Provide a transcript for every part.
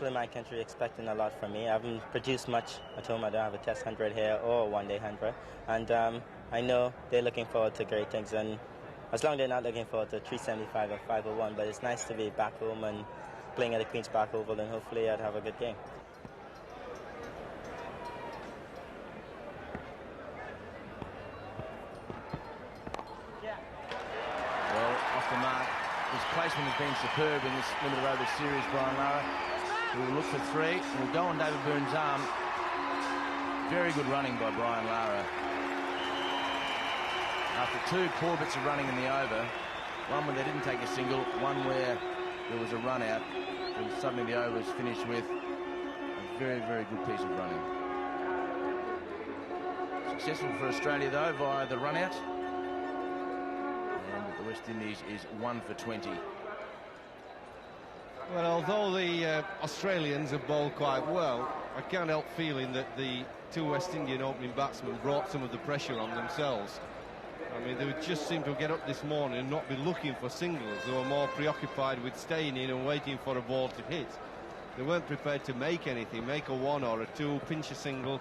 people in my country expecting a lot from me. I haven't produced much at home. I don't have a test 100 here or a one-day 100. And I know they're looking forward to great things. And as long as they're not looking forward to 375 or 501, but it's nice to be back home and playing at the Queen's Park Oval, and hopefully I'd have a good game. Well, off the mark. His placement has been superb in this limited over series, Brian Lara. We'll look for three. We'll go on David Byrne's arm. Very good running by Brian Lara. After two poor bits of running in the over, one where they didn't take a single, one where there was a run out, and suddenly the over is finished with a very, very good piece of running. Successful for Australia, though, via the run out. And the West Indies is 1 for 20. Well, although the Australians have bowled quite well, I can't help feeling that the two West Indian opening batsmen brought some of the pressure on themselves. I mean, they would just seem to get up this morning and not be looking for singles. They were more preoccupied with staying in and waiting for a ball to hit. They weren't prepared to make anything, make a one or a two, pinch a single,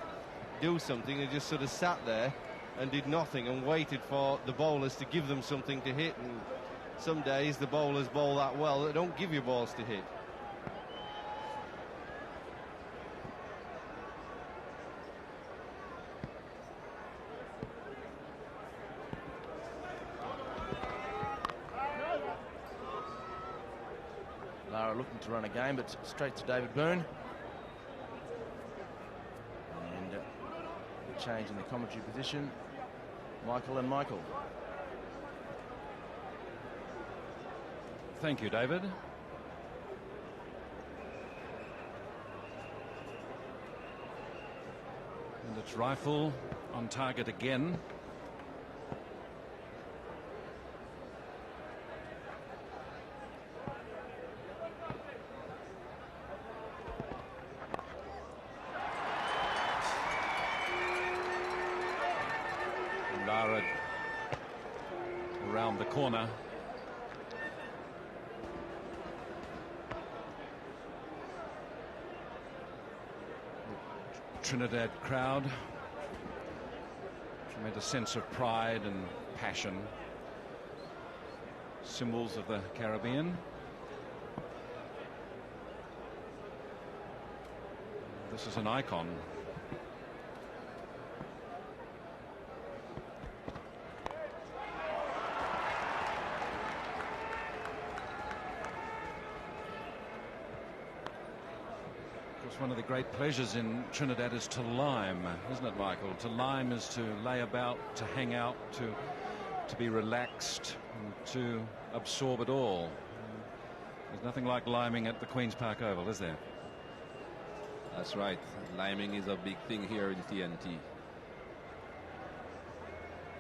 do something. They just sort of sat there and did nothing and waited for the bowlers to give them something to hit. And some days the bowlers bowl that well, they don't give you balls to hit. Lara looking to run a game, but straight to David Byrne. And a change in the commentary position. Michael and Michael. Thank you, David. And it's Reiffel on target again. Lara around the corner. Trinidad crowd, tremendous sense of pride and passion, symbols of the Caribbean. This is an icon. One of the great pleasures in Trinidad is to lime, isn't it, Michael? To lime is to lay about, to hang out, to be relaxed, and to absorb it all. There's nothing like liming at the Queen's Park Oval, is there? That's right. Liming is a big thing here in TNT.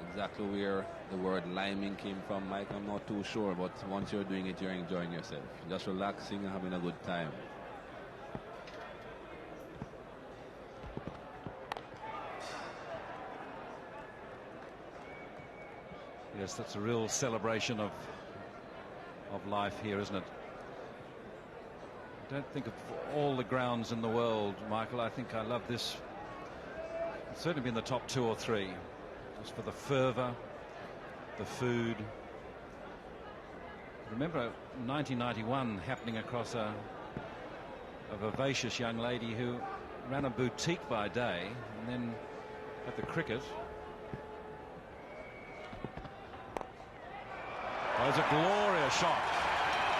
Exactly where the word liming came from, Mike, I'm not too sure, but once you're doing it, you're enjoying yourself. Just relaxing and having a good time. Yes, that's a real celebration of life here, isn't it? I don't think of all the grounds in the world, Michael. I think I love this. It's certainly been the top 2 or 3, just for the fervour, the food. Remember 1991 happening across a vivacious young lady who ran a boutique by day, and then at the cricket. Well, it's a glorious shot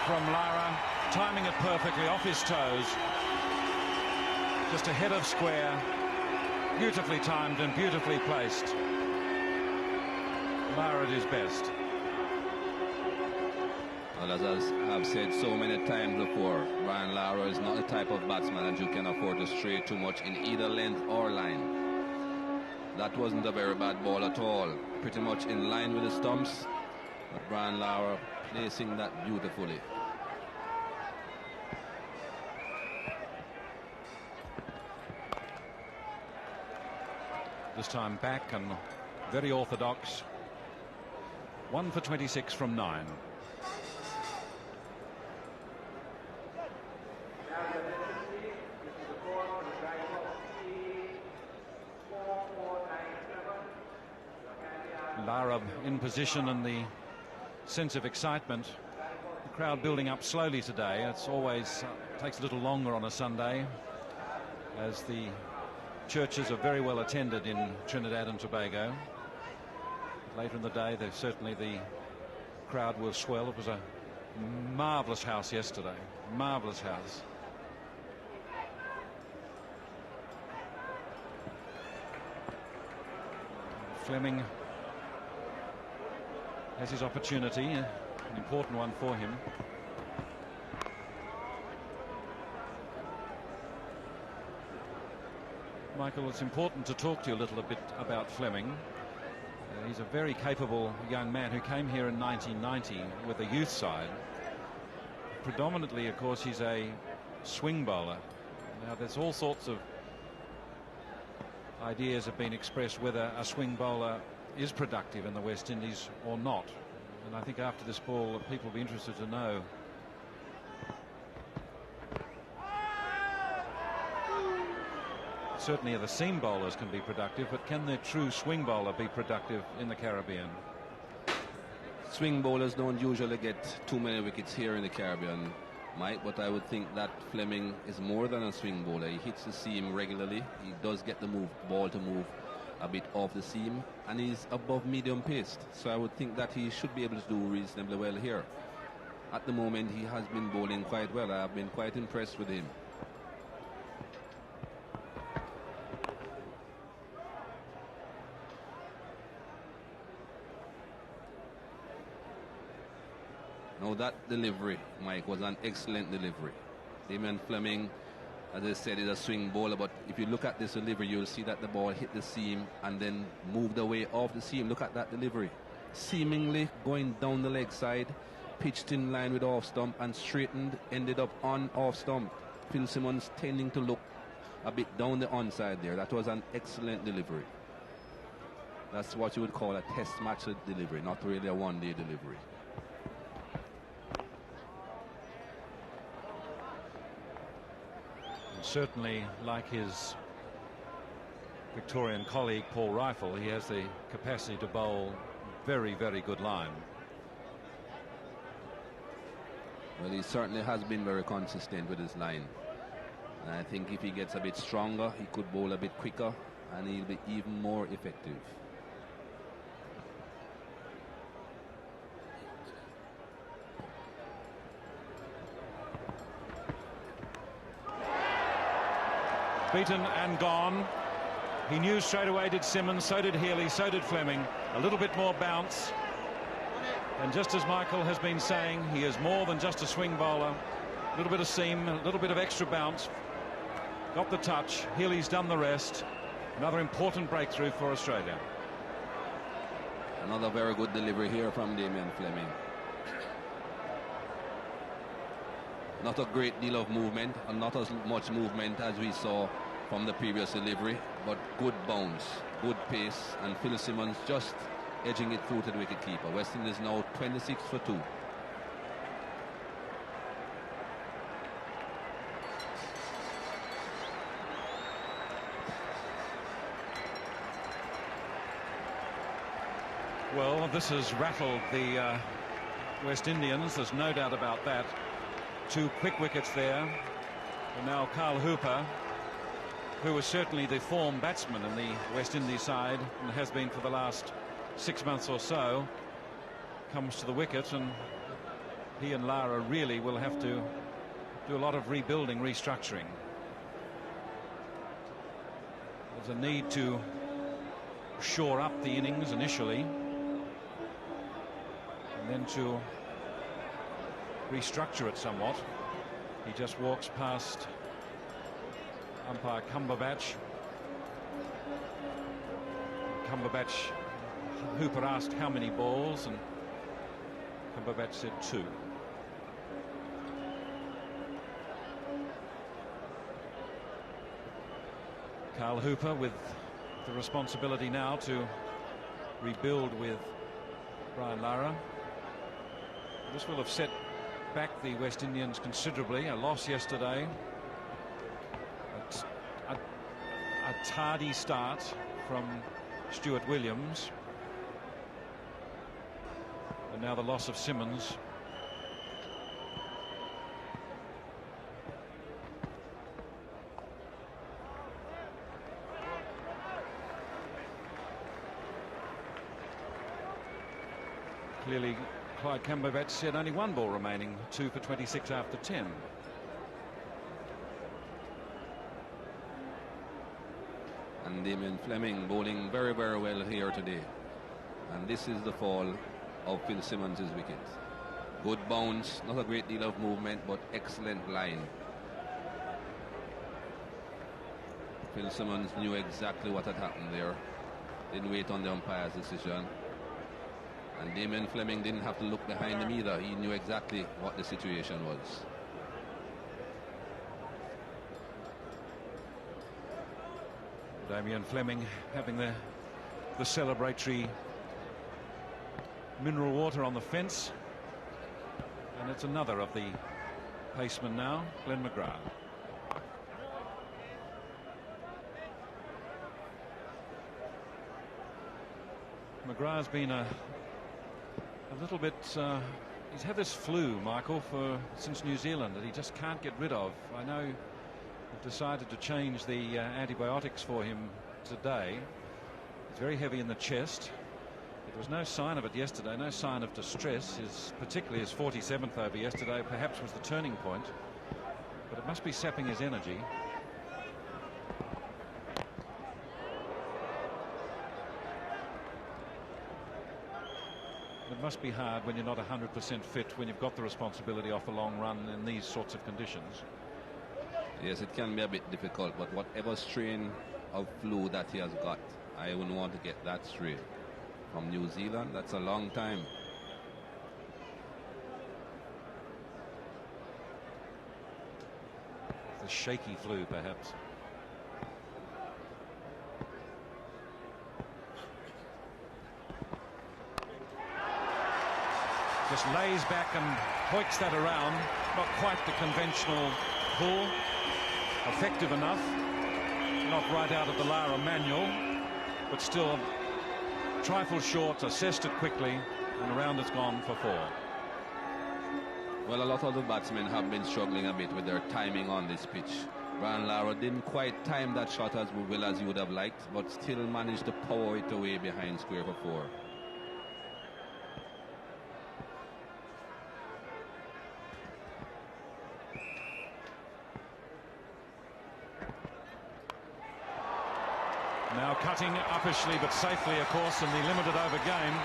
from Lara, timing it perfectly off his toes, just ahead of square, beautifully timed and beautifully placed. Lara at his best. Well, as I've said so many times before, Brian Lara is not the type of batsman that you can afford to stray too much in either length or line. That wasn't a very bad ball at all, pretty much in line with the stumps. But Brian Lara placing that beautifully. This time back and very orthodox. 1 for 26 from 9. Lara in position and the sense of excitement. The crowd building up slowly today. It's always takes a little longer on a Sunday, as the churches are very well attended in Trinidad and Tobago. Later in the day, certainly the crowd will swell. It was a marvellous house yesterday. Marvellous house. Fleming has his opportunity, an important one for him. Michael, it's important to talk to you a little bit about Fleming. He's a very capable young man who came here in 1990 with a youth side. Predominantly, of course, he's a swing bowler. Now, there's all sorts of ideas have been expressed whether a swing bowler is productive in the West Indies or not. And I think after this ball, people will be interested to know. Certainly the seam bowlers can be productive, but can the true swing bowler be productive in the Caribbean? Swing bowlers don't usually get too many wickets here in the Caribbean, Mike, but I would think that Fleming is more than a swing bowler. He hits the seam regularly. He does get the ball to move a bit off the seam, and he's above medium paced. So I would think that he should be able to do reasonably well here. At the moment, he has been bowling quite well. I have been quite impressed with him. Now that delivery, Mike, was an excellent delivery. Damien Fleming, as I said, is a swing bowler, but if you look at this delivery, you'll see that the ball hit the seam and then moved away off the seam. Look at that delivery. Seemingly going down the leg side, pitched in line with off stump and straightened, ended up on off stump. Phil Simmons tending to look a bit down the onside there. That was an excellent delivery. That's what you would call a test match delivery, not really a one-day delivery. Certainly, like his Victorian colleague Paul Reiffel, he has the capacity to bowl very, very good line. Well, he certainly has been very consistent with his line. And I think if he gets a bit stronger, he could bowl a bit quicker and he'll be even more effective. Beaten and gone. He knew straight away, did Simmons, so did Healy, so did Fleming. A little bit more bounce. And just as Michael has been saying, he is more than just a swing bowler. A little bit of seam, a little bit of extra bounce. Got the touch. Healy's done the rest. Another important breakthrough for Australia. Another very good delivery here from Damien Fleming. Not a great deal of movement, and not as much movement as we saw from the previous delivery, but good bounce, good pace, and Phil Simmons just edging it through to the wicketkeeper. West Indies now 26 for 2. Well, this has rattled the West Indians, there's no doubt about that. 2 quick wickets there. And now Carl Hooper, who was certainly the form batsman in the West Indies side and has been for the last 6 months or so, comes to the wicket, and he and Lara really will have to do a lot of rebuilding, restructuring. There's a need to shore up the innings initially, and then to restructure it somewhat. He just walks past umpire Cumberbatch. Cumberbatch, Hooper asked how many balls, and Cumberbatch said 2. Carl Hooper with the responsibility now to rebuild with Brian Lara. This will have set back the West Indians considerably. A loss yesterday, a tardy start from Stuart Williams, And now the loss of Simmons. Clearly, Clyde Camberbatch said only one ball remaining, 2 for 26 after 10. And Damien Fleming bowling very, very well here today. And this is the fall of Phil Simmons' wicket. Good bounce, not a great deal of movement, but excellent line. Phil Simmons knew exactly what had happened there. Didn't wait on the umpire's decision. And Damien Fleming didn't have to look behind him either. He knew exactly what the situation was. Damien Fleming having the celebratory mineral water on the fence. And it's another of the pacemen now, Glenn McGrath. McGrath's been a little bit, he's had this flu, Michael, since New Zealand that he just can't get rid of. I know they've decided to change the antibiotics for him today. He's very heavy in the chest. There was no sign of it yesterday, no sign of distress. Particularly his 47th over yesterday perhaps was the turning point. But it must be sapping his energy. It must be hard when you're not 100% fit, when you've got the responsibility off a long run in these sorts of conditions. Yes, it can be a bit difficult, but whatever strain of flu that he has got, I wouldn't want to get that strain. From New Zealand, that's a long time. The shaky flu, perhaps. Just lays back and hoiks that around. Not quite the conventional pull. Effective enough. Not right out of the Lara manual, but still a trifle short. Assessed it quickly, and around it's gone for 4. Well, a lot of the batsmen have been struggling a bit with their timing on this pitch. Brian Lara didn't quite time that shot as well as you would have liked, but still managed to power it away behind square for 4. Now cutting uppishly but safely, of course, in the limited over game.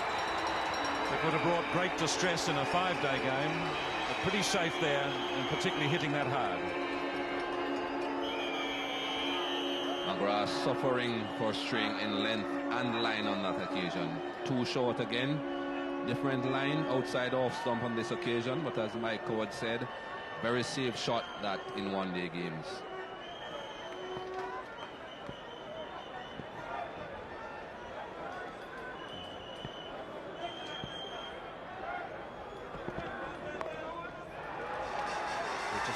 It would have brought great distress in a 5-day game, but pretty safe there, and particularly hitting that hard. McGrath suffering for string in length and line on that occasion. Too short again. Different line outside off stump on this occasion, but as Mike Coward said, very safe shot that in one-day games.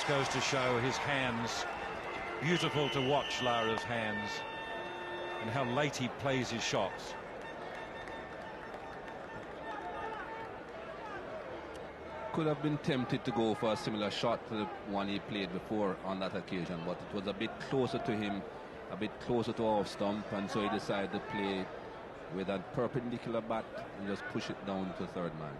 Goes to show his hands. Beautiful to watch Lara's hands and how late he plays his shots. Could have been tempted to go for a similar shot to the one he played before on that occasion, but it was a bit closer to him, a bit closer to off stump, and so he decided to play with a perpendicular bat and just push it down to third man.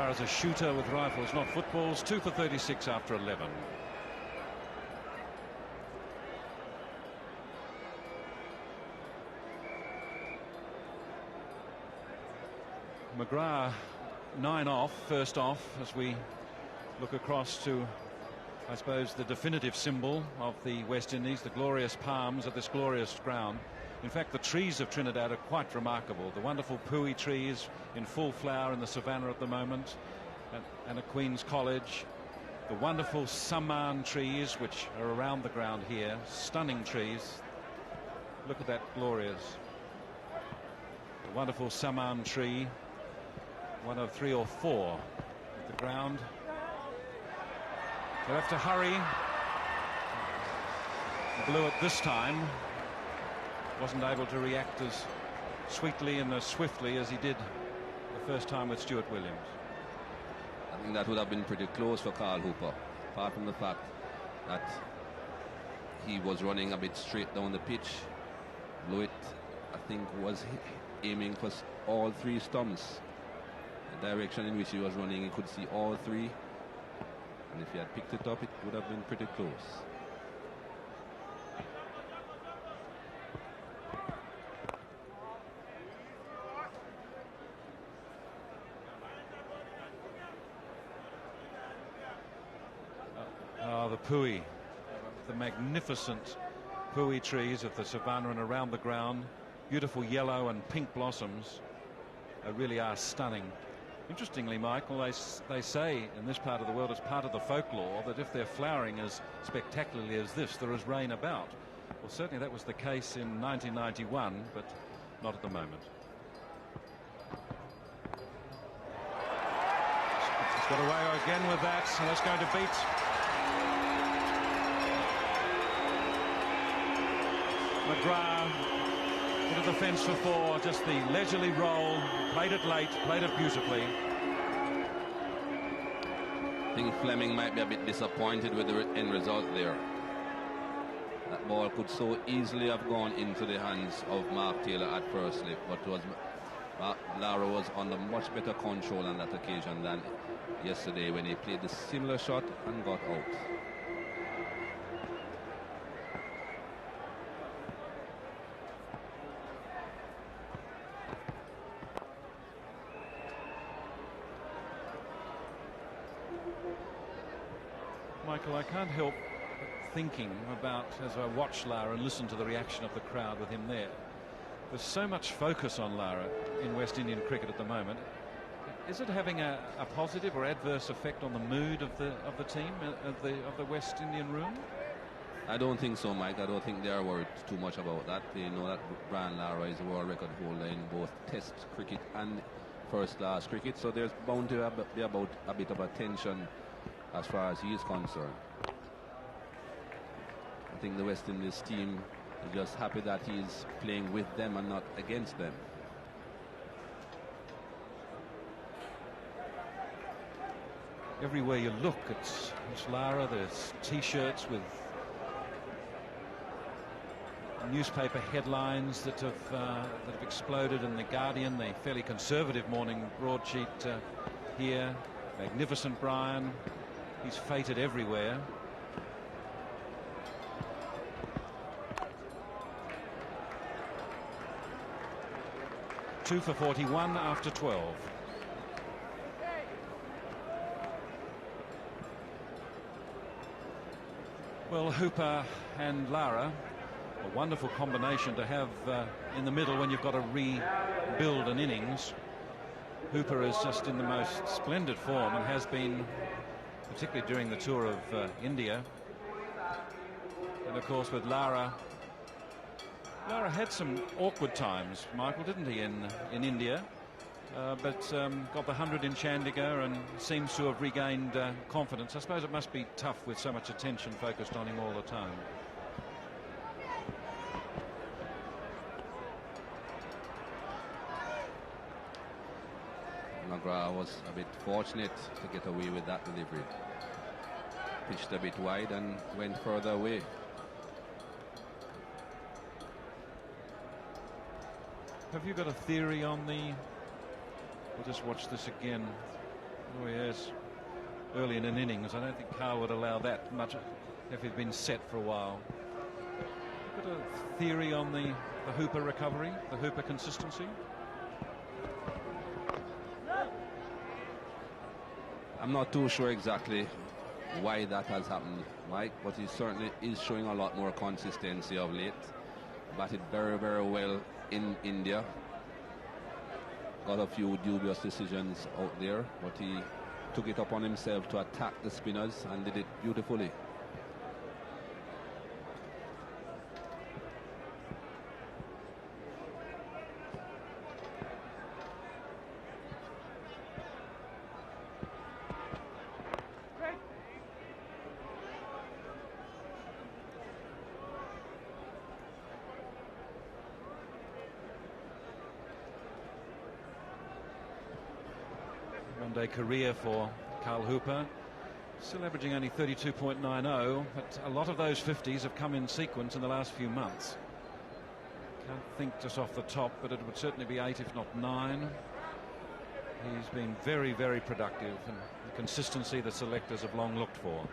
As a shooter with rifles, not footballs. 2 for 36 after 11. McGrath 9 off, first off, as we look across to, I suppose, the definitive symbol of the West Indies, the glorious palms of this glorious ground. In fact, the trees of Trinidad are quite remarkable. The wonderful pui trees in full flower in the savannah at the moment, and a Queen's College, The wonderful saman trees which are around the ground here, stunning trees. Look at that glorious. The wonderful saman tree, one of 3 or 4 at the ground. They'll have to hurry. Blew it this time. Wasn't able to react as sweetly and as swiftly as he did the first time with Stuart Williams. I think that would have been pretty close for Carl Hooper, apart from the fact that he was running a bit straight down the pitch. Blew it, I think, was aiming for all 3 stumps. The direction in which he was running, he could see all 3. And if he had picked it up, it would have been pretty close. The pui, the magnificent pui trees of the savannah and around the ground, beautiful yellow and pink blossoms, really are stunning. Interestingly, Michael, they say in this part of the world, as part of the folklore, that if they're flowering as spectacularly as this, there is rain about. Well, certainly that was the case in 1991, but not at the moment. He's got away again with that, and that's going to beat McGrath into the fence for 4. Just the leisurely roll, played it late, played it beautifully. I think Fleming might be a bit disappointed with the end result there. That ball could so easily have gone into the hands of Mark Taylor at first slip, but Lara was under much better control on that occasion than yesterday when he played the similar shot and got out. Michael, I can't help but thinking about, as I watch Lara and listen to the reaction of the crowd with him there, there's so much focus on Lara in West Indian cricket at the moment. Is it having a positive or adverse effect on the mood of the team, of the West Indian room? I don't think so, Mike. I don't think they are worried too much about that. They know that Brian Lara is a world record holder in both Test cricket and first-class cricket, so there's bound to be about a bit of a tension as far as he is concerned. I think the West Indies team is just happy that he's playing with them and not against them. Everywhere you look, it's Lara. There's T-shirts with newspaper headlines that have exploded in the Guardian, the fairly conservative morning broadsheet here. Magnificent Brian. He's fated everywhere. Two for 41 after 12. Well, Hooper and Lara, a wonderful combination to have in the middle when you've got to rebuild an innings. Hooper is just in the most splendid form and has been, particularly during the tour of India. And of course with Lara had some awkward times, Michael, didn't he, in India, but got the 100 in Chandigarh and seems to have regained confidence. I suppose it must be tough with so much attention focused on him all the time. McGrath was a bit fortunate to get away with that delivery. Pitched a bit wide and went further away. Have you got a theory on the... We'll just watch this again. Oh yes, early in an innings. I don't think Carl would allow that much if he'd been set for a while. Got a theory on the Hooper recovery, the Hooper consistency? I'm not too sure exactly why that has happened, Mike, but he certainly is showing a lot more consistency of late. Batted very, very well in India. Got a few dubious decisions out there, but he took it upon himself to attack the spinners and did it beautifully. One-day career for Carl Hooper, still averaging only 32.90, but a lot of those 50s have come in sequence in the last few months. Can't think just off the top, but it would certainly be 8 if not 9. He's been very, very productive, and the consistency the selectors have long looked for.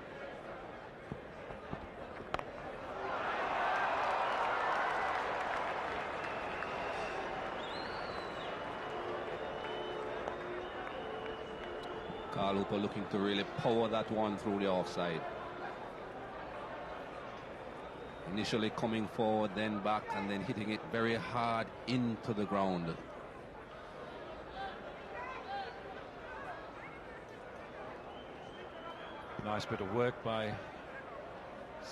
Carl Hooper looking to really power that one through the offside. Initially coming forward, then back, and then hitting it very hard into the ground. Nice bit of work by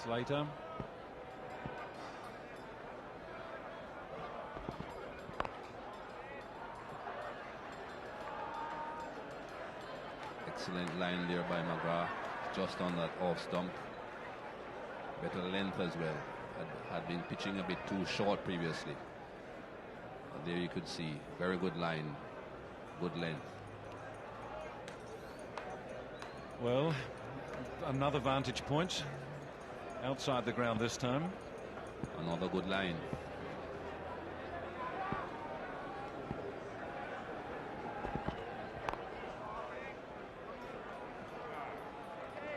Slater. Excellent line there by McGrath, just on that off stump. Better length as well. Had been pitching a bit too short previously. And there you could see, very good line, good length. Well, another vantage point outside the ground this time. Another good line.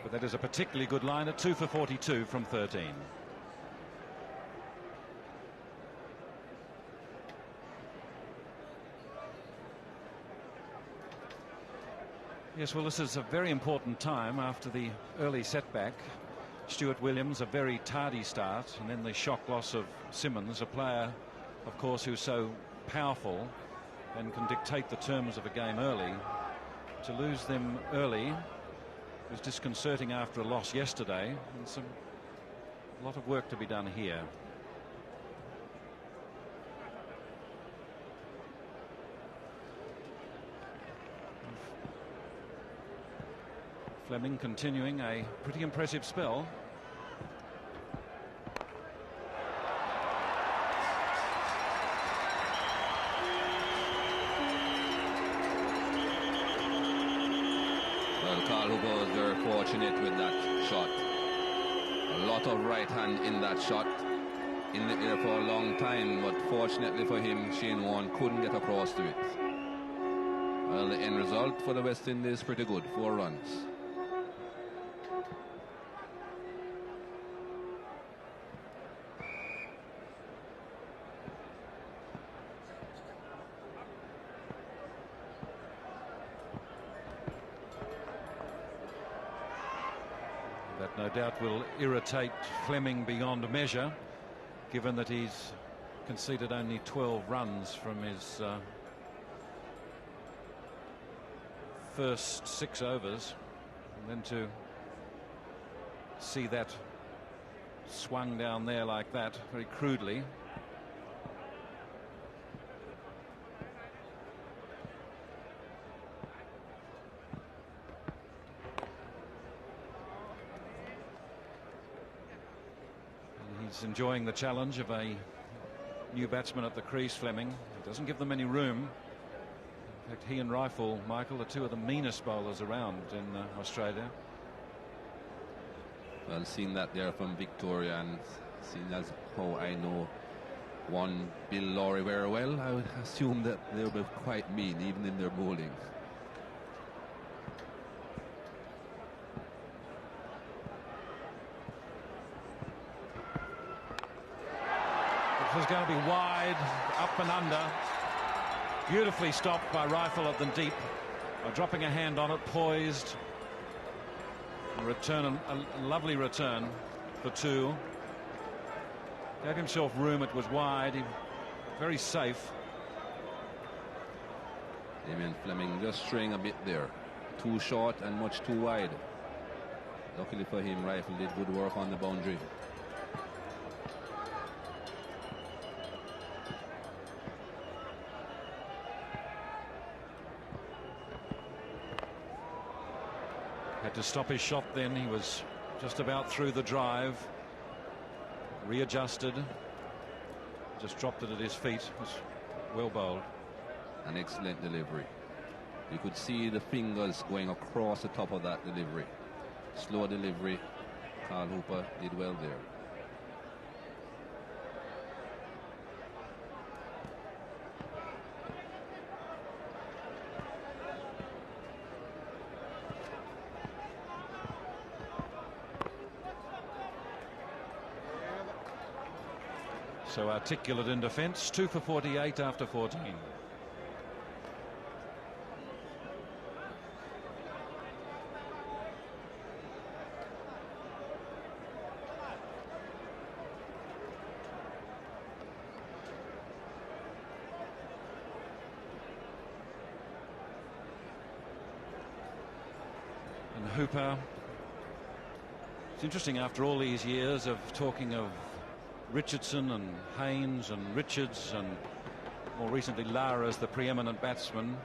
But that is a particularly good line at 2 for 42 from 13. Yes, well, this is a very important time after the early setback. Stuart Williams, a very tardy start, and then the shock loss of Simmons, a player, of course, who's so powerful and can dictate the terms of a game early. To lose them early was disconcerting after a loss yesterday, and a lot of work to be done here. Fleming continuing a pretty impressive spell. Well, Carl Hooper was very fortunate with that shot. A lot of right hand in that shot, in the air for a long time, but fortunately for him, Shane Warne couldn't get across to it. Well, the end result for the West Indies pretty good, 4 runs. That no doubt will irritate Fleming beyond measure, given that he's conceded only 12 runs from his first 6 overs, and then to see that swung down there like that very crudely. He's enjoying the challenge of a new batsman at the crease, Fleming. He doesn't give them any room. In fact, he and Reiffel, Michael, are 2 of the meanest bowlers around in Australia. Well, seeing that there from Victoria, and seeing as how I know one Bill Lawry very well, I would assume that they'll be quite mean even in their bowling. This is going to be wide, up and under. Beautifully stopped by Reiffel at the deep, dropping a hand on it, poised. A return, a lovely return for 2. Gave himself room, it was wide, very safe. Damien Fleming just straying a bit there. too short and much too wide. Luckily for him, Reiffel did good work on the boundary. Had to stop his shot then. He was just about through the drive. Readjusted. Just dropped it at his feet. It was well bowled. An excellent delivery. You could see the fingers going across the top of that delivery. Slow delivery. Carl Hooper did well there. So articulate in defence. 2 for 48 after 14. And Hooper. It's interesting after all these years of talking of Richardson and Haynes and Richards and more recently Lara as the preeminent batsman.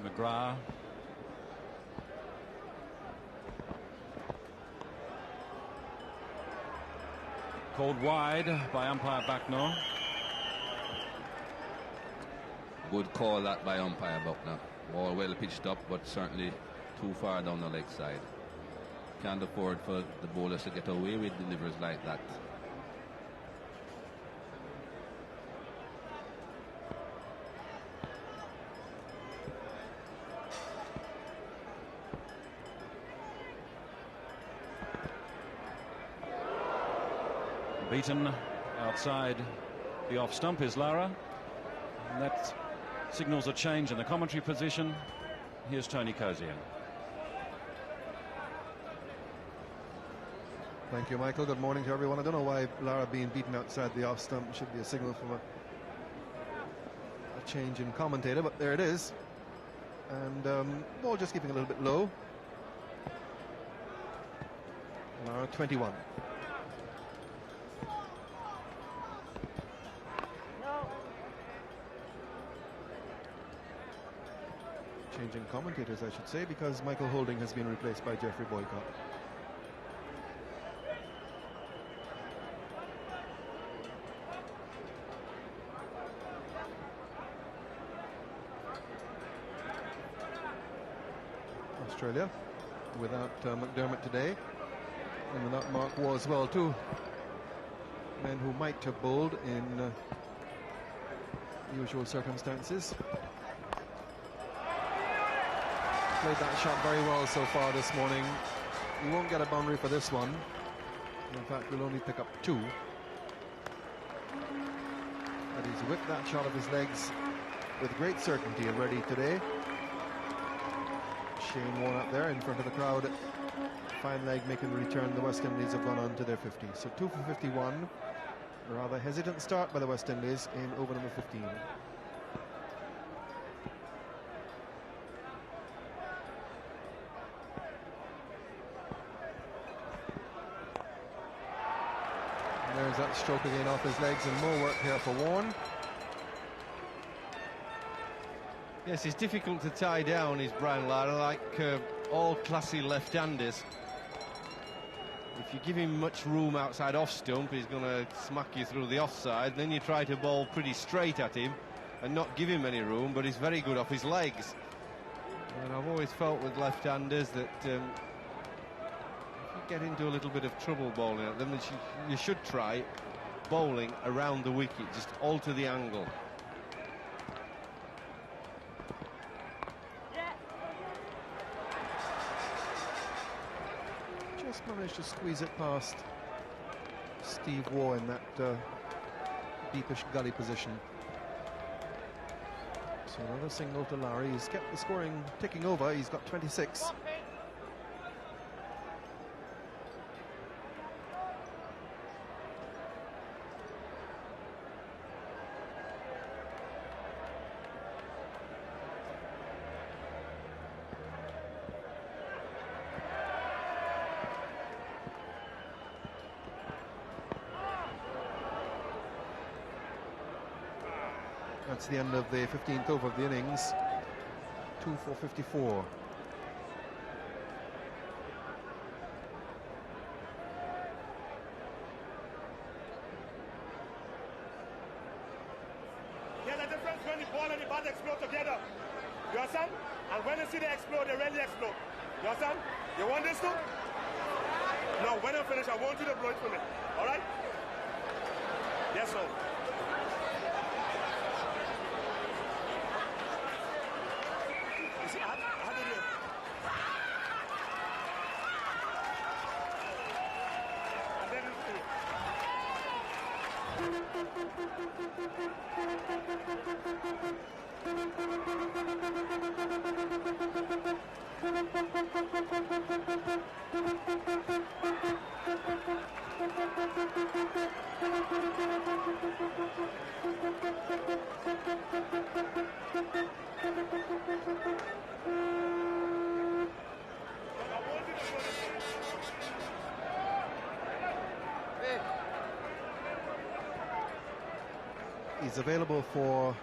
McGrath. Called wide by umpire Bucknell. Good call that by umpire Bucknell. Ball well pitched up, but certainly too far down the leg side. Can't afford for the bowlers to get away with deliveries like that. Beaten outside the off stump is Lara, and that signals a change in the commentary position. Here's Tony Cozier. Thank you, Michael. Good morning to everyone. I don't know why Lara being beaten outside the off stump should be a signal from a change in commentator, but there it is. And ball just keeping a little bit low. Lara 21. Changing commentators, I should say, because Michael Holding has been replaced by Jeffrey Boycott. Australia without McDermott today, and without Mark Waugh as well, two men who might have bowled in usual circumstances. Played that shot very well so far this morning. He won't get a boundary for this one. In fact, we'll only pick up 2. But he's whipped that shot of his legs with great certainty already today. Shane Warne up there in front of the crowd. Fine leg making the return. The West Indies have gone on to their 50. So 2 for 51. A rather hesitant start by the West Indies in over number 15. There's that stroke again off his legs, and more work here for Warne. Yes, it's difficult to tie down, is Brian Lara, like all classy left-handers. If you give him much room outside off stump, he's going to smack you through the offside. Then you try to bowl pretty straight at him and not give him any room, but he's very good off his legs. And I've always felt with left-handers that if you get into a little bit of trouble bowling at them, you should try bowling around the wicket, just alter the angle. Just managed to squeeze it past Steve Waugh in that deepish gully position. So another single to Larry. He's kept the scoring ticking over. He's got 26. That's the end of the 15th over of the innings. 2 for 54. There's a difference when the ball and the bat explode together. You understand? And when you see they explode, they really explode. You understand? You want this too? No, when I finish, I want you to blow it for me. All right? Yes, sir. You see, how do you do it? And then it's through. He's available for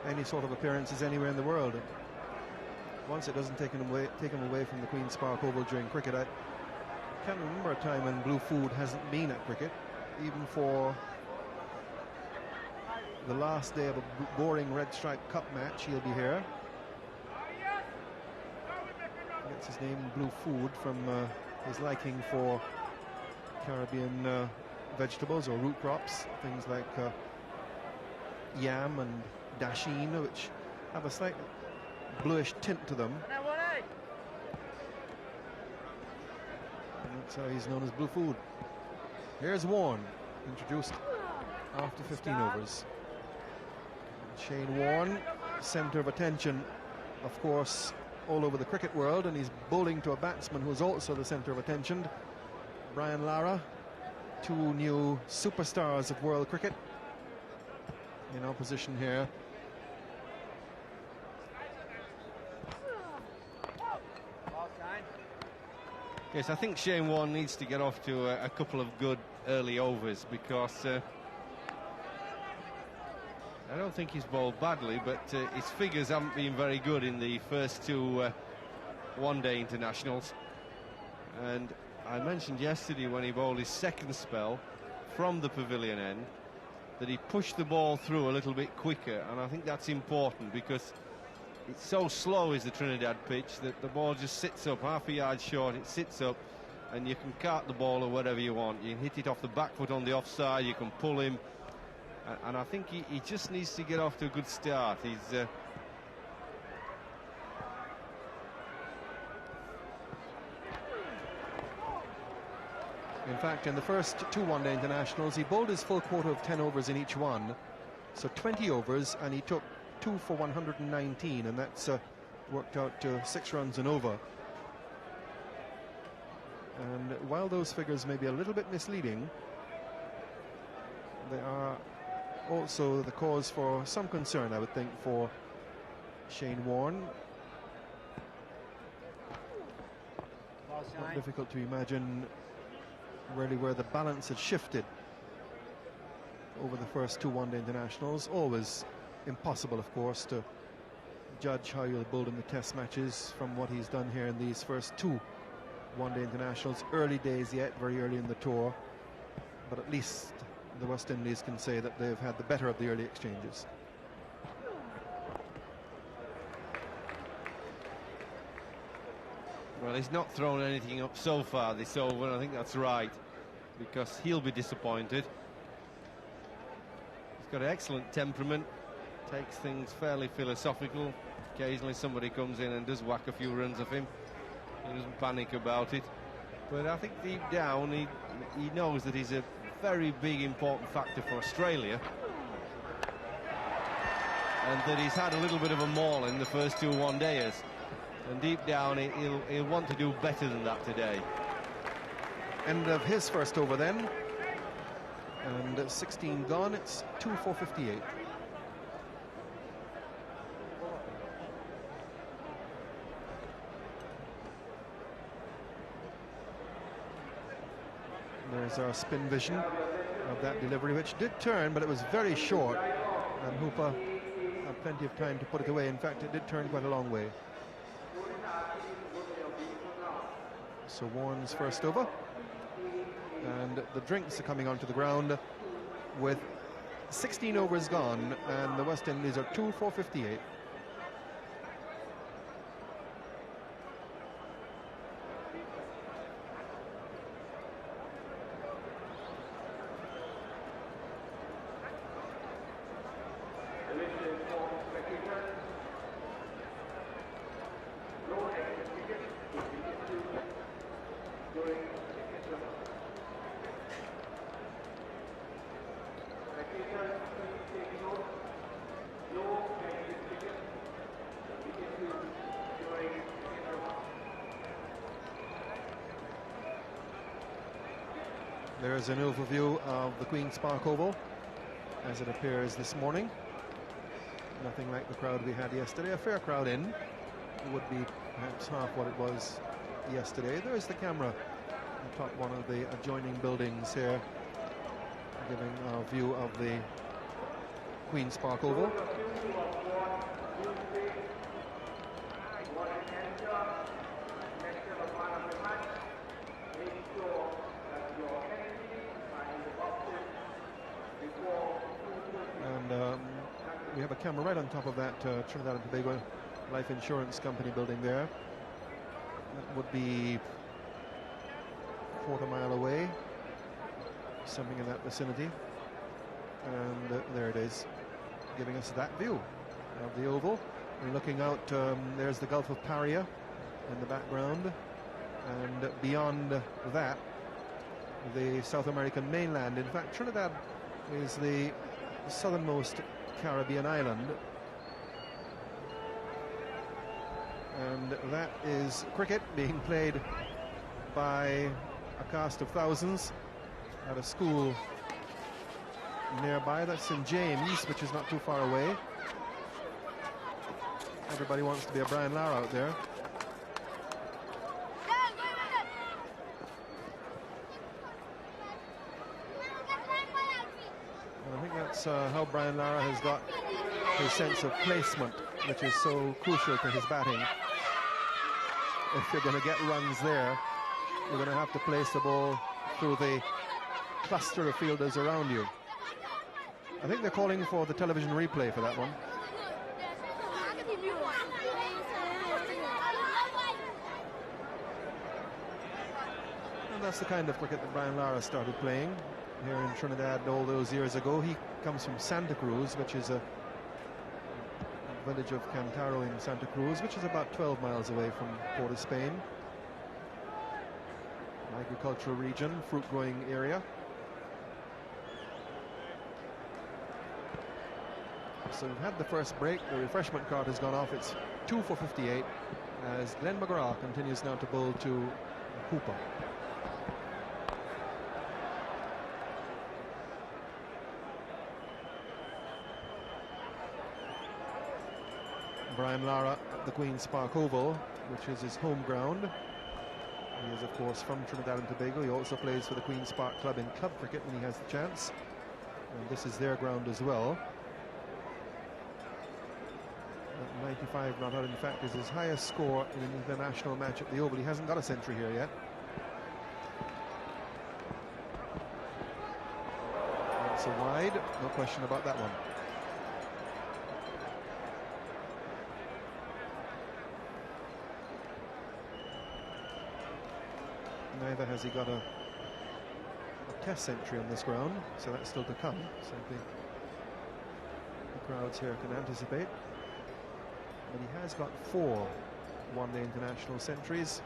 any sort of appearances anywhere in the world. Once it doesn't take him away from the Queen's Park Oval during cricket. I can't remember a time when Blue Food hasn't been at cricket, even for the last day of a boring Red Stripe Cup match. He'll be here. Gets his name Blue Food from his liking for Caribbean vegetables or root crops, things like yam and dasheen, which have a slight bluish tint to them. And that's how he's known as Blue Food. Here's Warne, introduced after 15 overs. Shane Warne, centre of attention, of course, all over the cricket world, and he's bowling to a batsman who's also the centre of attention, Brian Lara. Two new superstars of world cricket in opposition here. Yes, I think Shane Warne needs to get off to a couple of good early overs, because I don't think he's bowled badly, but his figures haven't been very good in the first two one-day internationals. And I mentioned yesterday, when he bowled his second spell from the pavilion end, that he pushed the ball through a little bit quicker, and I think that's important, because it's so slow is the Trinidad pitch that the ball just sits up half a yard short. It sits up, and you can cart the ball or whatever you want. You can hit it off the back foot on the offside, you can pull him, and I think he just needs to get off to a good start. He's in fact, in the first two one-day internationals, he bowled his full quota of 10 overs in each one, so 20 overs, and he took 2 for 119, and that's worked out to 6 runs and over. And while those figures may be a little bit misleading, they are also the cause for some concern, I would think, for Shane Warne. Not difficult to imagine really where the balance had shifted over the first two one-day internationals. Always impossible, of course, to judge how you'll build in the test matches from what he's done here in these first two one-day internationals. Early days yet, very early in the tour, but at least the West Indies can say that they've had the better of the early exchanges. Well, he's not thrown anything up so far this over, and I think that's right, because he'll be disappointed. He's got an excellent temperament, takes things fairly philosophical. Occasionally somebody comes in and does whack a few runs of him. He doesn't panic about it. But I think deep down he knows that he's a very big, important factor for Australia, and that he's had a little bit of a maul in the first two one-dayers. And deep down, he'll want to do better than that today. End of his first over then. And 16 gone, it's 2 for 58. There's our spin vision of that delivery, which did turn, but it was very short. and Hooper had plenty of time to put it away. In fact, it did turn quite a long way. So Warne's first over, and the drinks are coming onto the ground with 16 overs gone, and the West Indies are 2 for 58. There's an overview of the Queen's Park Oval as it appears this morning. Nothing like the crowd we had yesterday. A fair crowd in. It would be perhaps half what it was yesterday. There's the camera atop one of the adjoining buildings here, giving a view of the Queen's Park Oval. We have a camera right on top of that Trinidad and Tobago Life Insurance Company building there. That would be a quarter-mile away, something in that vicinity. And there it is, giving us that view of the Oval. We're looking out, there's the Gulf of Paria in the background, and beyond that, the South American mainland. In fact, Trinidad is the southernmost Caribbean island, and that is cricket being played by a cast of thousands at a school nearby. That's St. James, which is not too far away. Everybody wants to be a Brian Lara out there. I think that's how Brian Lara has got his sense of placement, which is so crucial to his batting. If you're going to get runs there, you're going to have to place the ball through the cluster of fielders around you. I think they're calling for the television replay for that one. And that's the kind of cricket that Brian Lara started playing here in Trinidad all those years ago. He comes from Santa Cruz, which is a village of Cantaro in Santa Cruz, which is about 12 miles away from Port of Spain. An agricultural region, fruit growing area. So we've had the first break. The refreshment card has gone off. It's 2 for 58 as Glenn McGrath continues now to bowl to Hooper. Brian Lara at the Queen's Park Oval, which is his home ground. He is, of course, from Trinidad and Tobago. He also plays for the Queen's Park Club in club cricket when he has the chance. And this is their ground as well. 95 not out, in fact, is his highest score in an international match at the Oval. He hasn't got a century here yet. That's a wide, no question about that one. Neither has he got a test century on this ground, so that's still to come. So the crowds here can anticipate. But he has got 4 one-day international centuries,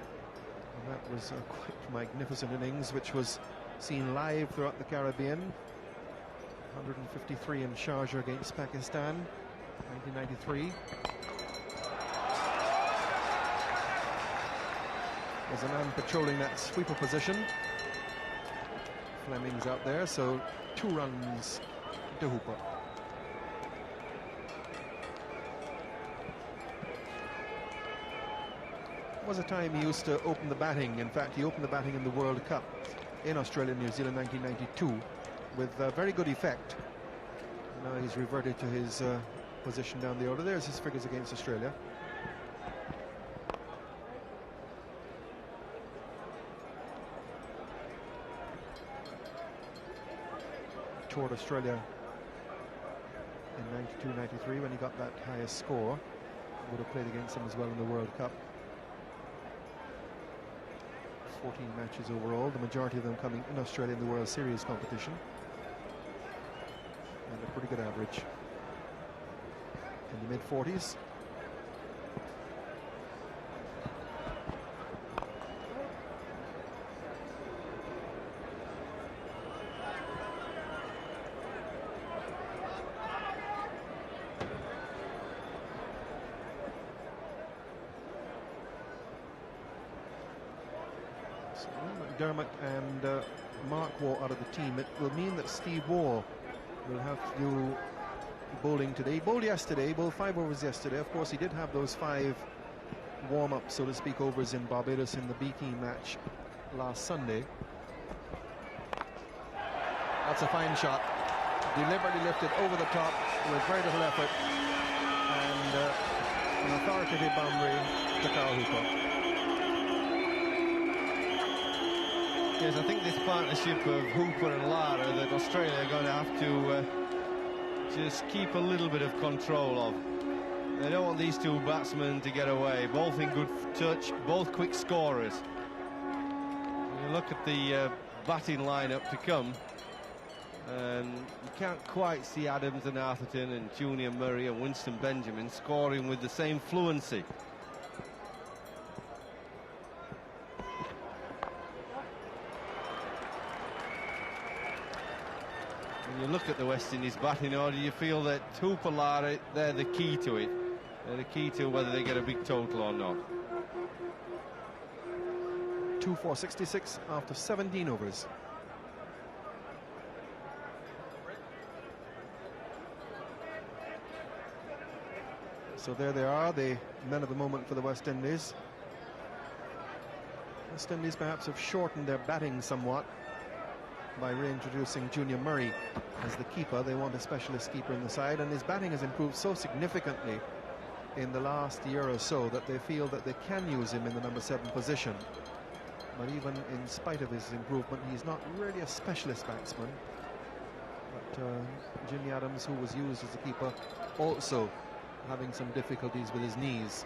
and that was a quite magnificent innings, which was seen live throughout the Caribbean. 153 in Sharjah against Pakistan, 1993. There's a man patrolling that sweeper position. Fleming's out there, so 2 runs to Hooper. There was a time he used to open the batting. In fact, he opened the batting in the World Cup in Australia and New Zealand 1992 with very good effect. Now he's reverted to his position down the order. There's his figures against Australia. Toured Australia in 92-93 when he got that highest score. Would have played against them as well in the World Cup. 14 matches overall, the majority of them coming in Australia in the World Series competition. And a pretty good average. In the mid-40s. Dermot and Mark Waugh out of the team. It will mean that Steve Waugh will have to do bowling today. He bowled yesterday, bowled 5 overs yesterday. Of course, he did have those 5 warm-up, so to speak, overs in Barbados in the B team match last Sunday. That's a fine shot. Deliberately lifted over the top with very little effort. And an authoritative boundary to Carl Hooper. Yes, I think this partnership of Hooper and Lara that Australia are going to have to just keep a little bit of control of. They don't want these two batsmen to get away. Both in good touch, both quick scorers. When you look at the batting lineup to come, and you can't quite see Adams and Atherton and Junior Murray and Winston Benjamin scoring with the same fluency. When you look at the West Indies batting order, you feel that Hooper, Lara, they're the key to it. They're the key to whether they get a big total or not. 2 for 66 after 17 overs. So there they are, the men of the moment for the West Indies. West Indies perhaps have shortened their batting somewhat by reintroducing Junior Murray as the keeper. They want a specialist keeper in the side, and his batting has improved so significantly in the last year or so that they feel that they can use him in the number 7 position. But even in spite of his improvement, he's not really a specialist batsman. But Jimmy Adams, who was used as a keeper, also having some difficulties with his knees.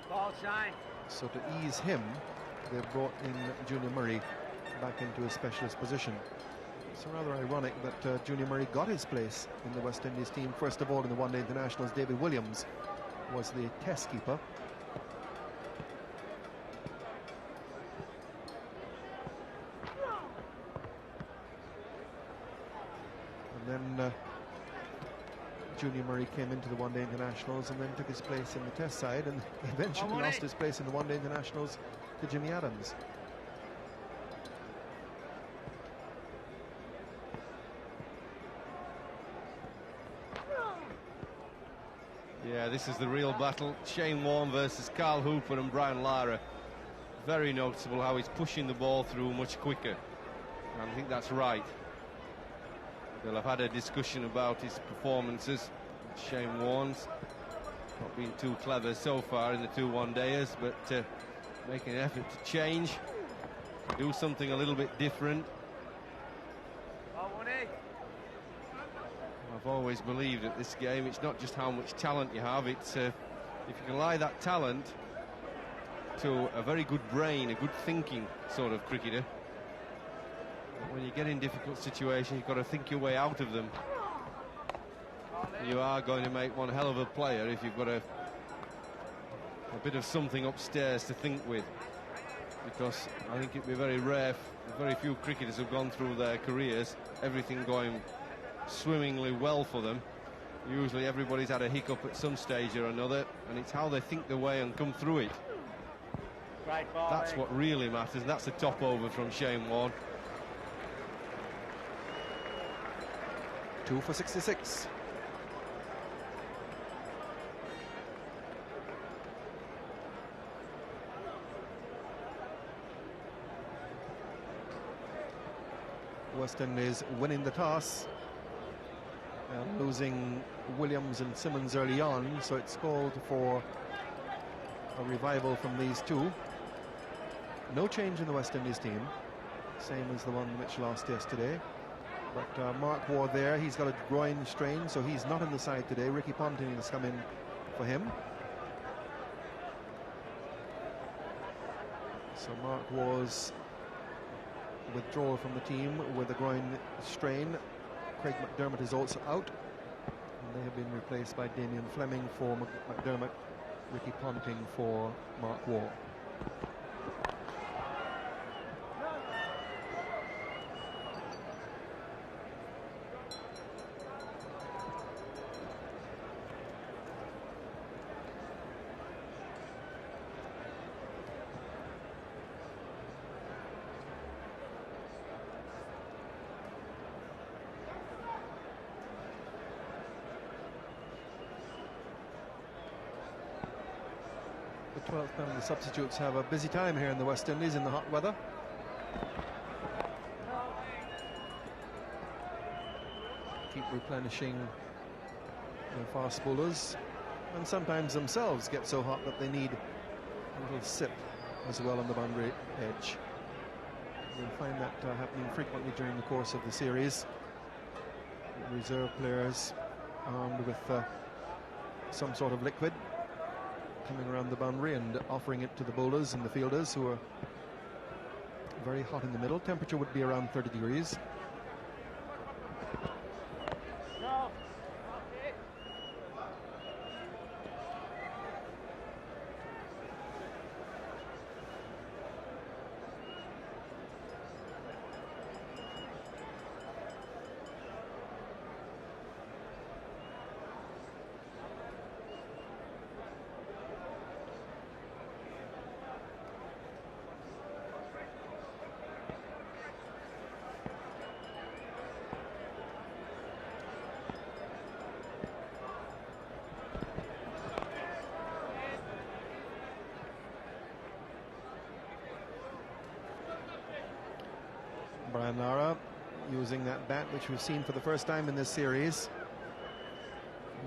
Ball shine. So to ease him, they've brought in Junior Murray back into his specialist position. It's rather ironic that Junior Murray got his place in the West Indies team. First of all, in the one-day internationals, David Williams was the test keeper. And then Junior Murray came into the one-day internationals and then took his place in the test side, and eventually lost his place in the one-day internationals to Jimmy Adams. Yeah, this is the real battle. Shane Warne versus Carl Hooper and Brian Lara. Very noticeable how he's pushing the ball through much quicker. And I think that's right. They'll have had a discussion about his performances. Shane Warne's not been too clever so far in the 2 one-dayers, but making an effort to change, do something a little bit different. I've always believed at this game, it's not just how much talent you have, it's if you can ally that talent to a very good brain, a good thinking sort of cricketer. When you get in difficult situations, you've got to think your way out of them. You are going to make one hell of a player if you've got a bit of something upstairs to think with. Because I think it'd be very rare, very few cricketers have gone through their careers, everything going swimmingly well for them. Usually everybody's had a hiccup at some stage or another, and it's how they think their way and come through it. Right ball, that's what really matters. That's a top over from Shane Warne. 2 for 66. West Indies winning the toss. losing Williams and Simmons early on, so it's called for a revival from these two. No change in the West Indies team, same as the one which lost yesterday. But Mark Ward there, he's got a groin strain, so he's not in the side today. Ricky Ponting has come in for him. So Mark Ward's withdrawal from the team with a groin strain. Craig McDermott is also out, and they have been replaced by Damien Fleming for McDermott, Ricky Ponting for Mark Ward. The 12th penalty substitutes have a busy time here in the West Indies in the hot weather. Keep replenishing their fast bowlers, and sometimes themselves get so hot that they need a little sip as well on the boundary edge. You'll find that happening frequently during the course of the series. Reserve players armed with some sort of liquid coming around the boundary and offering it to the bowlers and the fielders, who are very hot in the middle. Temperature would be around 30 degrees. Brian Lara using that bat which we've seen for the first time in this series.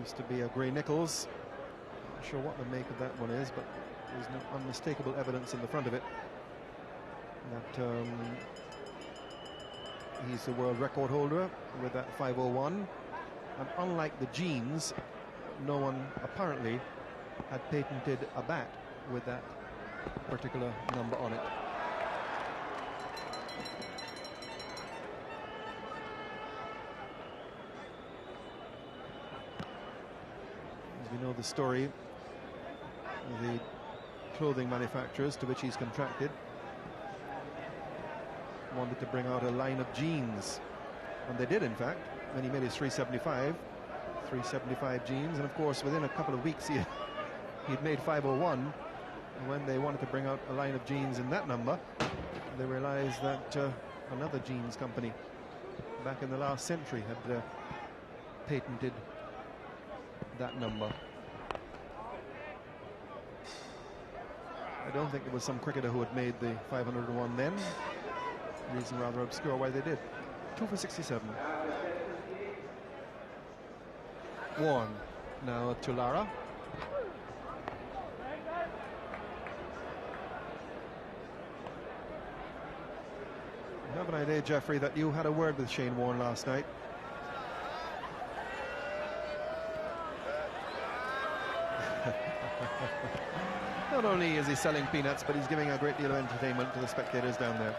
Used to be a Grey Nichols. Not sure what the make of that one is, but there's no unmistakable evidence in the front of it that he's the world record holder with that 501. And unlike the Jeans, no one apparently had patented a bat with that particular number on it. As we know the story, the clothing manufacturers to which he's contracted wanted to bring out a line of jeans, and they did in fact, when he made his 375 jeans, and of course within a couple of weeks he'd made 501, and when they wanted to bring out a line of jeans in that number, they realized that another jeans company back in the last century had patented that number. I don't think there was some cricketer who had made the 501 then. Reason rather obscure why they did. 2 for 67. Warne now to Lara. I have an idea, Jeffrey, that you had a word with Shane Warne last night. Not only is he selling peanuts, but he's giving a great deal of entertainment to the spectators down there.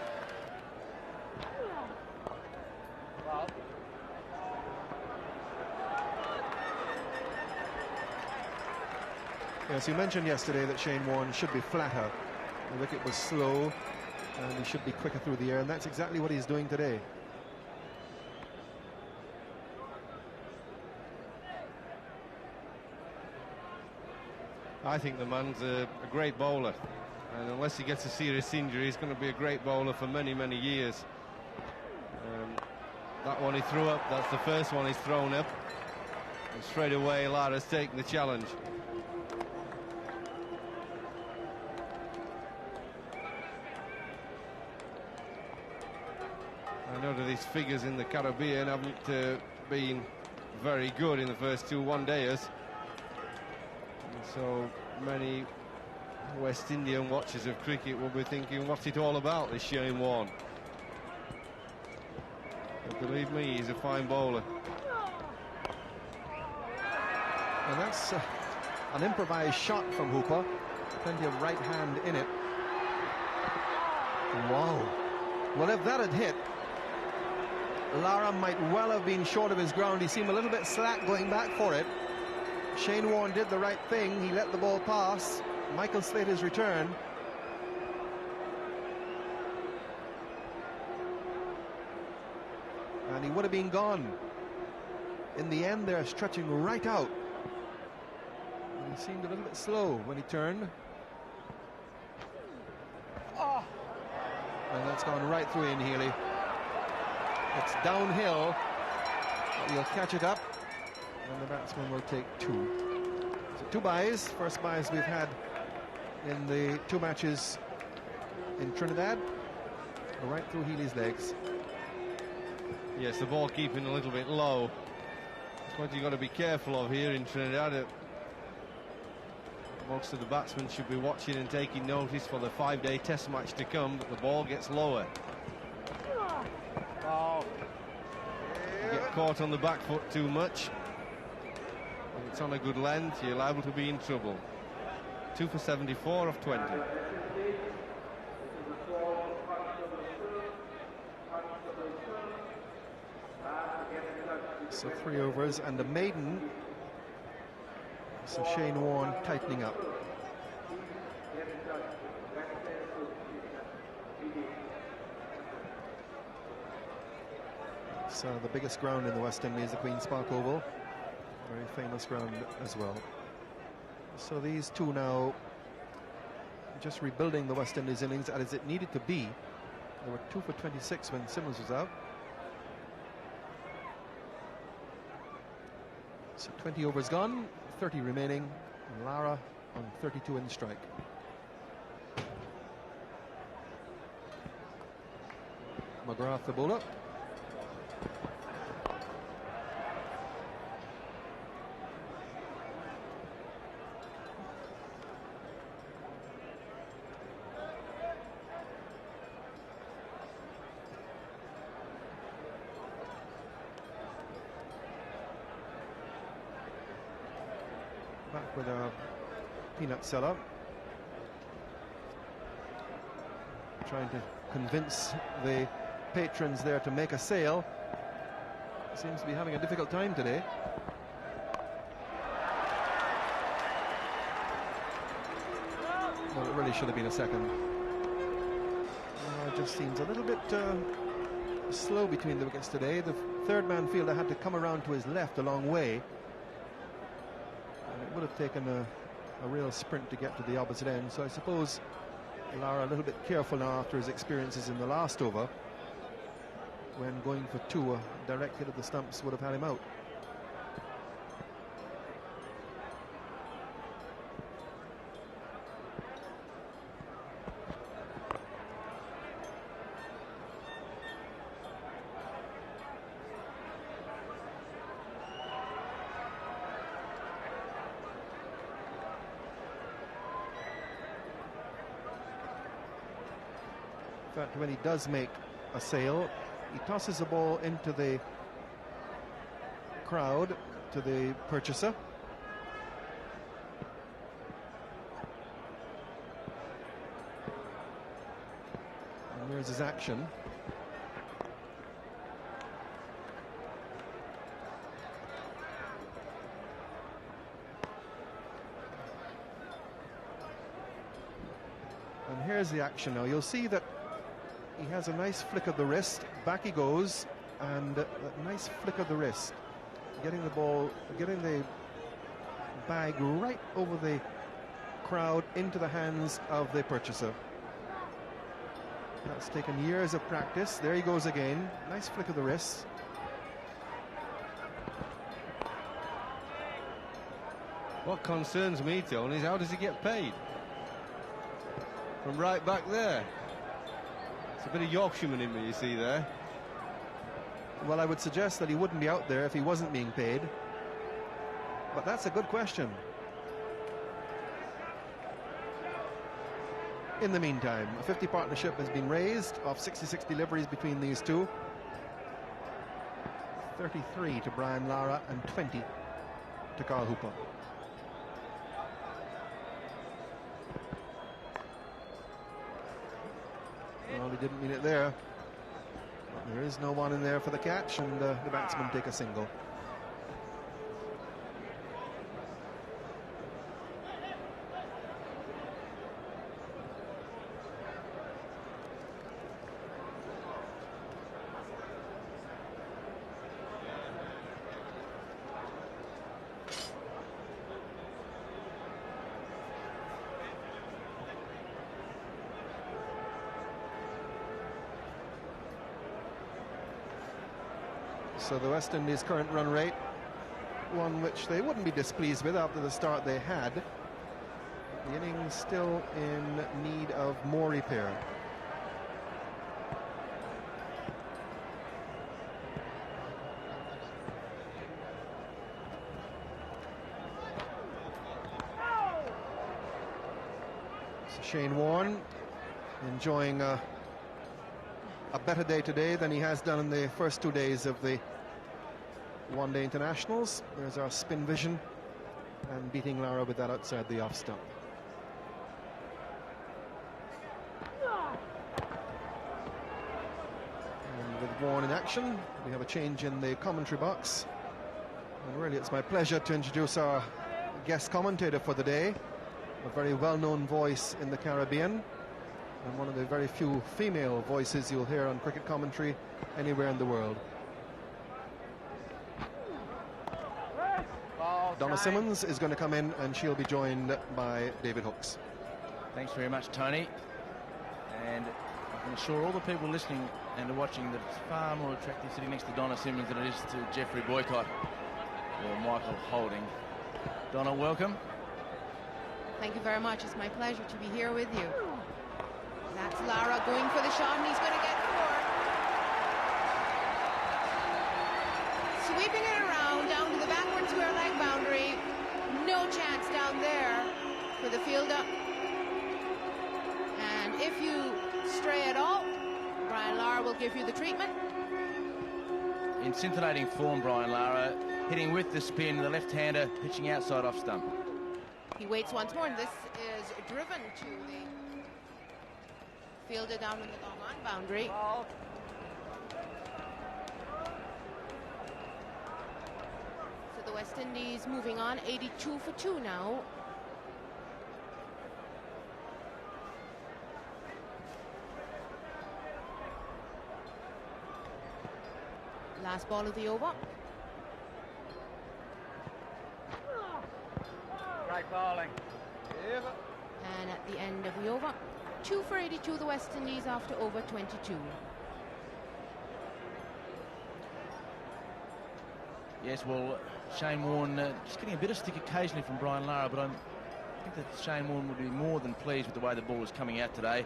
Yes, you mentioned yesterday that Shane Warne should be flatter. The wicket was slow, and he should be quicker through the air, and that's exactly what he's doing today. I think the man's a great bowler, and unless he gets a serious injury, he's going to be a great bowler for many, many years. That one he threw up, that's the first one he's thrown up, and straight away Lara's taken the challenge. I know that his figures in the Caribbean haven't been very good in the first 2 one-dayers. And so many West Indian watchers of cricket will be thinking, what's it all about, this Shane Warne? But believe me, he's a fine bowler. And that's an improvised shot from Hooper. Plenty of right hand in it. Wow. Well, if that had hit, Lara might well have been short of his ground. He seemed a little bit slack going back for it. Shane Warne did the right thing. He let the ball pass. Michael Slater's return. And he would have been gone. In the end, they're stretching right out. And he seemed a little bit slow when he turned. Oh. And that's gone right through in Healy. It's downhill. He'll catch it up. And the batsman will take 2. So 2 byes. First byes we've had in the 2 matches in Trinidad. Right through Healy's legs. Yes, the ball keeping a little bit low. That's what you've got to be careful of here in Trinidad. Most of the batsmen should be watching and taking notice for the 5-day test match to come, but the ball gets lower. Oh. You get caught on the back foot too much. If it's on a good length, you're liable to be in trouble. 2 for 74 of 20. So 3 overs and a maiden. So Shane Warne tightening up. So the biggest ground in the West Indies, the Queen's Park Oval. Very famous ground as well. So these 2 now just rebuilding the West Indies innings as it needed to be. They were 2 for 26 when Simmons was out. So 20 overs gone, 30 remaining, and Lara on 32 in strike. McGrath the bowler. Back with a peanut seller, trying to convince the patrons there to make a sale. Seems to be having a difficult time today. Well, it really should have been a second. It just seems a little bit slow between the wickets today. The third man fielder had to come around to his left a long way. Would have taken a real sprint to get to the opposite end. So I suppose Lara a little bit careful now after his experiences in the last over, when going for 2, a direct hit of the stumps would have had him out. In fact, when he does make a sale, he tosses the ball into the crowd, to the purchaser. And there's his action. And here's the action now. You'll see that he has a nice flick of the wrist, back he goes, and a nice flick of the wrist, getting the ball, getting the bag right over the crowd into the hands of the purchaser. That's taken years of practice. There he goes again, nice flick of the wrist. What concerns me, Tony, is how does he get paid? From right back there. It's a bit of Yorkshireman in me, you see there. Well, I would suggest that he wouldn't be out there if he wasn't being paid. But that's a good question. In the meantime, a 50 partnership has been raised of 66 deliveries between these two. 33 to Brian Lara and 20 to Carl Hooper. Well, he didn't mean it there. There is no one in there for the catch, and the batsmen take a single. So the West Indies' current run rate, one which they wouldn't be displeased with after the start they had. The innings still in need of more repair. So Shane Warne enjoying a better day today than he has done in the first 2 days of the one-day internationals. There's our spin vision, and beating Lara with that outside the off stump. And with Warne in action, we have a change in the commentary box. And really, it's my pleasure to introduce our guest commentator for the day, a very well-known voice in the Caribbean, and one of the very few female voices you'll hear on cricket commentary anywhere in the world. Donna Simmons is going to come in, and she'll be joined by David Hooks. Thanks very much, Tony. And I can assure all the people listening and watching that it's far more attractive sitting next to Donna Simmons than it is to Jeffrey Boycott or Michael Holding. Donna, welcome. Thank you very much. It's my pleasure to be here with you. That's Lara going for the shot, and he's going to get 4. Sweeping it around down to the backward square leg boundary. No chance down there for the fielder. And if you stray at all, Brian Lara will give you the treatment. In scintillating form, Brian Lara, hitting with the spin, the left-hander pitching outside off stump. He waits once more, and this is driven to the fielder down in the long on boundary. So the West Indies moving on, 82 for 2 now. Last ball of the over. Right bowling. And at the end of the over, 2 for 82, the West Indies after over 22. Yes, well, Shane Warne just getting a bit of stick occasionally from Brian Lara, but I think that Shane Warne would be more than pleased with the way the ball is coming out today.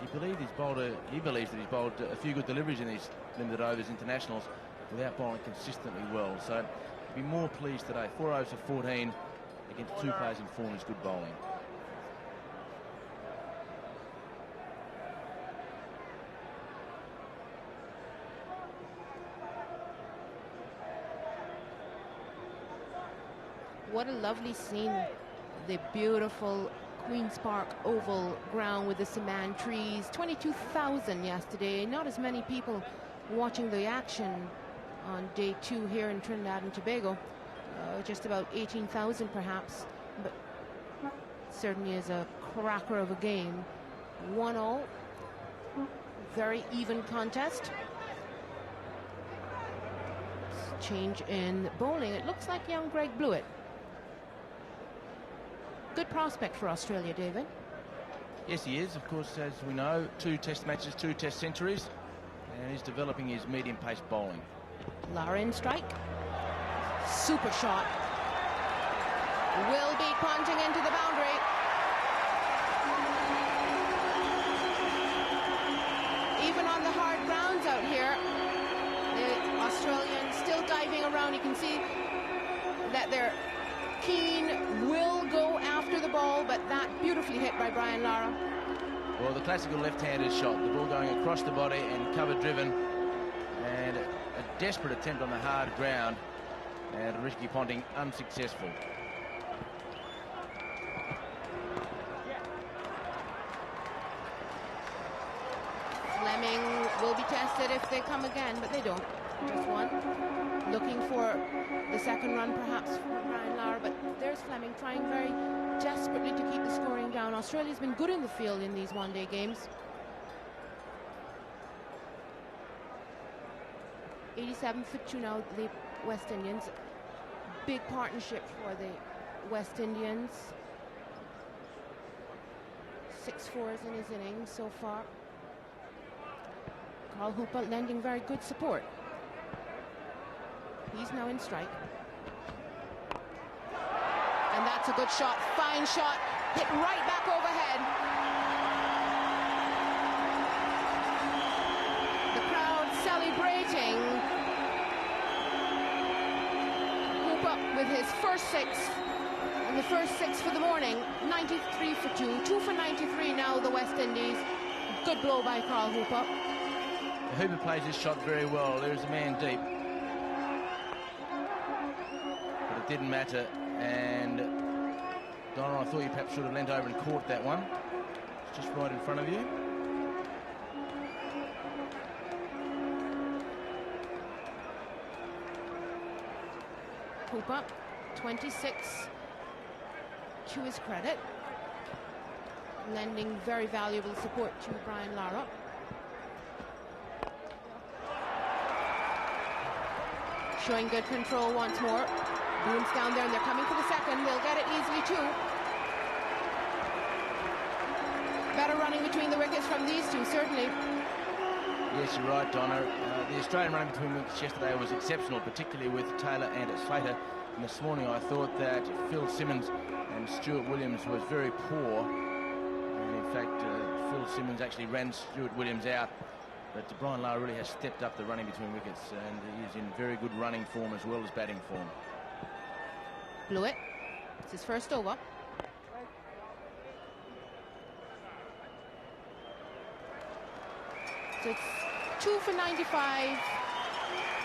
He believes that he's bowled a few good deliveries in these limited overs internationals without bowling consistently well. So he'd be more pleased today. 4 overs for 14 against 2 players in form is good bowling. What a lovely scene. The beautiful Queen's Park Oval ground with the cement trees. 22,000 yesterday. Not as many people watching the action on day 2 here in Trinidad and Tobago. Just about 18,000 perhaps. But certainly is a cracker of a game. 1-all. Very even contest. Change in bowling. It looks like young Greg Blewett. Good prospect for Australia, David. Yes, he is. Of course, as we know, 2 test matches, 2 test centuries, and he's developing his medium-pace bowling. Lara in strike. Super shot. Will be punting into the boundary. Even on the hard grounds out here, Australians still diving around. You can see that they're keen, will go after the ball, but that beautifully hit by Brian Lara. Well, the classical left-handed shot, the ball going across the body and cover-driven, and a desperate attempt on the hard ground, and Risky Ponting unsuccessful. Fleming will be tested if they come again, but they don't. Just one. Looking for the second run, perhaps, for Brian Lara, but there's Fleming trying very desperately to keep the scoring down. Australia's been good in the field in these one-day games. 87 for 2 now, the West Indians. Big partnership for the West Indians. 6 fours in his innings so far. Carl Hooper lending very good support. He's now in strike. And that's a good shot, fine shot, hit right back overhead. The crowd celebrating. Hooper with his first 6, and the first 6 for the morning. 93 for 2, 2 for 93 now, the West Indies. Good blow by Carl Hooper. Hooper plays this shot very well. There's a man deep. But it didn't matter. And Donna, I thought you perhaps should have leant over and caught that one. It's just right in front of you. Hooper, 26 to his credit. Lending very valuable support to Brian Lara. Showing good control once more. Boone's down there, and they're coming for the second. They'll get it easily, too. Better running between the wickets from these two, certainly. Yes, you're right, Donna. The Australian running between wickets yesterday was exceptional, particularly with Taylor and Slater. And this morning I thought that Phil Simmons and Stuart Williams was very poor. And in fact, Phil Simmons actually ran Stuart Williams out. But Brian Lara really has stepped up the running between wickets, and he is in very good running form as well as batting form. Blew it. It's his first over. So it's 2 for 95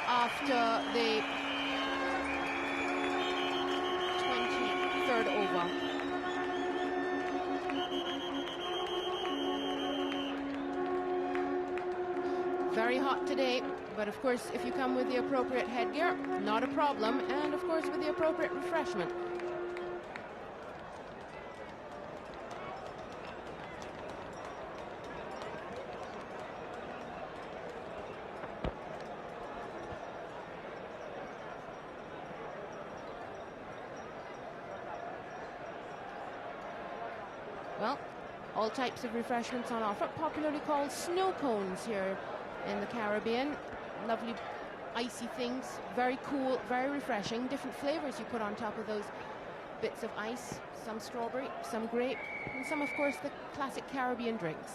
after the 23rd over. Very hot today, but of course if you come with the appropriate headgear, not a problem, and of course with the appropriate refreshment. Well, all types of refreshments on offer, popularly called snow cones here in the Caribbean. Lovely icy things, very cool, very refreshing. Different flavors you put on top of those bits of ice. Some strawberry, some grape, and some, of course, the classic Caribbean drinks.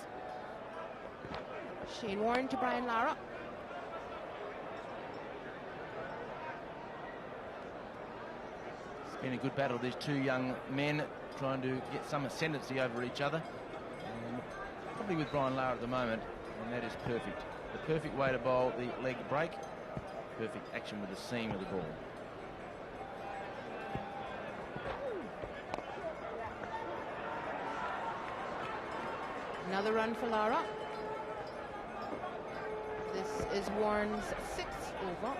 Shane Warne to Brian Lara. It's been a good battle, these two young men trying to get some ascendancy over each other. And probably with Brian Lara at the moment, and that is perfect. The perfect way to bowl the leg break. Perfect action with the seam of the ball. Another run for Lara. This is Warne's 6th over.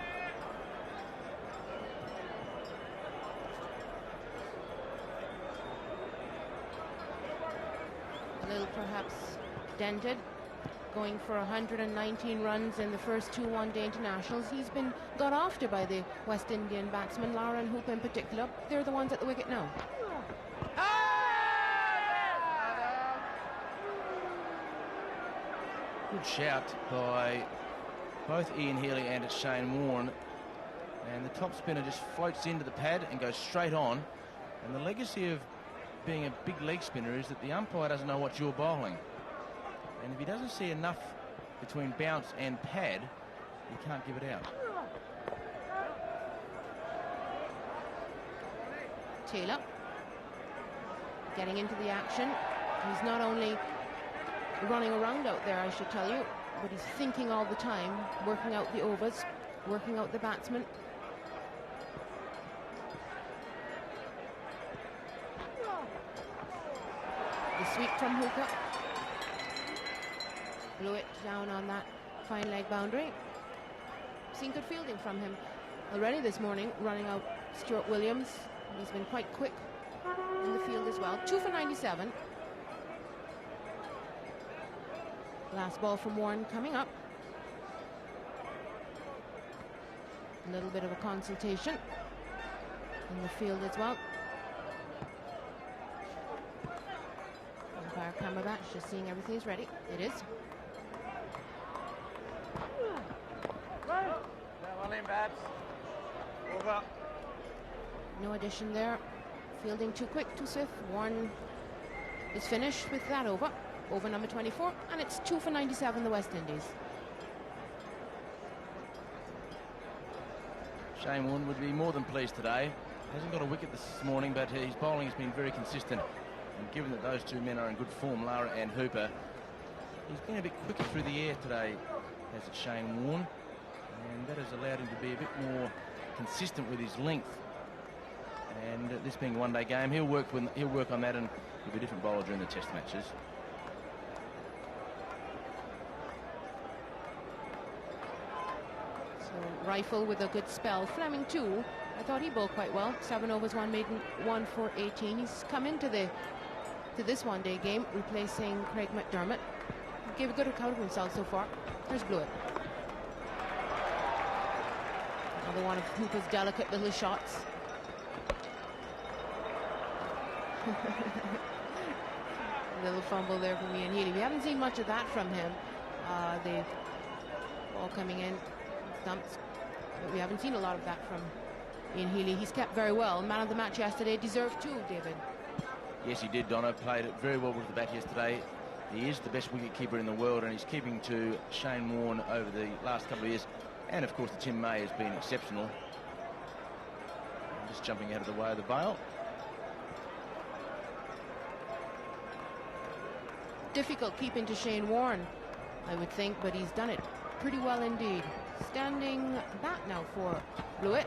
A little perhaps dented, going for 119 runs in the first 2 one-day internationals. He's been got after by the West Indian batsmen, Lara and Hooper in particular. They're the ones at the wicket now. Good shout by both Ian Healy and Shane Warne. And the top spinner just floats into the pad and goes straight on. And the legacy of being a big leg spinner is that the umpire doesn't know what you're bowling. And if he doesn't see enough between bounce and pad, he can't give it out. Taylor getting into the action. He's not only running around out there, I should tell you, but he's thinking all the time, working out the overs, working out the batsmen. The sweep from Hooper. Blew it down on that fine leg boundary. Seen good fielding from him already this morning, running out Stuart Williams. He's been quite quick in the field as well. 2 for 97. Last ball from Warne coming up. A little bit of a consultation in the field as well. Umpire Cumberbatch just seeing everything is ready. It is. Well in, Babs. Over. No addition there. Fielding too quick, too swift. Warne is finished with that over. Over number 24, and it's 2 for 97, the West Indies. Shane Warne would be more than pleased today. Hasn't got a wicket this morning, but his bowling has been very consistent. And given that those two men are in good form, Lara and Hooper, he's been a bit quicker through the air today, has it Shane Warne, and that has allowed him to be a bit more consistent with his length. And this being a one-day game, he'll work on that, and he'll be a different bowler during the Test matches. So Reiffel with a good spell. Fleming too. I thought he bowled quite well. 7 overs, 1 maiden, 1 for 18. He's come into this one-day game, replacing Craig McDermott. He gave a good account of himself so far. Here's Blewett. Another one of Hooper's delicate little shots. A little fumble there from Ian Healy. We haven't seen much of that from him. The ball coming in, stumps. But we haven't seen a lot of that from Ian Healy. He's kept very well. Man of the match yesterday, deserved too, David. Yes, he did, Donna. Played it very well with the bat yesterday. He is the best wicket keeper in the world, and he's keeping to Shane Warne over the last couple of years. And of course, the Tim May has been exceptional. Just jumping out of the way of the bail. Difficult keeping to Shane Warne, I would think, but he's done it pretty well indeed. Standing back now for Blewett.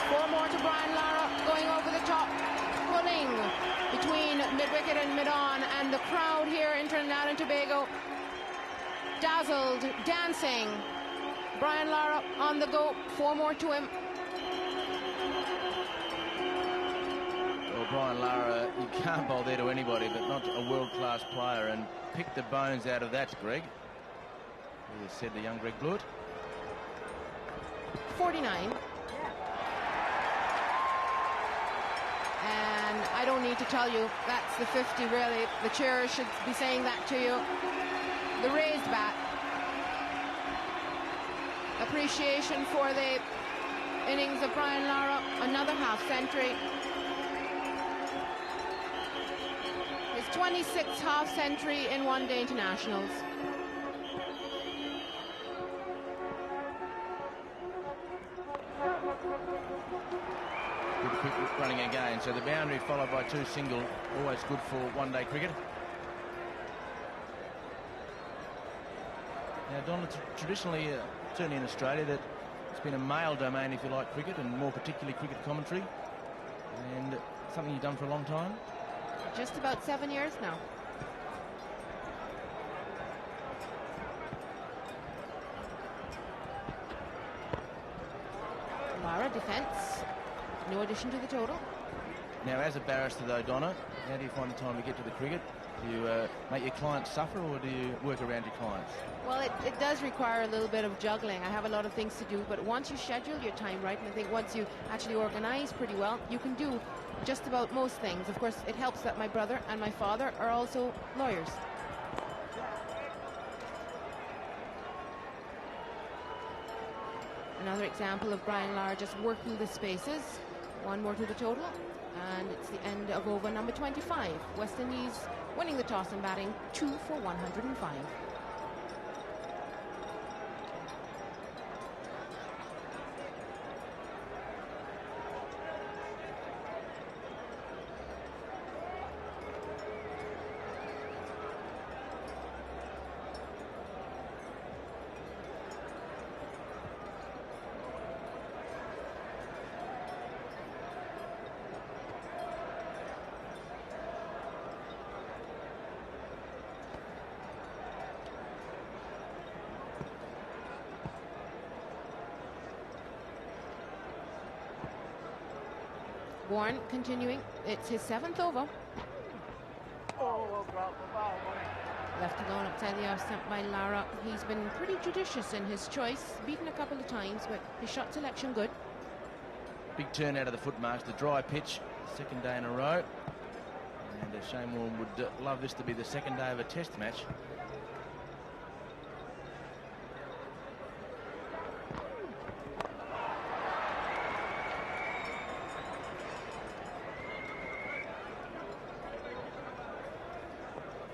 Four more to Brian Lara, going over the top, pulling between mid-wicket and mid-on, and the crowd here in Trinidad and Tobago dazzled, dancing. Brian Lara on the go, 4 more to him. Well, Brian Lara, you can't bowl there to anybody, but not a world-class player, and pick the bones out of that, Greg. He said the young Greg Blewett. 49. And I don't need to tell you, that's the 50 really. The chair should be saying that to you. The raised bat. Appreciation for the innings of Brian Lara. Another half century. His 26th half century in one-day internationals. Good quick running again. So the boundary followed by 2 single, always good for one-day cricket. Now, Don, traditionally, certainly in Australia, that it's been a male domain, if you like, cricket, and more particularly cricket commentary. And something you've done for a long time? Just about 7 years now. Lara, defence. No addition to the total. Now, as a barrister, though, Donna, how do you find the time to get to the cricket? Do you make your clients suffer, or do you work around your clients? Well, it does require a little bit of juggling. I have a lot of things to do, but once you schedule your time right, and I think once you actually organise pretty well, you can do just about most things. Of course, it helps that my brother and my father are also lawyers. Another example of Brian Lara just working the spaces. 1 more to the total, and it's the end of over number 25. West Indies winning the toss and batting 2 for 105. Warne continuing. It's his 7th over. Left alone outside the off stump by Lara. He's been pretty judicious in his choice, beaten a couple of times, but his shot selection good. Big turn out of the foot marks, the dry pitch, second day in a row. And Shane Warne would love this to be the second day of a test match.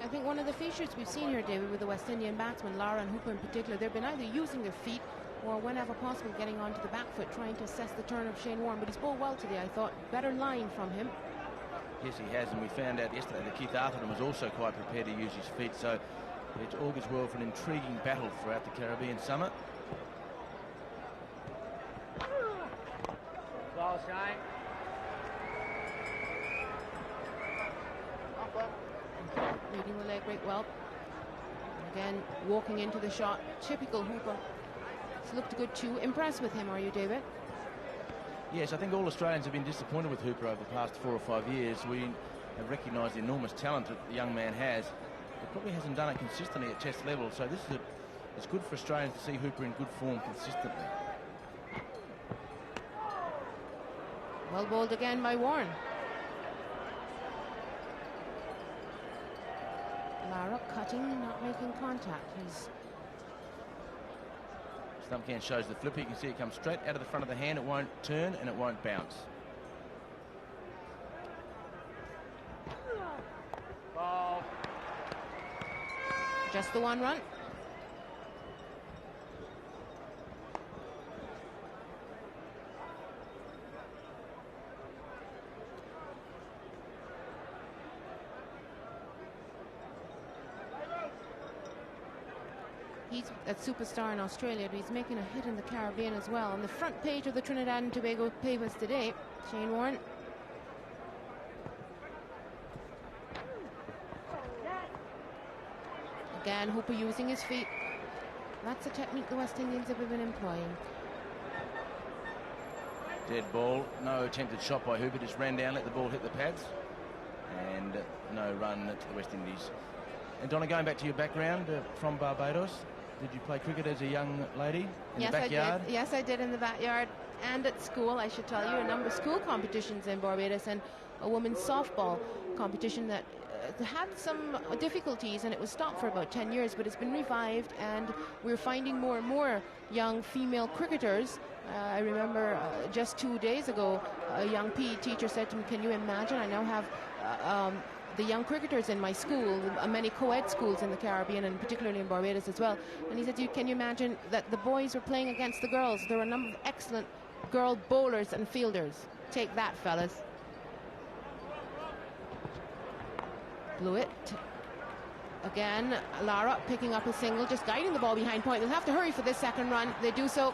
I think one of the features we've seen here, David, with the West Indian batsmen, Lara and Hooper in particular, they've been either using their feet or whenever possible getting onto the back foot, trying to assess the turn of Shane Warne. But he's bowled well today, I thought. Better line from him. Yes, he has, and we found out yesterday that Keith Arthurton was also quite prepared to use his feet, so it augurs well for an intriguing battle throughout the Caribbean summer. Ball, Shane. Reading the leg break well. And again, walking into the shot. Typical Hooper. It's looked good too. Impressed with him, are you, David? Yes, I think all Australians have been disappointed with Hooper over the past 4 or 5 years. We have recognised the enormous talent that the young man has. He probably hasn't done it consistently at test level, so this is it's good for Australians to see Hooper in good form consistently. Well bowled again by Warne. Lara cutting, not making contact. He's Stump can shows the flipper. You can see it comes straight out of the front of the hand. It won't turn and it won't bounce. Ball. just the one run. He's a superstar in Australia, but he's making a hit in the Caribbean as well. On the front page of the Trinidad and Tobago papers today, Shane Warne. Again, Hooper using his feet. That's a technique the West Indians have been employing. Dead ball, no attempted shot by Hooper, just ran down, let the ball hit the pads, and no run to the West Indies. And Donna, going back to your background from Barbados, did you play cricket as a young lady in the backyard? I did. Yes, I did in the backyard and at school. I should tell you, a number of school competitions in Barbados and a women's softball competition that had some difficulties, and it was stopped for about 10 years, but it's been revived, and we're finding more and more young female cricketers. I remember just 2 days ago, a young PE teacher said to me, "Can you imagine? I now have the young cricketers in my school, many co-ed schools in the Caribbean and particularly in Barbados as well." And he said, "Can you imagine that the boys were playing against the girls? There were a number of excellent girl bowlers and fielders. Take that, fellas." Blew it. Again, Lara picking up a single, just guiding the ball behind point. They'll have to hurry for this second run. They do so.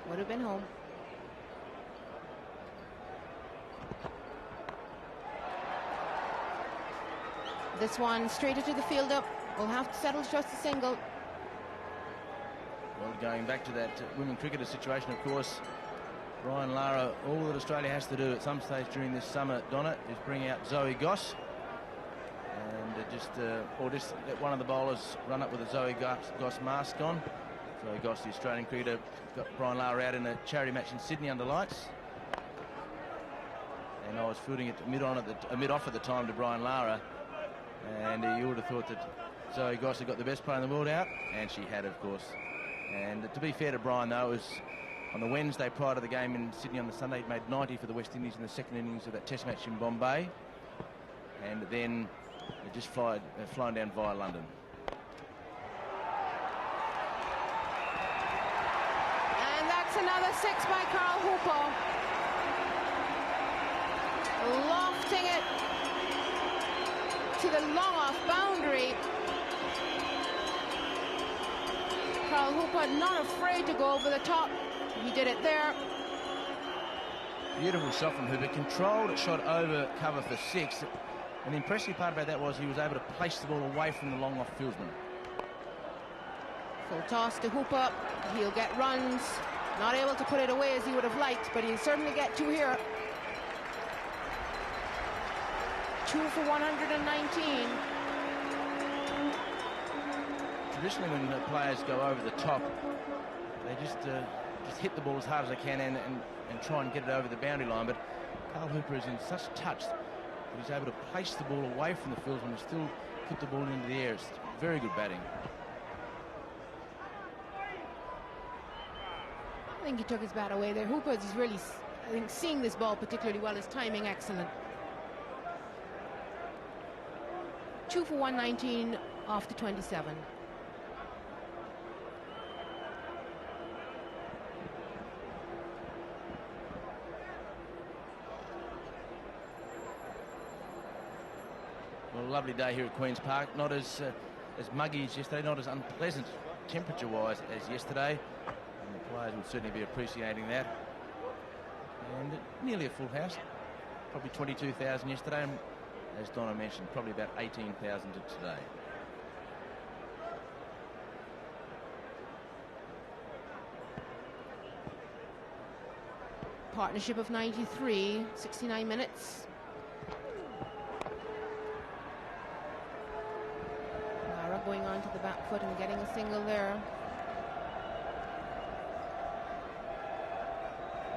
Would have been home. This one straight into the fielder. We'll have to settle just a single. Well, going back to that women cricketer situation, of course, Brian Lara, all that Australia has to do at some stage during this summer, Donna, is bring out Zoe Goss and just let one of the bowlers run up with a Zoe Goss mask on. Zoe Goss, the Australian cricketer, got Brian Lara out in a charity match in Sydney under lights. And I was fielding it mid-off at the time to Brian Lara. And you would have thought that Zoe Goss had got the best player in the world out, and she had, of course. And to be fair to Brian, though, it was on the Wednesday prior to the game in Sydney on the Sunday. He made 90 for the West Indies in the second innings of that Test match in Bombay, and then it just flown down via London. And that's another six by Carl Hooper. Lofting it to the long off boundary. Carl Hooper not afraid to go over the top. He did it there. Beautiful shot from Hooper. Controlled shot over cover for 6. And the impressive part about that was he was able to place the ball away from the long off fieldsman. Full toss to Hooper. He'll get runs. Not able to put it away as he would have liked, but he'll certainly get 2 here. 2 for 119. Traditionally, when the players go over the top, they just hit the ball as hard as they can and try and get it over the boundary line. But Carl Hooper is in such touch that he's able to place the ball away from the fieldsman and still put the ball into the air. It's very good batting. I think he took his bat away there. Hooper is really, I think, seeing this ball particularly well. His timing excellent. 2 for 119 off the 27. Well, a lovely day here at Queen's Park. Not as muggy as yesterday, not as unpleasant temperature-wise as yesterday. And the players would certainly be appreciating that. And nearly a full house. Probably 22,000 yesterday. And as Donna mentioned, probably about 18,000 today. Partnership of 93, 69 minutes. Lara going on to the back foot and getting a single there.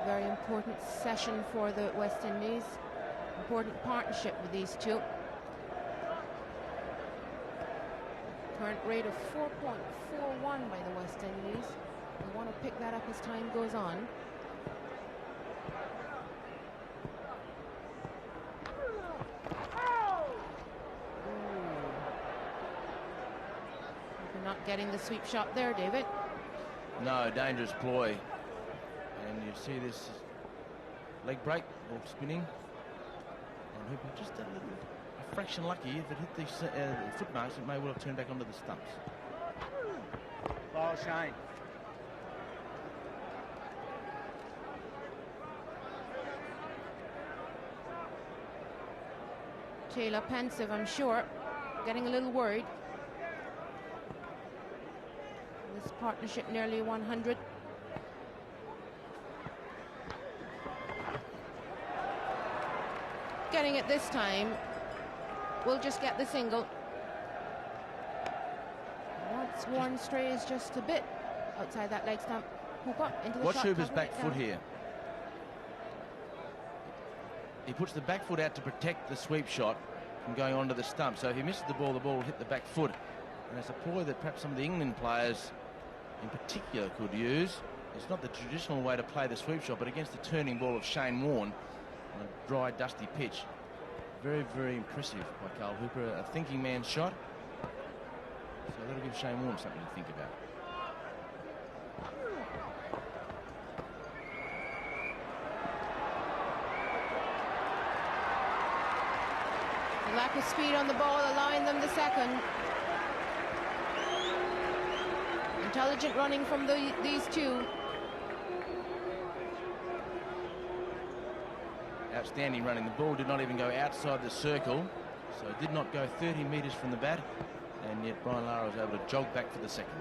Very important session for the West Indies. Important partnership with these two. Current rate of 4.41 by the West Indies. They want to pick that up as time goes on. Not getting the sweep shot there, David. No, dangerous ploy. And you see this leg break, ball spinning. And Hooper just a fraction lucky. If it hit the foot marks, it may well have turned back onto the stumps. Ball, Shane. Taylor pensive, I'm sure. Getting a little worried. This partnership nearly 100. Getting it this time. We'll just get the single. Once Warne strays just a bit outside that leg stump. Hooper into the Watch shot. Hooper's back foot here. He puts the back foot out to protect the sweep shot from going onto the stump. So if he misses the ball will hit the back foot. And it's a ploy that perhaps some of the England players in particular could use. It's not the traditional way to play the sweep shot, but against the turning ball of Shane Warne on a dry, dusty pitch. Very, very impressive by Carl Hooper. A thinking man's shot. So that'll give Shane Warne something to think about. The lack of speed on the ball allowing them the second. Intelligent running from these two. Outstanding running. The ball did not even go outside the circle, so it did not go 30 metres from the bat, and yet Brian Lara was able to jog back for the second.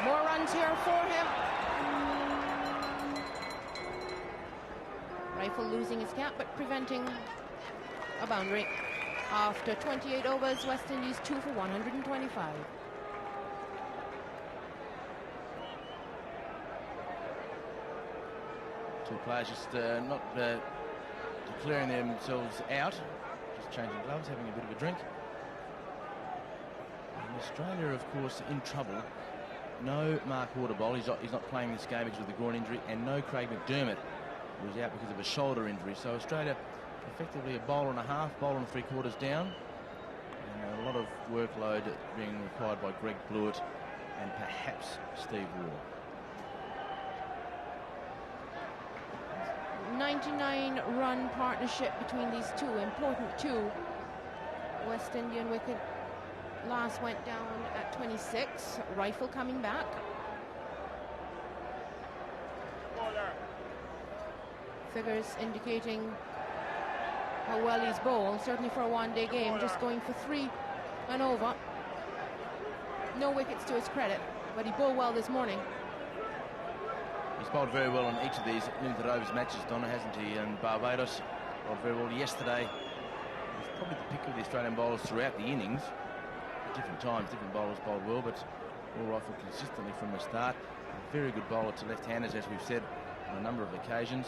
More runs here for him. Reiffel losing his cap, but preventing a boundary. After 28 overs, West Indies 2 for 125. Two players just not declaring themselves out, just changing gloves, having a bit of a drink. And Australia, of course, in trouble. No Mark Waterbowl, he's not playing this game because of the groin injury, and no Craig McDermott, who was out because of a shoulder injury. So Australia effectively a bowl and a half, bowl and 3/4 down, and a lot of workload being required by Greg Blewett and perhaps Steve Waugh. 99-run partnership between these two, important two. West Indian wicket last went down at 26. Reiffel coming back. Figures indicating how well he's bowled, certainly for a one-day game, just going for 3 and over. No wickets to his credit, but he bowled well this morning. He's bowled very well on each of these limited overs matches, Donna, hasn't he? And Barbados bowled very well yesterday. He's probably the pick of the Australian bowlers throughout the innings. At different times, different bowlers bowled well, but all Reiffel consistently from the start. A very good bowler to left-handers, as we've said on a number of occasions.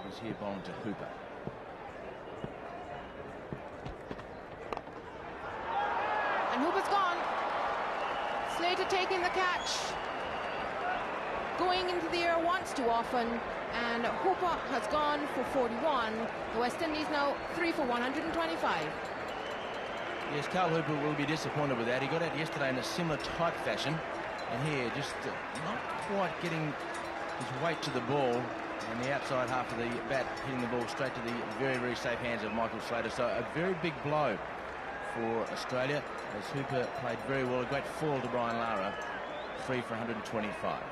He was here bowling to Hooper. And Hooper's gone. Slater taking the catch. Going into the air once too often, and Hooper has gone for 41. The West Indies now 3 for 125. Yes, Carl Hooper will be disappointed with that. He got out yesterday in a similar type fashion, and here just not quite getting his weight to the ball, and the outside half of the bat hitting the ball straight to the very, very safe hands of Michael Slater. So a very big blow for Australia, as Hooper played very well. A great foil to Brian Lara, 3 for 125.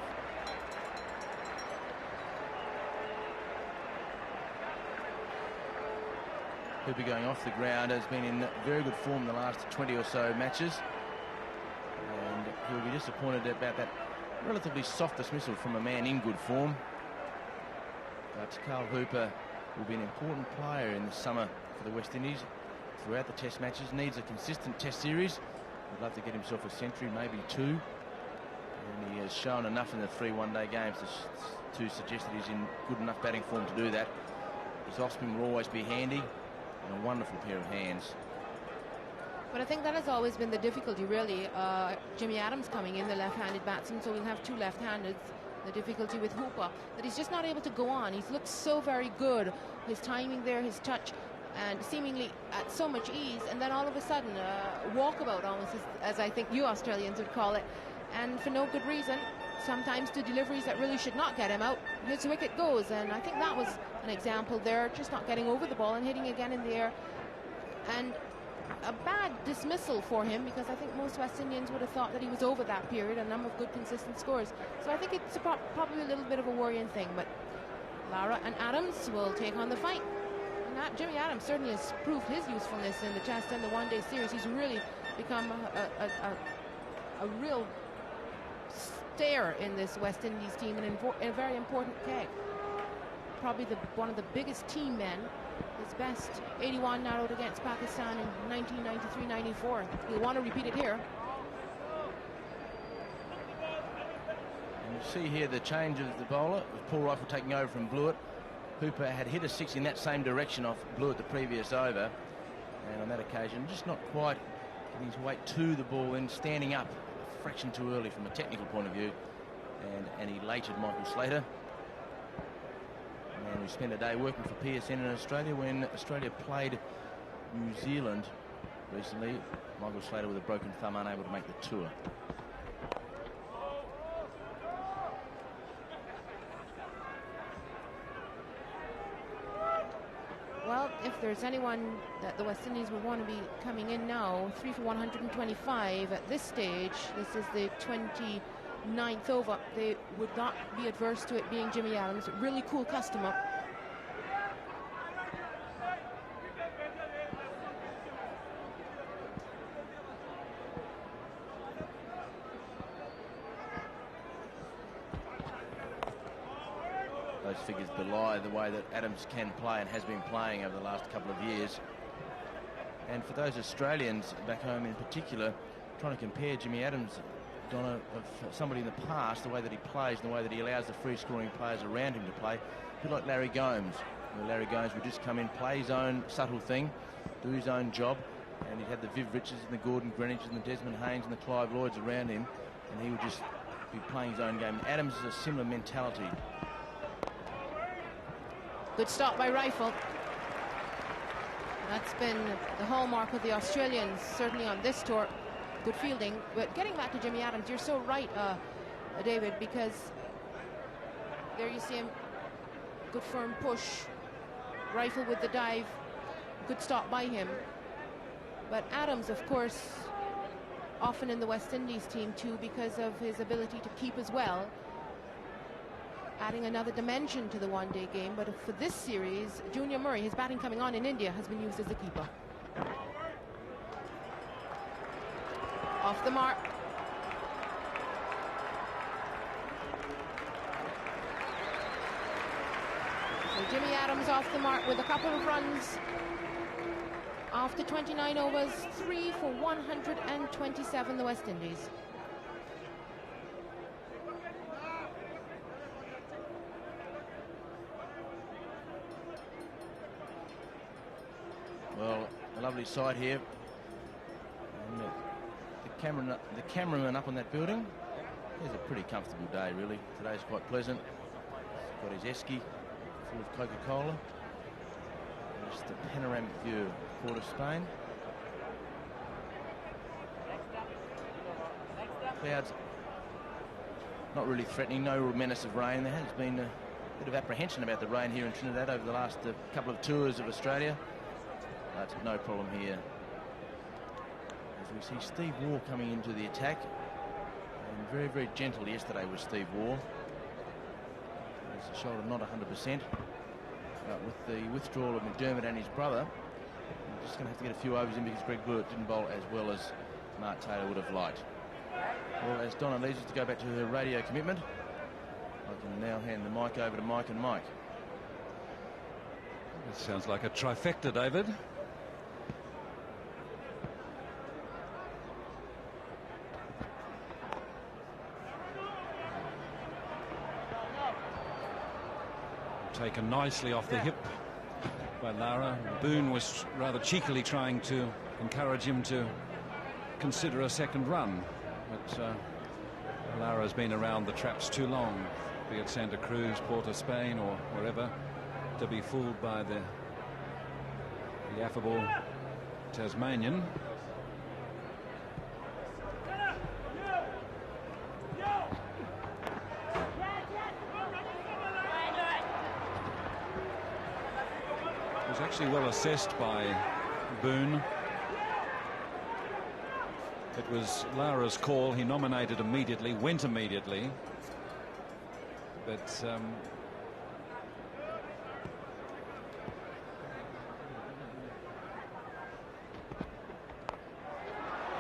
Hooper going off the ground has been in very good form in the last 20 or so matches, and he'll be disappointed about that relatively soft dismissal from a man in good form. But Carl Hooper will be an important player in the summer for the West Indies throughout the test matches. Needs a consistent test series. Would love to get himself a century, maybe 2, and he has shown enough in the 3 one-day games to suggest that he's in good enough batting form to do that. His off-spin will always be handy, and a wonderful pair of hands. But I think that has always been the difficulty, really. Jimmy Adams coming in, the left-handed batsman, so we'll have 2 left-handed. The difficulty with Hooper, that he's just not able to go on. He's looked so very good. His timing there, his touch, and seemingly at so much ease, and then all of a sudden, walkabout almost, as I think you Australians would call it, and for no good reason. Sometimes to deliveries that really should not get him out, his wicket goes, and I think that was an example there, just not getting over the ball and hitting again in the air. And a bad dismissal for him, because I think most West Indians would have thought that he was over that period, a number of good consistent scores. So I think it's probably a little bit of a worrying thing, but Lara and Adams will take on the fight. And Jimmy Adams certainly has proved his usefulness in the Test and the one-day series. He's really become a real stayer in this West Indies team, and a very important keg. Probably one of the biggest team men. His best 81 narrowed against Pakistan in 1993-94. He'll want to repeat it here. And you see here the change of the bowler, with Paul Reiffel taking over from Blewett. Hooper had hit a 6 in that same direction off Blewett the previous over, and on that occasion just not quite getting his weight to the ball and standing up a fraction too early from a technical point of view, and he elated Michael Slater. And we spent a day working for PSN in Australia when Australia played New Zealand recently. Michael Slater with a broken thumb, unable to make the tour. Well, if there's anyone that the West Indies would want to be coming in now, 3 for 125 at this stage. This is the 29th over. They would not be adverse to it being Jimmy Adams. Really cool customer. Those figures belie the way that Adams can play and has been playing over the last couple of years. And for those Australians back home in particular, trying to compare Jimmy Adams, Donna, of somebody in the past, the way that he plays and the way that he allows the free-scoring players around him to play, a bit like Larry Gomes. You know, Larry Gomes would just come in, play his own subtle thing, do his own job, and he had the Viv Richards and the Gordon Greenwich and the Desmond Haynes and the Clive Lloyds around him, and he would just be playing his own game. Adams is a similar mentality. Good stop by Reiffel. That's been the hallmark of the Australians, certainly on this tour. Good fielding. But getting back to Jimmy Adams, you're so right, David, because there you see him. Good firm push. Reiffel with the dive. Good stop by him. But Adams, of course, often in the West Indies team too, because of his ability to keep as well, adding another dimension to the one-day game. But for this series, Junior Murray, his batting coming on in India, has been used as the keeper. Off the mark. So Jimmy Adams off the mark with a couple of runs after 29 overs, 3 for 127, the West Indies. Well, a lovely sight here. And the cameraman up on that building. It's a pretty comfortable day, really. Today's quite pleasant. He's got his esky full of Coca-Cola. Just a panoramic view of Port of Spain. Clouds not really threatening, no real menace of rain. There has been a bit of apprehension about the rain here in Trinidad over the last couple of tours of Australia. But no problem here. As we see Steve Warne coming into the attack. And very, very gentle yesterday was Steve Warne. His shoulder not 100%. But with the withdrawal of McDermott and his brother, I'm just going to have to get a few overs in because Greg Blewett didn't bowl as well as Mark Taylor would have liked. Well, as Donna leaves us to go back to her radio commitment, I can now hand the mic over to Mike and Mike. It sounds like a trifecta, David. Taken nicely off the hip by Lara. Boone was rather cheekily trying to encourage him to consider a second run, but Lara's been around the traps too long, be it Santa Cruz, Port of Spain or wherever, to be fooled by the affable Tasmanian. Actually well assessed by Boone. It was Lara's call. He nominated immediately, went immediately, but oh,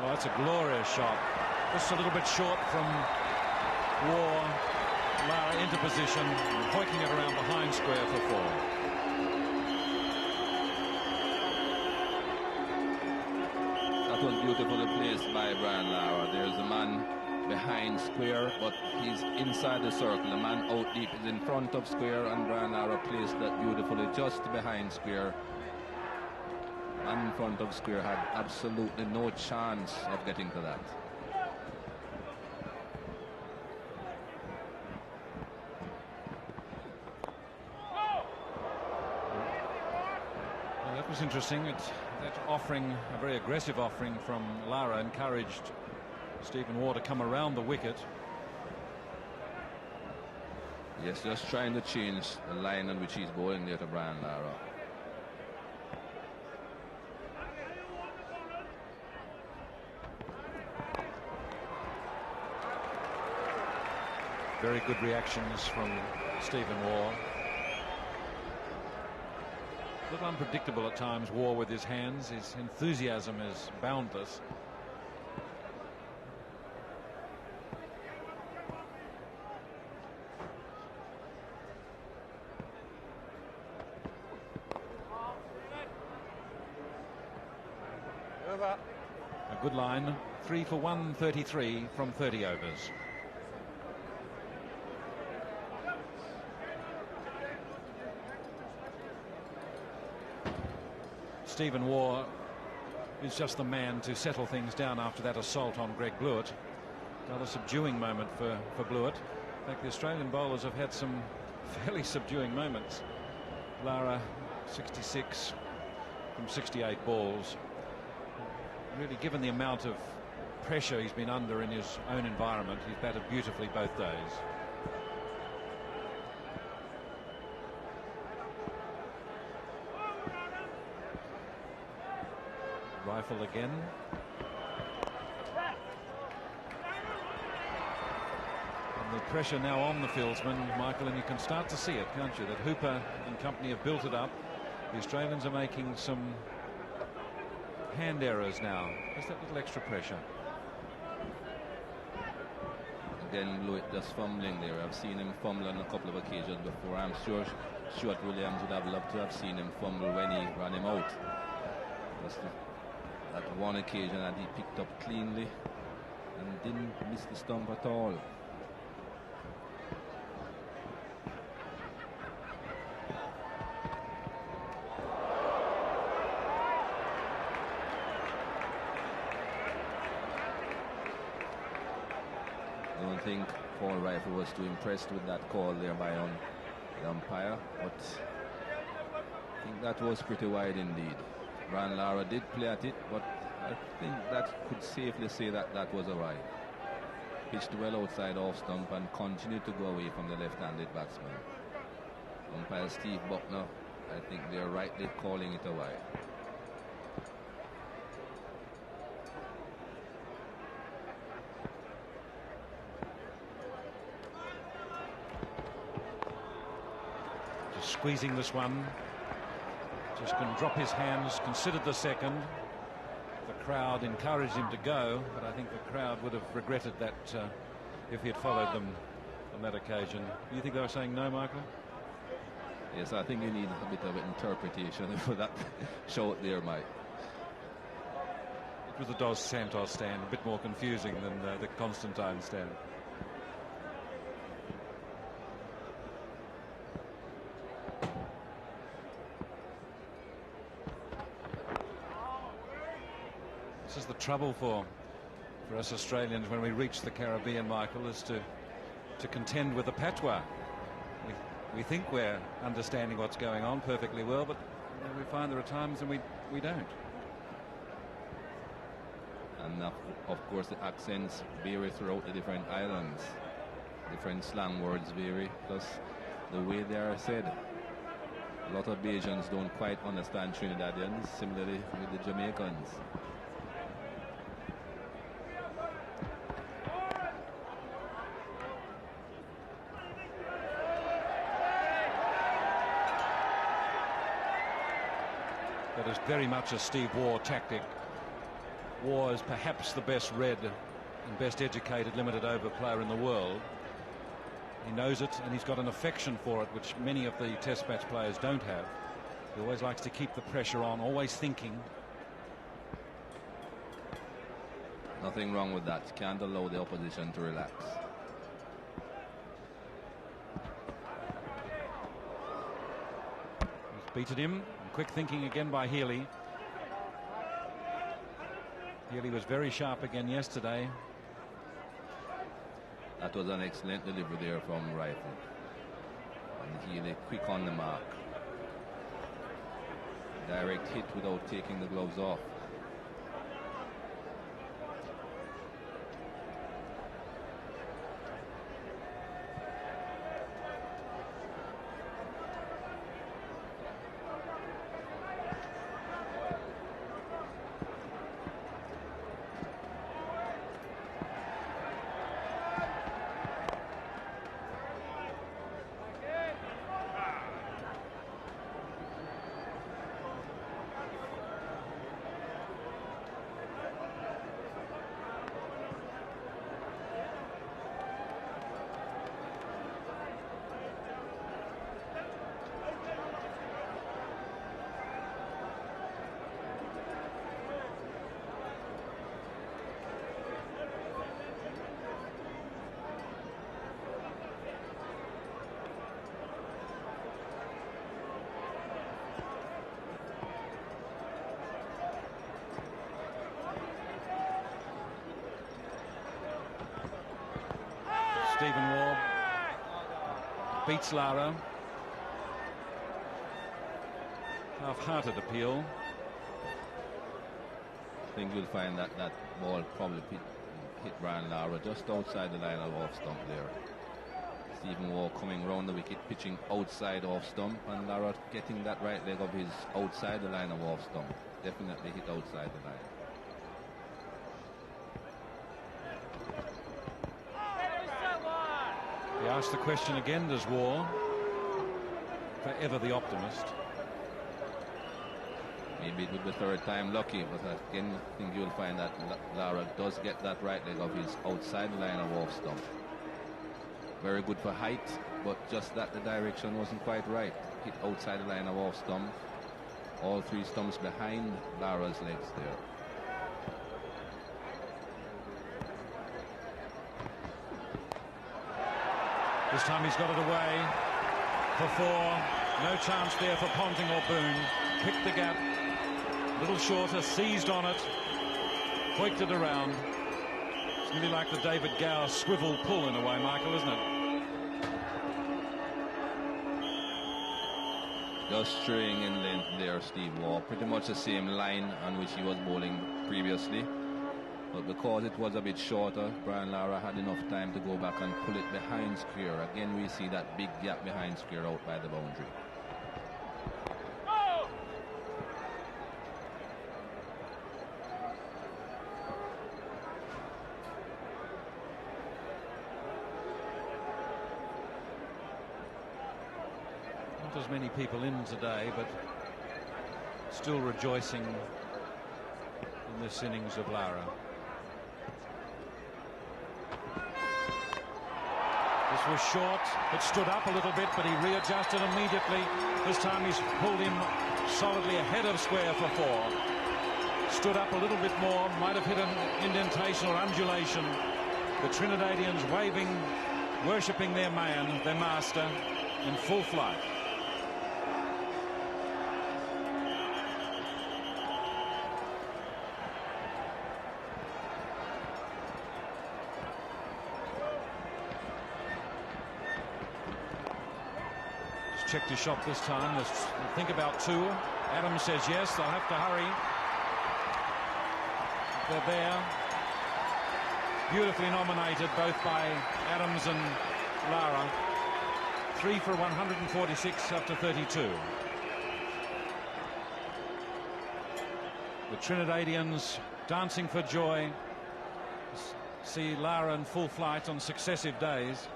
that's a glorious shot. Just a little bit short from Warne. Lara into position, hoiking it around behind square for 4. That was beautifully placed by Brian Lara. There's a man behind square, but he's inside the circle. The man out deep is in front of square, and Brian Lara placed that beautifully just behind square. Man in front of square had absolutely no chance of getting to that. Well, that was interesting. That offering, a very aggressive offering from Lara, encouraged Stephen Warne to come around the wicket. Yes, just trying to change the line on which he's bowling there to Brian Lara. Very good reactions from Stephen Warne. A little unpredictable at times, Warne with his hands. His enthusiasm is boundless. A good line, 3 for 133 from 30 overs. Stephen Warne is just the man to settle things down after that assault on Greg Blewett. Another subduing moment for Blewett. In fact, the Australian bowlers have had some fairly subduing moments. Lara 66 from 68 balls. Really, given the amount of pressure he's been under in his own environment, he's batted beautifully both days. Reiffel again. pressure now on the fieldsman, Michael, and you can start to see it, can't you? That Hooper and company have built it up. The Australians are making some hand errors now. Just that little extra pressure. Again, Louis just fumbling there. I've seen him fumble on a couple of occasions before. I'm sure Stuart Williams would have loved to have seen him fumble when he ran him out. That one occasion that he picked up cleanly and didn't miss the stump at all. I don't think Paul Reiffel was too impressed with that call there by the umpire, but I think that was pretty wide indeed. Brian Lara did play at it, but I think that could safely say that that was a right. Pitched well outside off stump and continued to go away from the left-handed batsman. Umpire Steve Buckner, I think they're rightly calling it a wide. Just squeezing this one. Just can drop his hands, considered the second. The crowd encouraged him to go, but I think the crowd would have regretted that if he had followed them on that occasion. You think they were saying no, Michael? Yes, I think you need a bit of interpretation for that shout there, Mike. It was the Dos Santos stand, a bit more confusing than the Constantine stand. This is the trouble for us Australians when we reach the Caribbean, Michael, is to contend with the patois. We think we're understanding what's going on perfectly well, but we find there are times when we don't. And of course the accents vary throughout the different islands. Different slang words vary, plus the way they are said. A lot of Bajans don't quite understand Trinidadians, similarly with the Jamaicans. That is very much a Steve Waugh tactic. Waugh is perhaps the best read and best educated limited over player in the world. He knows it and he's got an affection for it which many of the test match players don't have. He always likes to keep the pressure on, always thinking. Nothing wrong with that. Can't allow the opposition to relax. He's beaten him. Quick thinking again by Healy. Healy was very sharp again yesterday. That was an excellent delivery there from Reiffel. And Healy quick on the mark. Direct hit without taking the gloves off. Stephen Waugh beats Lara. Half-hearted appeal. I think you'll find that that ball probably hit Brian Lara just outside the line of off stump there. Stephen Waugh coming round the wicket, pitching outside off stump, and Lara getting that right leg of his outside the line of off stump. Definitely hit outside the line. ask the question again, does Warne? Forever the optimist. Maybe it would be third time lucky, but again, I think you'll find that Lara does get that right leg of his outside line of off stump. Very good for height, but just that the direction wasn't quite right. Hit outside the line of off stump. All three stumps behind Lara's legs there. This time he's got it away for 4. No chance there for Ponting or Boone. Picked the gap. A little shorter, seized on it. Hoiked it around. It's really like the David Gower swivel pull in a way, Michael, isn't it? Just straying in length there, Steve Waugh. Pretty much the same line on which he was bowling previously. But because it was a bit shorter, Brian Lara had enough time to go back and pull it behind square. Again, we see that big gap behind square out by the boundary. Not as many people in today, but still rejoicing in this innings of Lara. This was short. It stood up a little bit, but he readjusted immediately. This time he's pulled him solidly ahead of square for 4. Stood up a little bit more, might have hit an indentation or undulation. The Trinidadians waving, worshipping their man, their master, in full flight. Checked his shot this time. Let's think about 2. Adams says yes, they'll have to hurry. They're there. Beautifully nominated both by Adams and Lara. 3 for 146 after 32. The Trinidadians dancing for joy. See Lara in full flight on successive days.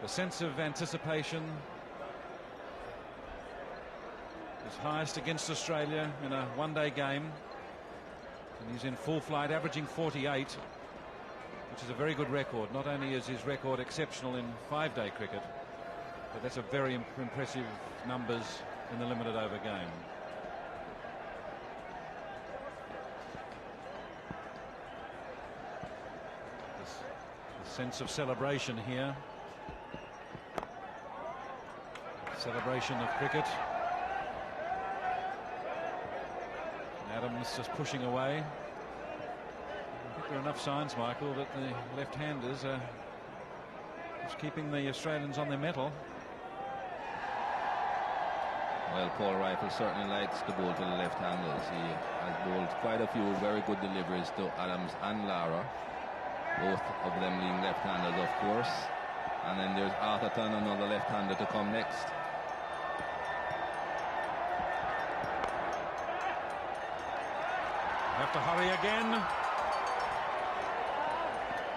The sense of anticipation is highest against Australia in a one-day game, and he's in full flight, averaging 48, which is a very good record. Not only is his record exceptional in 5-day cricket, but that's a very impressive numbers in the limited over game. The sense of celebration here, celebration of cricket. Adams just pushing away. I think there are enough signs, Michael, that the left-handers are just keeping the Australians on their mettle. Well, Paul Reiffel certainly likes to bowl to the left-handers. He has bowled quite a few very good deliveries to Adams and Lara, both of them being left-handers, of course. And then there's Atherton, another left-hander, to come next. Have to hurry again.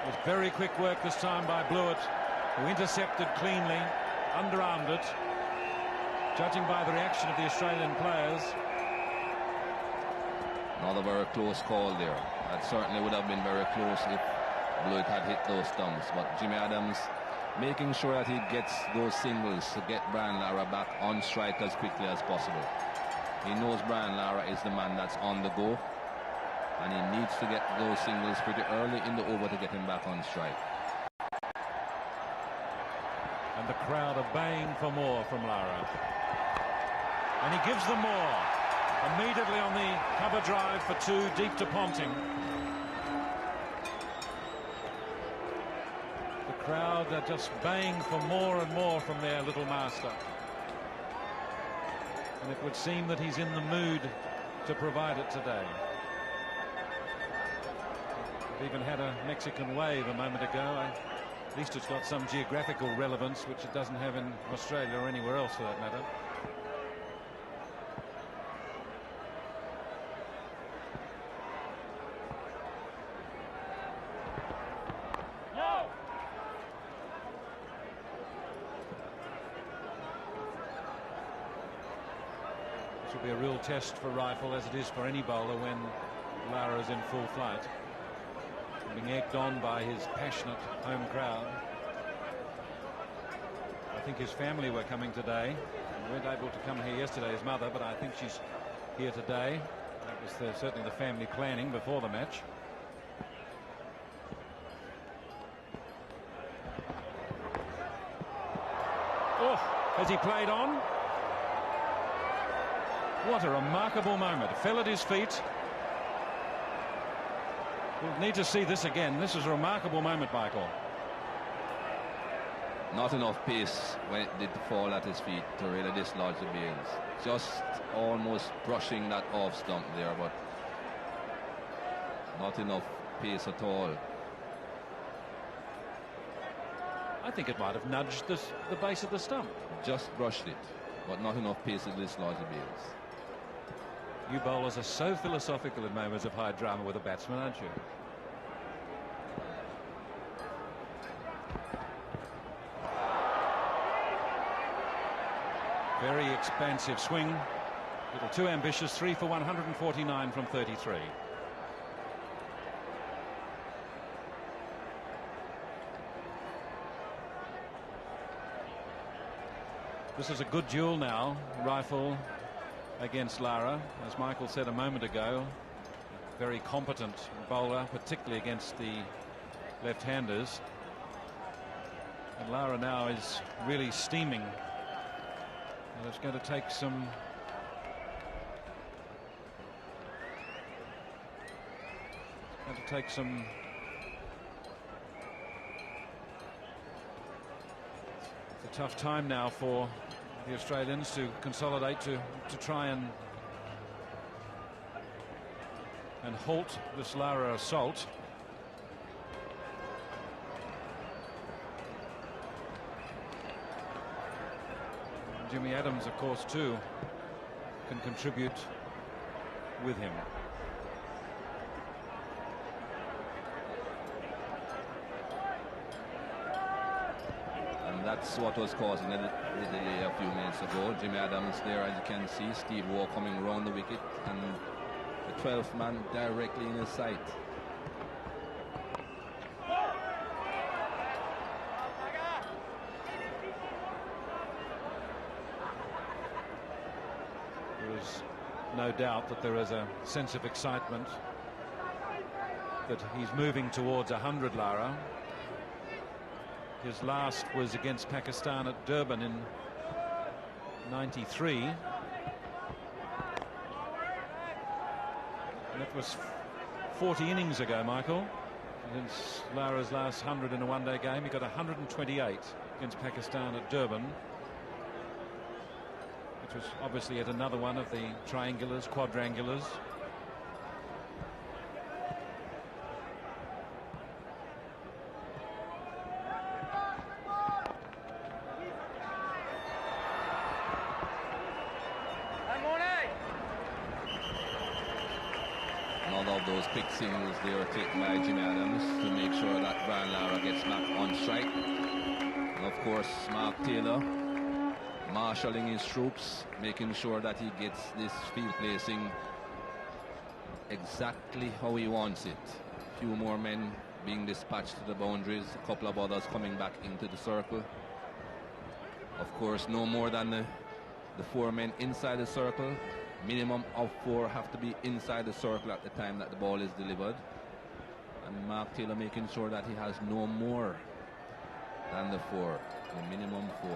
It was very quick work this time by Blewett, who intercepted cleanly, underarmed it. Judging by the reaction of the Australian players. Another very close call there. That certainly would have been very close if Blewett had hit those stumps. But Jimmy Adams making sure that he gets those singles to get Brian Lara back on strike as quickly as possible. He knows Brian Lara is the man that's on the go, and he needs to get those singles pretty early in the over to get him back on strike. And the crowd are baying for more from Lara. And he gives them more. Immediately on the cover drive for 2, deep to Ponting. The crowd are just baying for more and more from their little master. And it would seem that he's in the mood to provide it today. We've even had a Mexican wave a moment ago. At least it's got some geographical relevance, which it doesn't have in Australia or anywhere else for that matter. be a real test for Reiffel, as it is for any bowler when Lara is in full flight, being egged on by his passionate home crowd. I think his family were coming today. They weren't able to come here yesterday, his mother, but I think she's here today. That was certainly the family planning before the match. Oh, has he played on? What a remarkable moment. Fell at his feet. We'll need to see this again. This is a remarkable moment, Michael. Not enough pace when it did fall at his feet to really dislodge the bails. Just almost brushing that off stump there, but not enough pace at all. I think it might have nudged the base of the stump. Just brushed it, but not enough pace to dislodge the bails. You bowlers are so philosophical in moments of high drama with a batsman, aren't you? Very expansive swing. A little too ambitious. 3 for 149 from 33. This is a good duel now. Reiffel against Lara. As Michael said a moment ago, very competent bowler, particularly against the left-handers. And Lara now is really steaming. And it's going to take some it's a tough time now for the Australians to consolidate, to try and halt this Lara assault. Jimmy Adams, of course, too, can contribute with him. And that's what was causing the delay a few minutes ago. Jimmy Adams there, as you can see. Steve Waugh coming round the wicket, and the 12th man directly in his sight. No doubt that there is a sense of excitement that he's moving towards 100, Lara. His last was against Pakistan at Durban in '93. And that was 40 innings ago, Michael. Against Lara's last 100 in a one-day game. He got 128 against Pakistan at Durban, which was obviously yet another one of the triangulars, quadrangulars. Another of those quick signals there taken by Jimmy Adams to make sure that Brian Lara gets back on strike. And of course, Mark Taylor marshalling his troops, making sure that he gets this field placing exactly how he wants it. A few more men being dispatched to the boundaries, a couple of others coming back into the circle. Of course, no more than the 4 men inside the circle. Minimum of 4 have to be inside the circle at the time that the ball is delivered. And Mark Taylor making sure that he has no more than the 4, the minimum 4.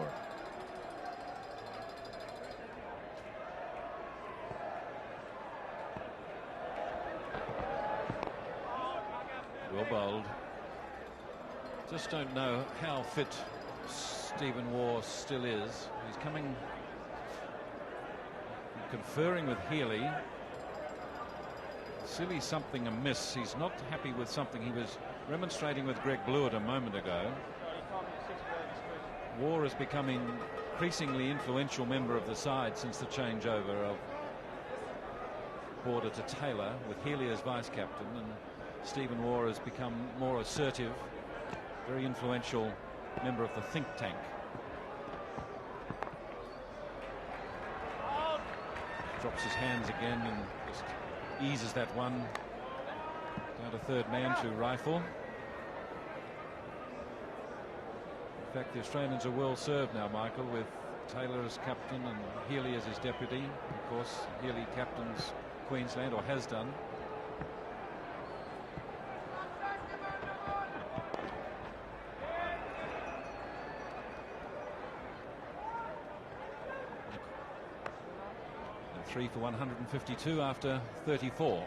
Well bowled. Just don't know how fit Stephen Waugh still is. He's coming, conferring with Healy. Silly something amiss. He's not happy with something he was remonstrating with Greg Blewett a moment ago. Waugh has become an increasingly influential member of the side since the changeover of Border to Taylor, with Healy as vice captain, and Stephen Waugh has become more assertive, very influential member of the think tank. drops his hands again and just eases that one down to third man to Reiffel. In fact, the Australians are well served now, Michael, with Taylor as captain and Healy as his deputy. Of course, Healy captains Queensland, or has done. And 3 for 152 after 34.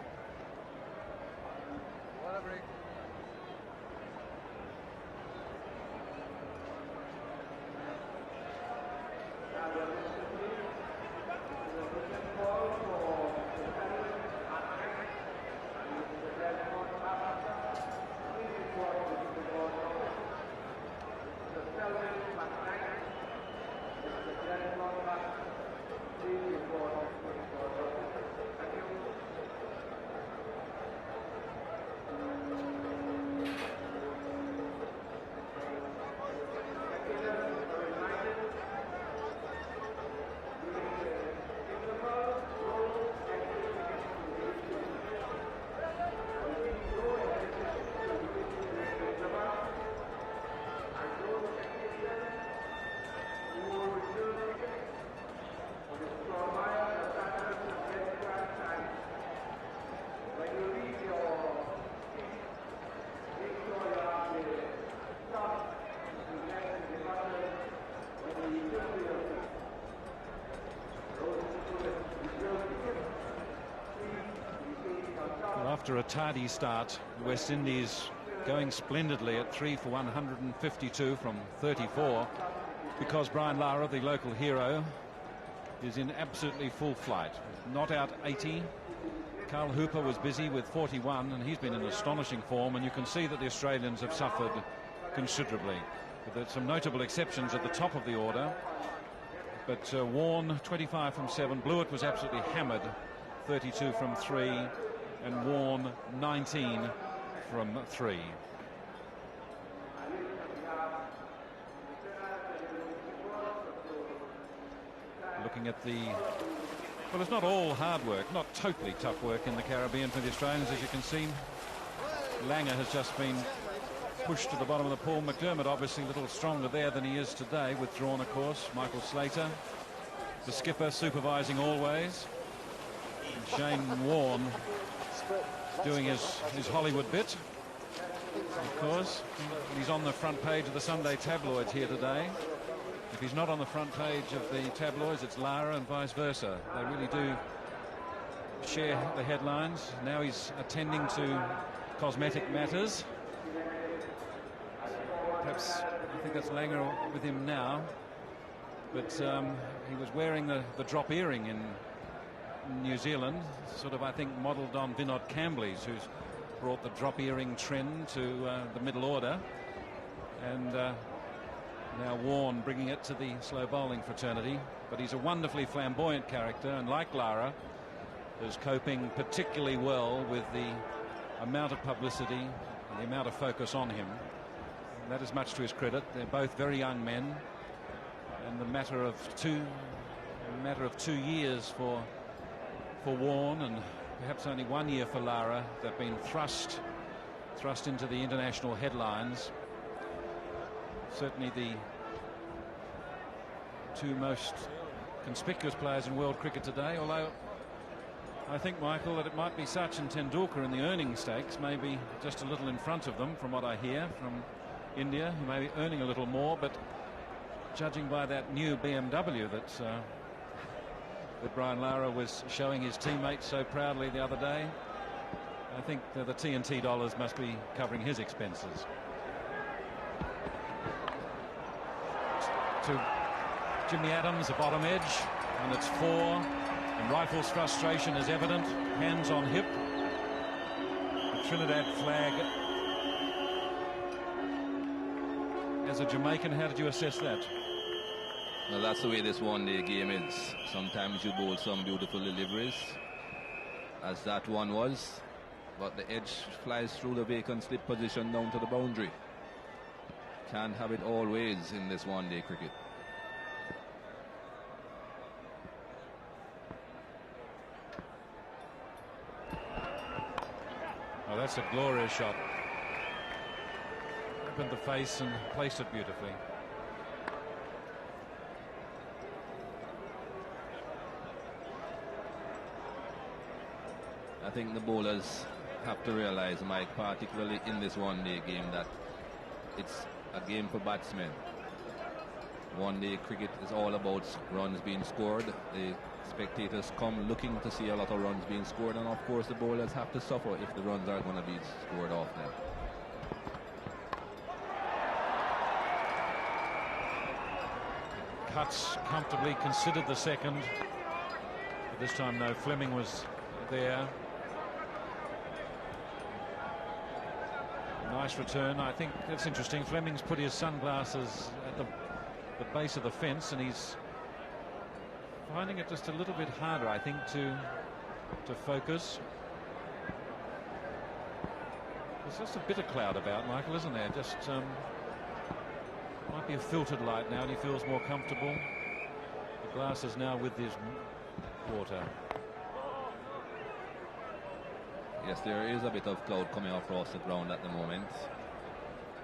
After a tardy start, the West Indies going splendidly at 3 for 152 from 34, because Brian Lara, the local hero, is in absolutely full flight. Not out 80. Carl Hooper was busy with 41, and he's been in astonishing form, and you can see that the Australians have suffered considerably. But there's some notable exceptions at the top of the order. But Warne, 25 from 7. Blewett was absolutely hammered, 32 from 3. And Warne, 19 from 3. Looking at the... Well, it's not all hard work, not totally tough work in the Caribbean for the Australians, as you can see. Langer has just been pushed to the bottom of the pool. McDermott obviously a little stronger there than he is today, withdrawn, of course. Michael Slater, the skipper, supervising always. And Shane Warne doing his Hollywood bit, of course. He's on the front page of the Sunday tabloids here today. If he's not on the front page of the tabloids, it's Lara, and vice versa. They really do share the headlines. Now he's attending to cosmetic matters. Perhaps, I think that's Langer with him now. But he was wearing the drop earring in New Zealand, sort of, I think, modelled on Vinod Kambli's, who's brought the drop earring trend to the middle order. And now Warne bringing it to the slow bowling fraternity. But he's a wonderfully flamboyant character, and like Lara, is coping particularly well with the amount of publicity and the amount of focus on him. And that is much to his credit. They're both very young men, and the matter of two years for Warne, and perhaps only 1 year for Lara, they've been thrust into the international headlines. Certainly the two most conspicuous players in world cricket today, although I think, Michael, that it might be Sachin Tendulkar in the earning stakes, maybe just a little in front of them, from what I hear from India, who may be earning a little more. But judging by that new BMW that Brian Lara was showing his teammates so proudly the other day, I think the TNT dollars must be covering his expenses. To Jimmy Adams, the bottom edge, and it's 4. And Reiffel's frustration is evident. Hands on hip. The Trinidad flag. As a Jamaican, how did you assess that? Well, that's the way this one-day game is. Sometimes you bowl some beautiful deliveries, as that one was, but the edge flies through the vacant slip position down to the boundary. Can't have it always in this one-day cricket. that's a glorious shot. Opened the face and placed it beautifully. I think the bowlers have to realize, Mike, particularly in this one-day game, that it's a game for batsmen. One-day cricket is all about runs being scored. The spectators come looking to see a lot of runs being scored, and of course the bowlers have to suffer if the runs are going to be scored off them. Cuts comfortably, considered the second, but this time no, Fleming was there. Nice return. I think that's interesting. Fleming's put his sunglasses at the base of the fence, and he's finding it just a little bit harder, I think, to focus. There's just a bit of cloud about, Michael, isn't there? Just might be a filtered light now, and he feels more comfortable. The glass is now with his water. Yes, there is a bit of cloud coming across the ground at the moment,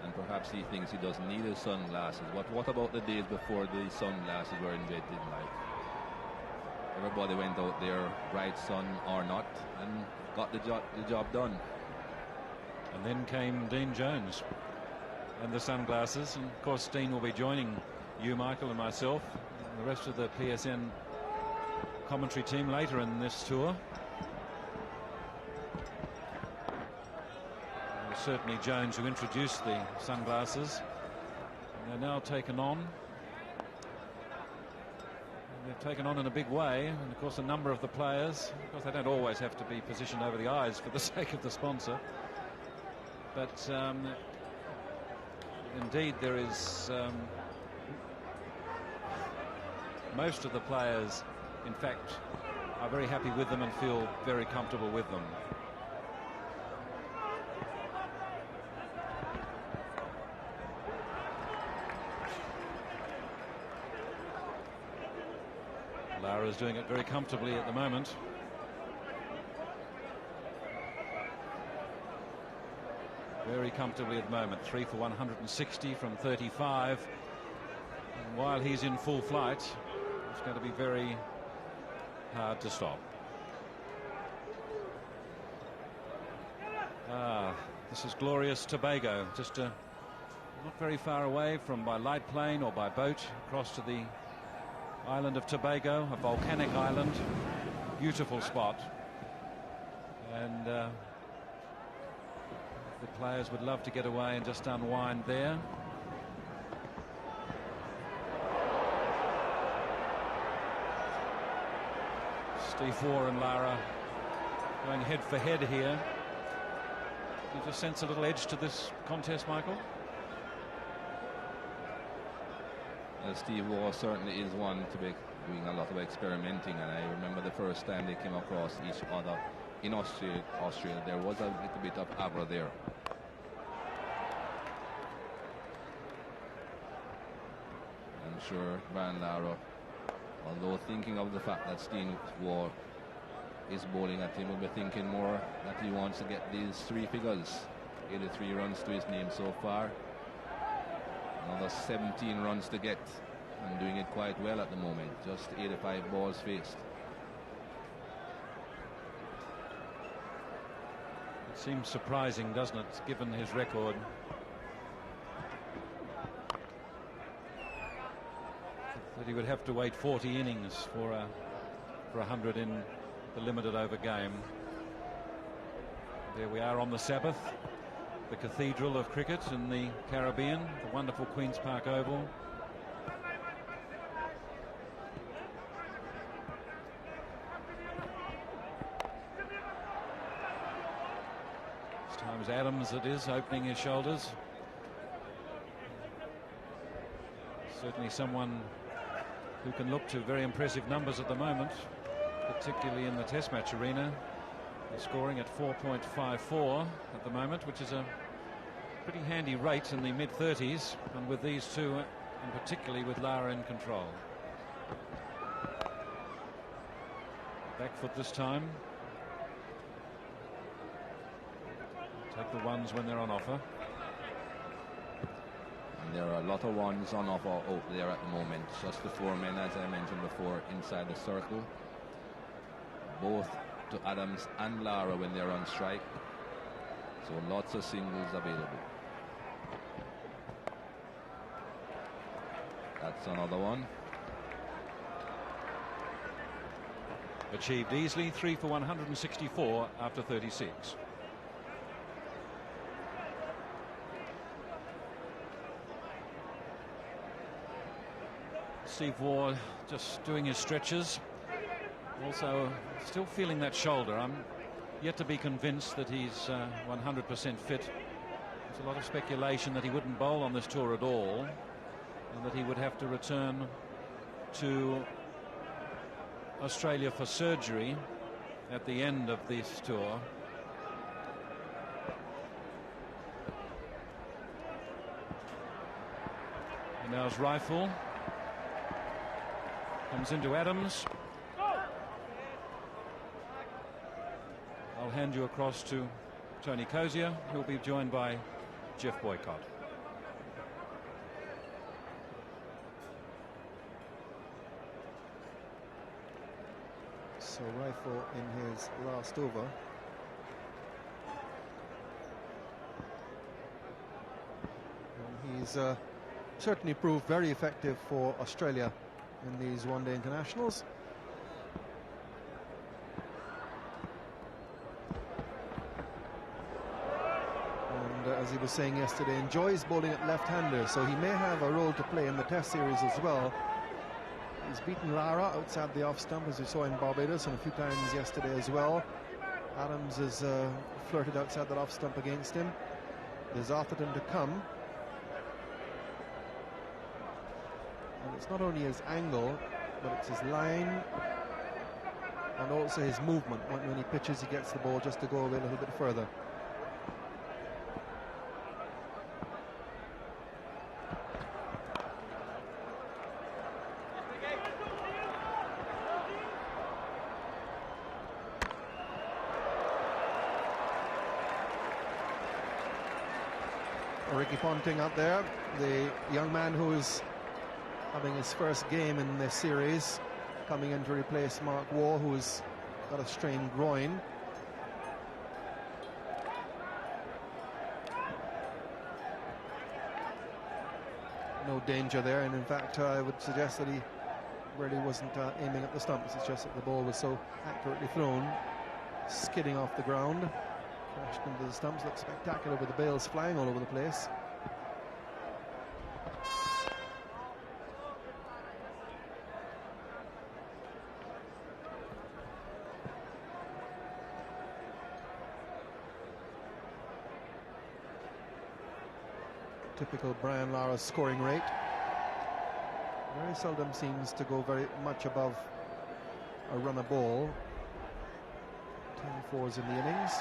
and perhaps he thinks he doesn't need his sunglasses. But what about the days before the sunglasses were invented, Mike? Everybody went out there, bright sun or not, and got the job done. And then came Dean Jones and the sunglasses, and of course Dean will be joining you, Michael, and myself and the rest of the PSN commentary team later in this tour. It was certainly Jones who introduced the sunglasses, and they're now taken on. They've taken on in a big way, and of course a number of the players, of course they don't always have to be positioned over the eyes for the sake of the sponsor, but indeed there is most of the players, in fact, are very happy with them and feel very comfortable with them. Lara's doing it very comfortably at the moment. Very comfortably at the moment. 3 for 160 from 35. And while he's in full flight, it's going to be very hard to stop. This is glorious Tobago, just not very far away from by light plane or by boat across to the island of Tobago, a volcanic island, beautiful spot, and the players would love to get away and just unwind there. Steve Warne and Lara going head for head here. Do you just sense a little edge to this contest, Michael? Steve Warne certainly is one to be doing a lot of experimenting, and I remember the first time they came across each other in Australia, there was a little bit of aver there. I'm sure Brian Lara, although thinking of the fact that Steve Warne is bowling at him, will be thinking more that he wants to get these 3 figures. 83 runs to his name so far. Another 17 runs to get, and doing it quite well at the moment. Just 85 balls faced. It seems surprising, doesn't it, given his record? That he would have to wait 40 innings for 100 in the limited over game. There we are on the Sabbath, the cathedral of cricket in the Caribbean, the wonderful Queen's Park Oval. This time is Adams, it is, opening his shoulders. Certainly someone who can look to very impressive numbers at the moment, particularly in the Test match arena. They're scoring at 4.54 at the moment, which is a pretty handy rate in the mid-30s, and with these two, and particularly with Lara in control. Back foot this time. Take the ones when they're on offer. And there are a lot of ones on offer out there at the moment. Just the 4 men, as I mentioned before, inside the circle. Both to Adams and Lara when they're on strike. So lots of singles available. That's another one. Achieved easily, 3 for 164 after 36. Steve Waugh just doing his stretches. Also still feeling that shoulder. I'm yet to be convinced that he's 100% fit. There's a lot of speculation that he wouldn't bowl on this tour at all, and that he would have to return to Australia for surgery at the end of this tour. And now's Reiffel. Comes into Adams. I'll hand you across to Tony Cozier, who'll be joined by Jeff Boycott. So Reiffel in his last over. And he's certainly proved very effective for Australia in these one-day internationals. And as he was saying yesterday, enjoys bowling at left-handers, so he may have a role to play in the Test series as well. He's beaten Lara outside the off stump, as we saw in Barbados, and a few times yesterday as well. Adams has flirted outside that off stump against him. There's Atherton to come. And it's not only his angle, but it's his line and also his movement. When he pitches, he gets the ball just to go away a little bit further. Ricky Ponting out there, the young man who is having his first game in this series, coming in to replace Mark Waugh, who's got a strained groin. No danger there, and in fact I would suggest that he really wasn't aiming at the stumps. It's just that the ball was so accurately thrown, skidding off the ground. Crashed into the stumps. Looked spectacular with the bails flying all over the place. Typical Brian Lara scoring rate. Very seldom seems to go very much above a run a ball. 10 fours in the innings.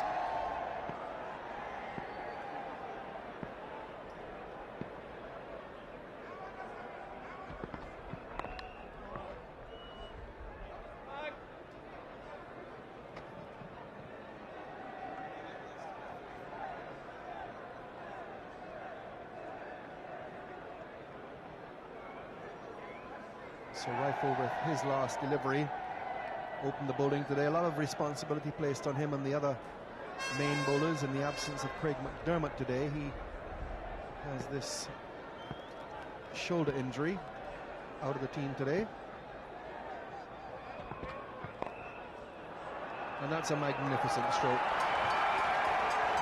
So Reiffel with his last delivery opened the bowling today. A lot of responsibility placed on him and the other main bowlers in the absence of Craig McDermott today. He has this shoulder injury, out of the team today. And that's a magnificent stroke.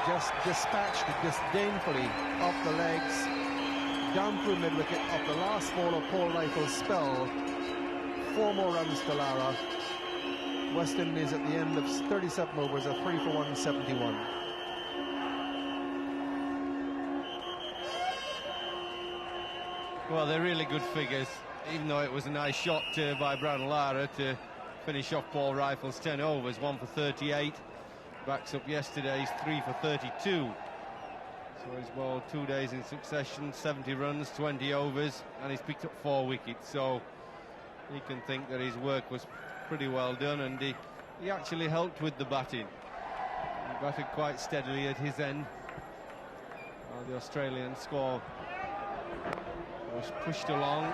Just dispatched disdainfully off the legs, down through mid-wicket, off the last ball of Paul Reiffel's spell. 4 more runs to Lara. West Indies at the end of 37 overs are 3 for 171. Well, they're really good figures, even though it was a nice shot by Brian Lara to finish off Paul Reiffel's 10 overs. 1 for 38. Backs up yesterday's 3 for 32. So he's bowled 2 days in succession, 70 runs, 20 overs, and he's picked up 4 wickets. So he can think that his work was pretty well done, and he actually helped with the batting. He batted quite steadily at his end, the Australian score was pushed along.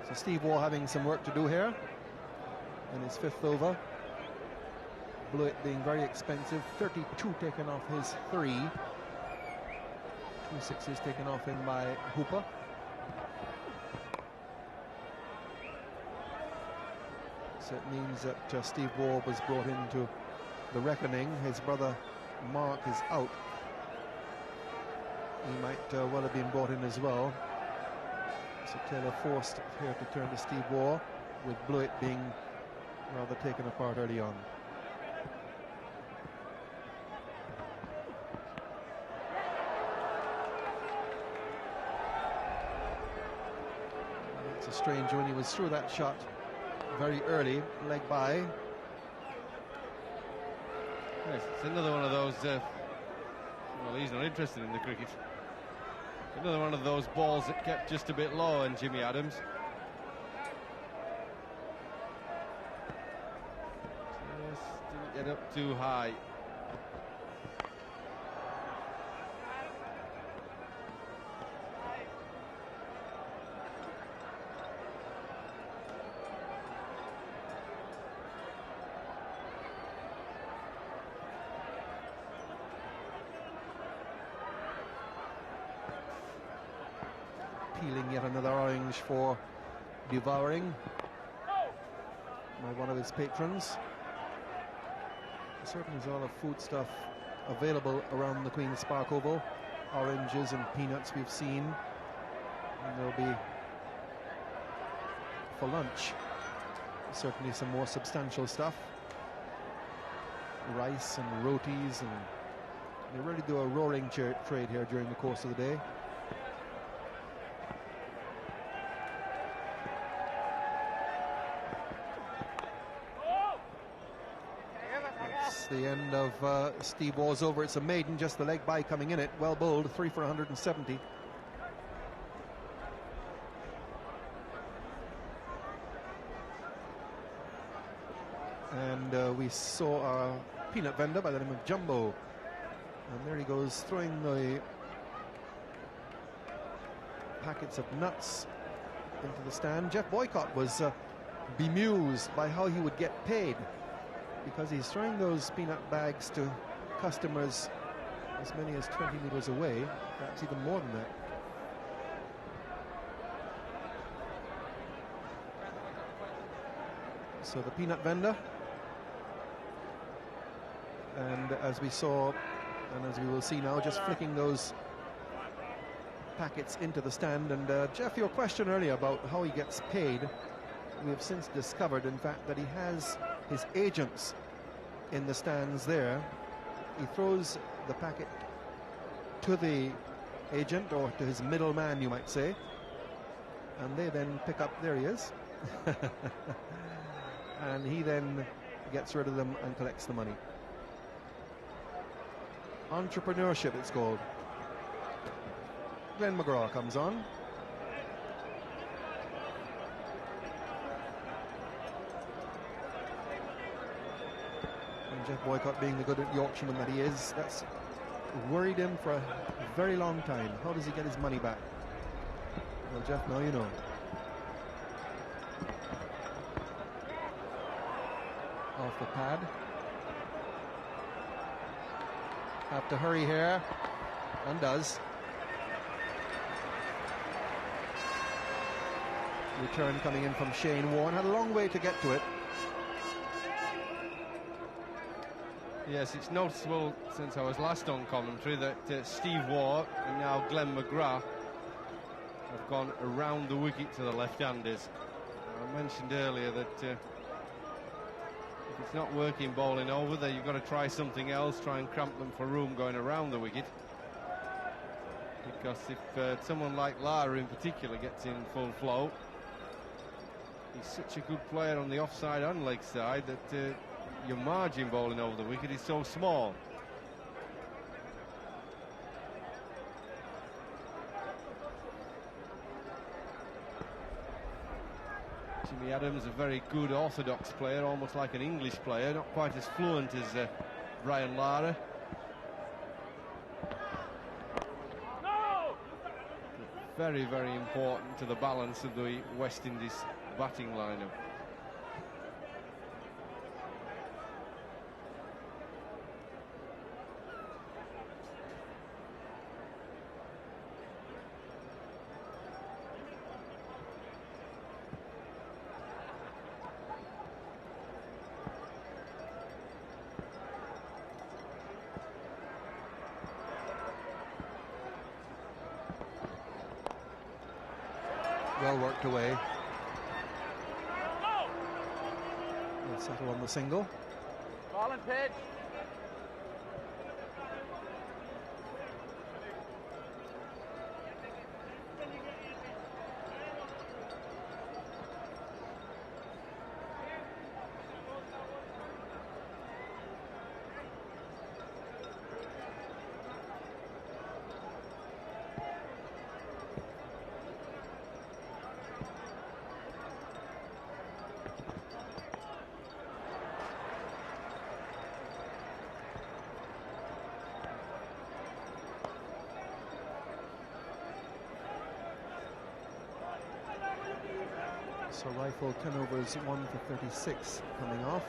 So Steve Waugh having some work to do here in his 5th over. Blewett being very expensive, 32 taken off his 3. 2 6s taken off him by Hooper. So it means that Steve Waugh was brought into the reckoning. His brother Mark is out. He might well have been brought in as well. So Taylor forced here to turn to Steve Waugh, with Blewett being rather taken apart early on. It's a strange when he was through that shot very early, leg by. Yes, it's another one of those, well, he's not interested in the cricket. Another one of those balls that kept just a bit low on Jimmy Adams. Just didn't get up too high. Peeling yet another orange for devouring by one of his patrons. There certainly is a lot of food stuff available around the Queen's Park Oval. Oranges and peanuts we've seen, and there'll be for lunch certainly some more substantial stuff. Rice and rotis, and they really do a roaring trade here during the course of the day. The end of Steve Waugh's over. It's a maiden, just the leg by coming in it. Well bowled, 3 for 170. And we saw a peanut vendor by the name of Jumbo, and there he goes, throwing the packets of nuts into the stand. Jeff Boycott was bemused by how he would get paid, because he's throwing those peanut bags to customers as many as 20 meters away, perhaps even more than that. So the peanut vendor, and as we saw, and as we will see now, just flicking those packets into the stand. And Jeff, your question earlier about how he gets paid, we have since discovered, in fact, that he has his agents in the stands there. He throws the packet to the agent, or to his middleman, you might say, and they then pick up, there he is, and he then gets rid of them and collects the money. Entrepreneurship, it's called. Glenn McGraw comes on. Jeff Boycott, being the good Yorkshireman that he is, that's worried him for a very long time. How does he get his money back? Well, Jeff, now you know. Off the pad. Have to hurry here, and does. Return coming in from Shane Warne. Had a long way to get to it. Yes, it's noticeable since I was last on commentary that Steve Waugh and now Glenn McGrath have gone around the wicket to the left-handers. I mentioned earlier that if it's not working bowling over there, you've got to try something else, try and cramp them for room going around the wicket. Because if someone like Lara in particular gets in full flow, he's such a good player on the offside and leg side that your margin bowling over the wicket is so small. Jimmy Adams, a very good orthodox player, almost like an English player, not quite as fluent as Brian Lara. Very, very important to the balance of the West Indies batting lineup. Well worked away. We'll settle on the single. Ball and pitch. So Reiffel 10 overs, 1 for 36 coming off.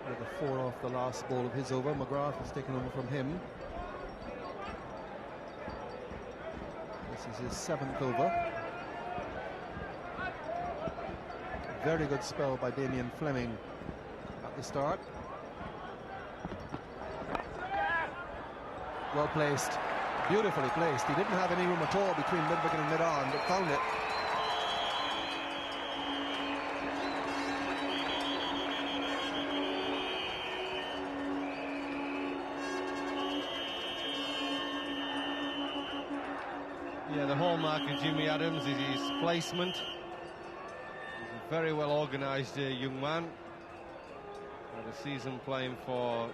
With a 4 off the last ball of his over. McGrath has taken over from him. This is his 7th over. Very good spell by Damien Fleming at the start. Well placed, beautifully placed. He didn't have any room at all between mid-wicket and mid-on, but found it. Yeah, the hallmark of Jimmy Adams is his placement. He's a very well organised young man. Had a season playing for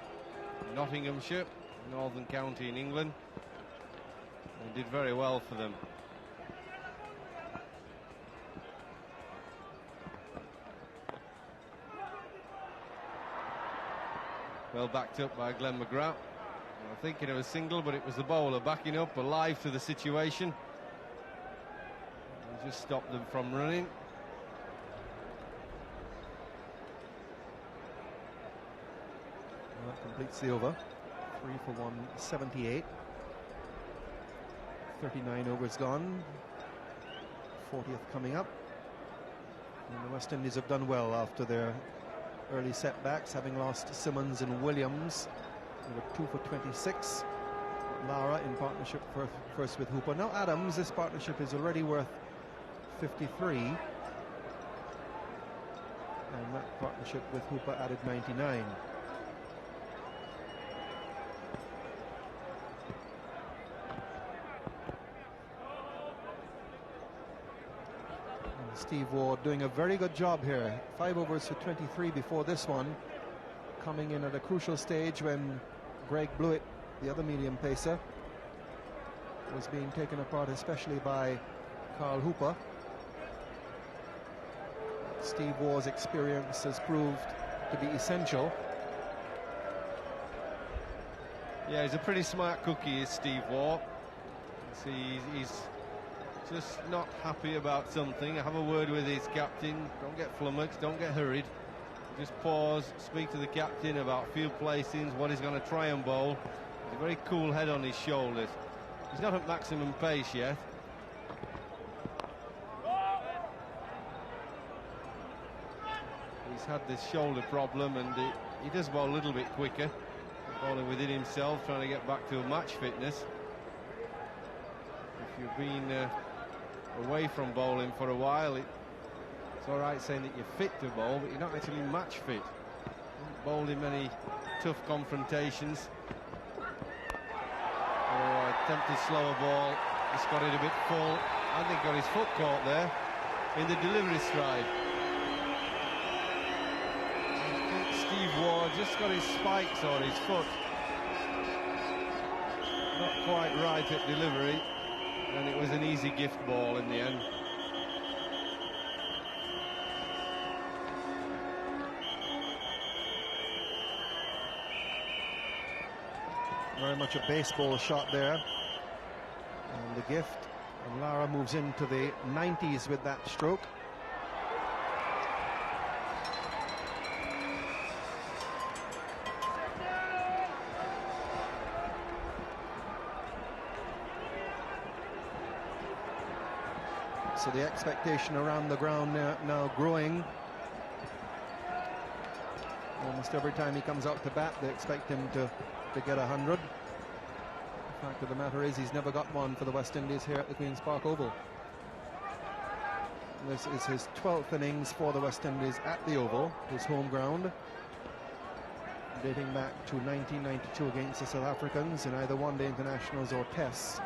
Nottinghamshire, Northern County in England, and did very well for them. Well backed up by Glenn McGrath. I'm thinking of a single, but it was the bowler backing up, alive to the situation. He just stopped them from running. Well, that completes the over. 3 for 178. 39 overs gone. 40th coming up. And the West Indies have done well after their early setbacks, having lost Simmons and Williams. They were 2 for 26. Lara in partnership first with Hooper. Now Adams, this partnership is already worth 53. And that partnership with Hooper added 99. And Steve Ward doing a very good job here. 5 overs for 23 before this one. Coming in at a crucial stage when Greg Blewett, the other medium pacer, was being taken apart, especially by Carl Hooper. Steve Ward's experience has proved to be essential. Yeah, he's a pretty smart cookie, is Steve Ward. See, he's just not happy about something. Have a word with his captain. Don't get flummoxed, don't get hurried. Just pause, speak to the captain about field placings, what he's going to try and bowl. He's a very cool head on his shoulders. He's not at maximum pace yet. He's had this shoulder problem, and he does bowl a little bit quicker. Bowling within himself, trying to get back to a match fitness. If you've been away from bowling for a while, it's all right saying that you're fit to bowl, but you're not actually match fit. Bowled in many tough confrontations. Attempted slower ball, just got it a bit full. I think got his foot caught there in the delivery stride. I think Steve Ward just got his spikes on his foot. Not quite right at delivery, and it was an easy gift ball in the end. very much a baseball shot there. And the gift. And Lara moves into the 90s with that stroke. So the expectation around the ground now growing. Almost every time he comes out to bat, they expect him to get 100. The fact of the matter is he's never got one for the West Indies here at the Queen's Park Oval. This is his 12th innings for the West Indies at the Oval, his home ground, dating back to 1992 against the South Africans in either one-day internationals or tests.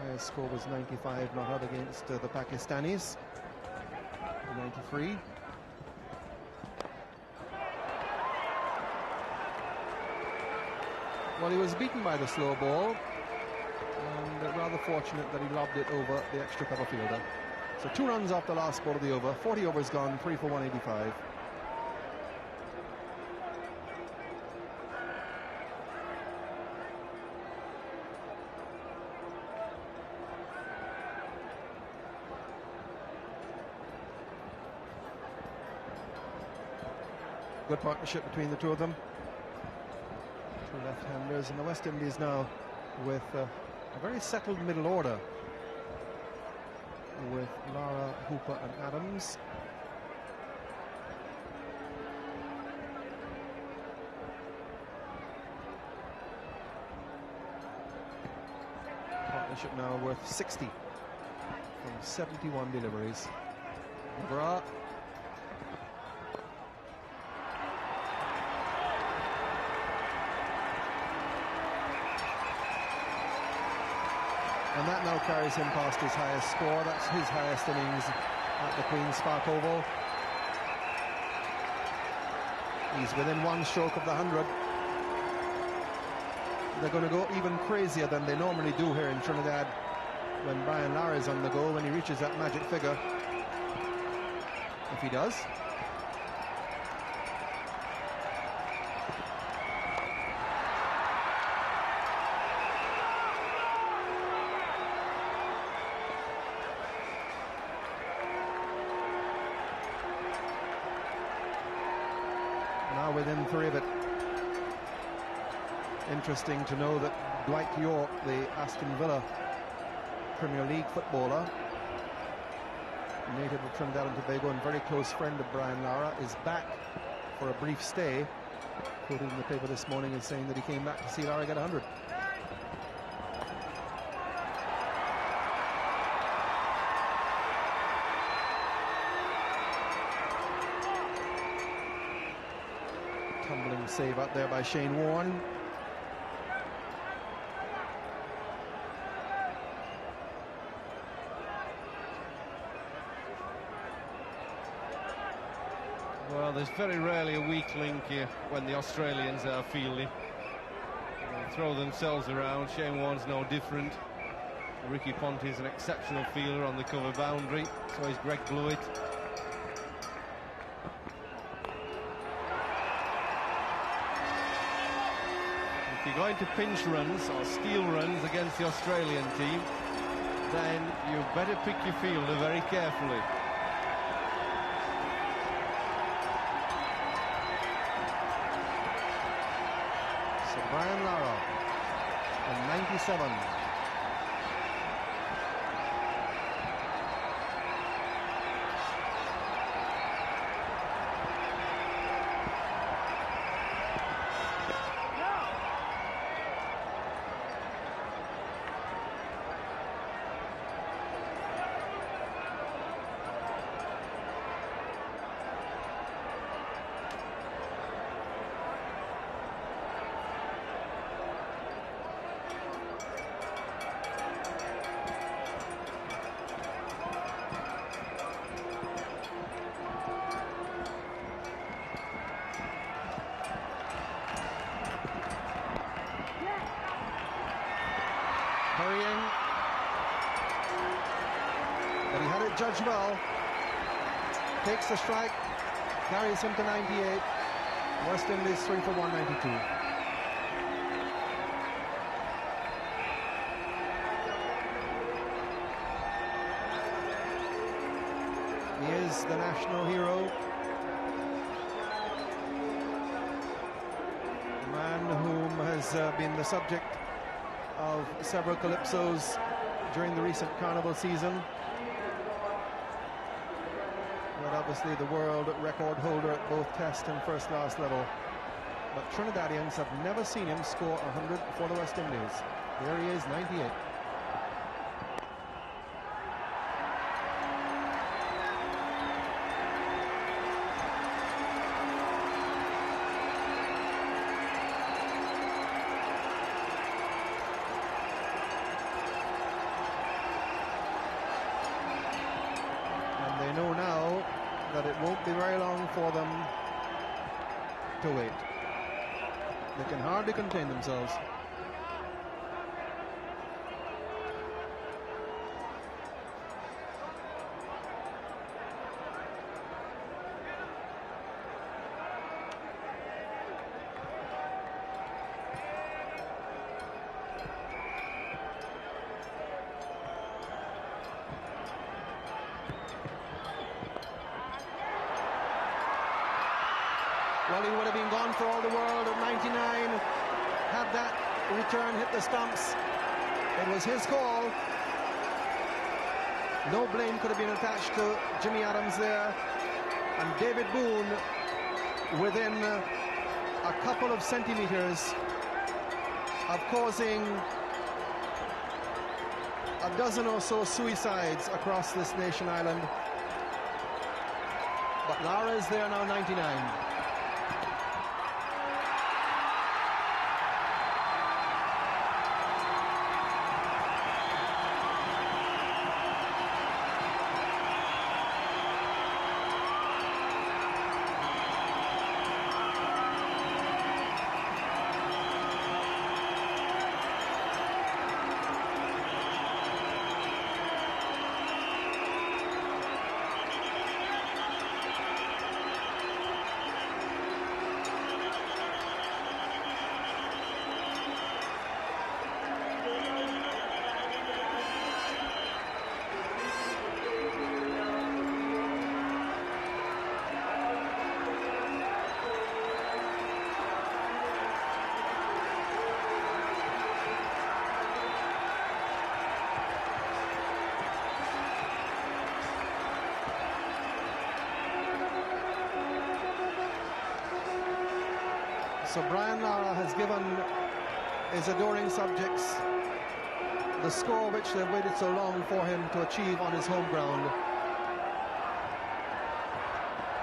Highest score was 95 not out against the Pakistanis, 93. Well, he was beaten by the slow ball, and rather fortunate that he lobbed it over the extra cover fielder. So 2 runs off the last ball of the over, 40 overs gone, 3 for 185. Good partnership between the two of them. Two left-handers, and the West Indies now with a very settled middle order with Lara, Hooper and Adams. Partnership now worth 60 from 71 deliveries. McGrath. And that now carries him past his highest score. That's his highest innings at the Queen's Park Oval. He's within 1 stroke of the 100. They're going to go even crazier than they normally do here in Trinidad when Brian Lara is on the go, when he reaches that magic figure. If he does. Within 3 of it. Interesting to know that Dwight York, the Aston Villa Premier League footballer, native of Trinidad and Tobago and very close friend of Brian Lara, is back for a brief stay. Quoted in the paper this morning as saying that he came back to see Lara get 100. Tumbling save up there by Shane Warne. Well, there's very rarely a weak link here when the Australians are fielding. They throw themselves around. Shane Warne's no different. Ricky Ponting's an exceptional fielder on the cover boundary. So is Greg Blewett. If you're going to pinch runs or steal runs against the Australian team, then you better pick your fielder very carefully. So Brian Lara on 97. Hurrying, but he had it judged well. Takes the strike, carries him to 98. West Indies 3 for 192. He is the national hero. A man whom has been the subject of several calypsos during the recent carnival season. But obviously the world record holder at both test and first class level. But Trinidadians have never seen him score 100 for the West Indies. There he is, 98. And they know now that it won't be very long for them to wait. They can hardly contain themselves. Well, he would have been gone for all the world at 99. Had that return hit the stumps. It was his call. No blame could have been attached to Jimmy Adams there. And David Boone, within a couple of centimeters of causing a dozen or so suicides across this nation island. But Lara is there now, 99. So Brian Lara has given his adoring subjects the score which they've waited so long for him to achieve on his home ground.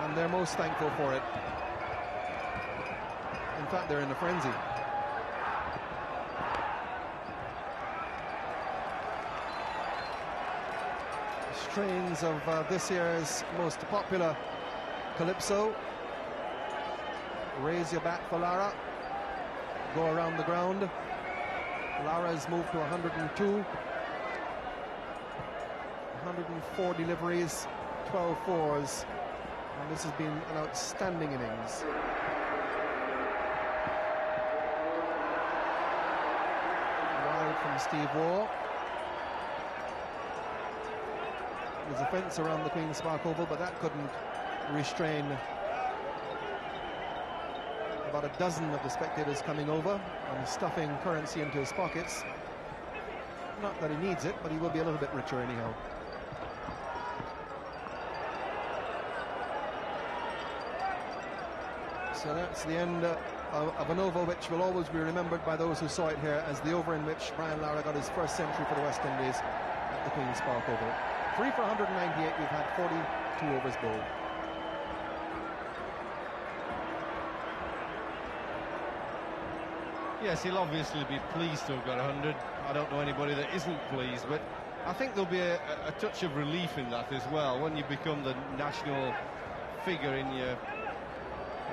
And they're most thankful for it. In fact, they're in a frenzy. Strains of this year's most popular calypso. Raise your bat for Lara. Go around the ground. Lara has moved to 102. 104 deliveries, 12 fours. And this has been an outstanding innings. Wide from Steve Waugh. There's a fence around the Queen's Park Oval, but that couldn't restrain about a dozen of the spectators coming over and stuffing currency into his pockets. Not that he needs it, but he will be a little bit richer anyhow. So that's the end of an over which will always be remembered by those who saw it here as the over in which Brian Lara got his first century for the West Indies at the Queen's Park Oval. 3 for 198, we've had 42 overs bowled. Yes, he'll obviously be pleased to have got 100. I don't know anybody that isn't pleased, but I think there'll be a touch of relief in that as well. When you become the national figure in your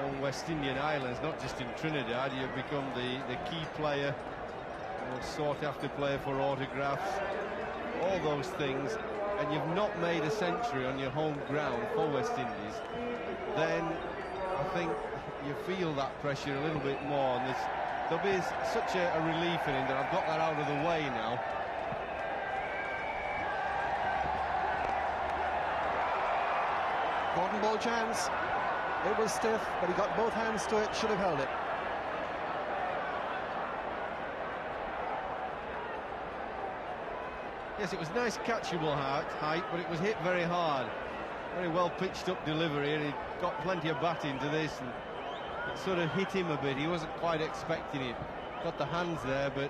own West Indian islands, not just in Trinidad, you become the key player, sought after player for autographs, all those things, and you've not made a century on your home ground for West Indies, then I think you feel that pressure a little bit more, and there'll be such a relief in it that I've got that out of the way now. Cotton ball chance. It was stiff, but he got both hands to it, should have held it. Yes, it was nice catchable height, but it was hit very hard. Very well pitched up delivery, and he got plenty of bat into this, and it sort of hit him a bit. He wasn't quite expecting it. Got the hands there, but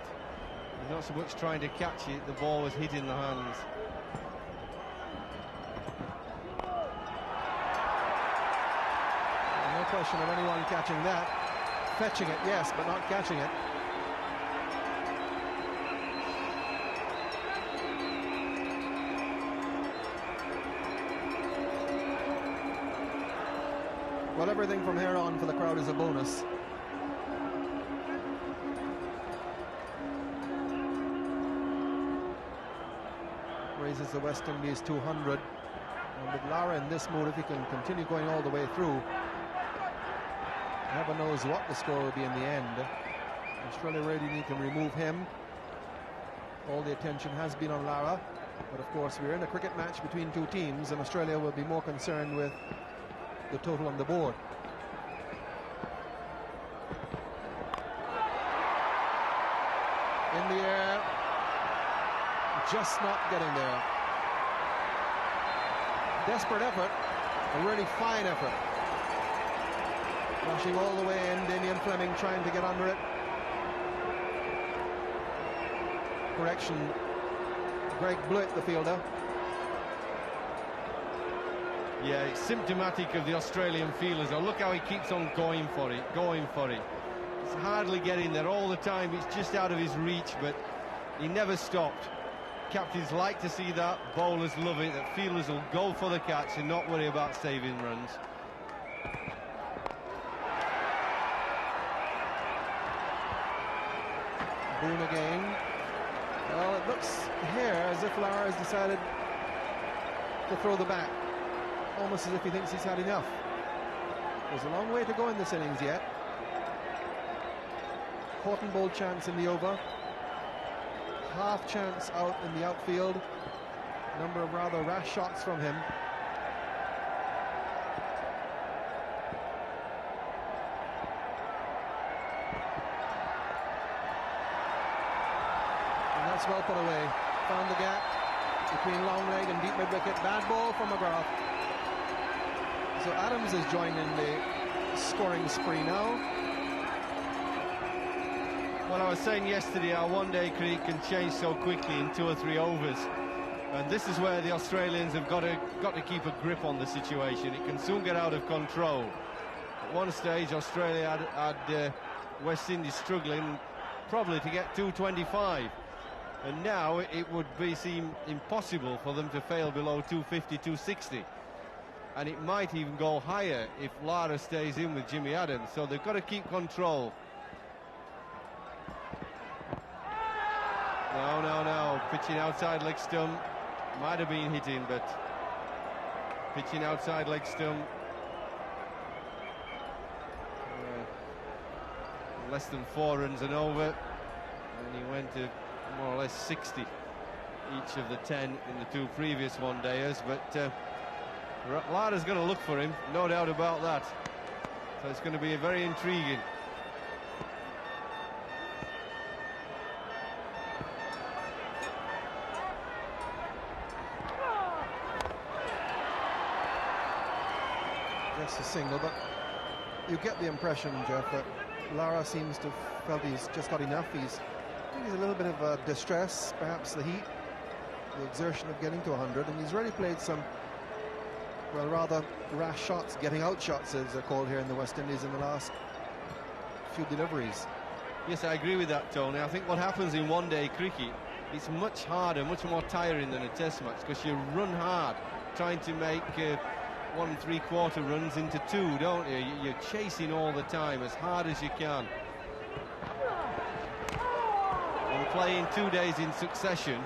he's not so much trying to catch it. The ball was hitting the hands. No question of anyone catching that. Fetching it, yes, but not catching it. Well, everything from here on for the crowd is a bonus. Raises the West Indies 200. And with Lara in this mode, if he can continue going all the way through, never knows what the score will be in the end. Australia really need to remove him. All the attention has been on Lara, but of course we're in a cricket match between two teams, and Australia will be more concerned with the total on the board. In the air, just not getting there. Desperate effort, a really fine effort. Rushing all the way in, Damian Fleming trying to get under it. Correction, Greg Blewett, the fielder. Yeah, it's symptomatic of the Australian fielders. Oh, look how he keeps on going for it, going for it. He's hardly getting there all the time. It's just out of his reach, but he never stopped. Captains like to see that. Bowlers love it. That fielders will go for the catch and not worry about saving runs. Boone again. Well, it looks here as if Lara has decided to throw the bat. Almost as if he thinks he's had enough. There's a long way to go in this innings yet. Cotton ball chance in the over. Half chance out in the outfield. Number of rather rash shots from him. And that's well put away. Found the gap between long leg and deep mid wicket. Bad ball from McGrath. So Adams is joining the scoring spree now. Well, I was saying yesterday how one-day cricket can change so quickly in 2 or 3 overs, and this is where the Australians have got to keep a grip on the situation. It can soon get out of control. At one stage, Australia had West Indies struggling probably to get 225, and now it would seem impossible for them to fail below 250, 260. And it might even go higher if Lara stays in with Jimmy Adams. So they've got to keep control. No. Pitching outside leg stump. Might have been hitting, but pitching outside leg stump. Less than 4 runs and over. And he went to more or less 60 each of the 10 in the 2 previous one-dayers. But Lara's going to look for him, no doubt about that. So it's going to be very intriguing. Just a single, but you get the impression, Jeff, that Lara seems to have felt he's just got enough. I think he's a little bit of distress, perhaps the heat, the exertion of getting to 100, and he's really played some, well, rather rash shots, getting out shots as they're called here in the West Indies in the last few deliveries. Yes, I agree with that, Tony. I think what happens in one-day cricket, it's much harder, much more tiring than a test match, because you run hard trying to make 1 3/4 runs into 2, don't you? You're chasing all the time as hard as you can. And playing 2 days in succession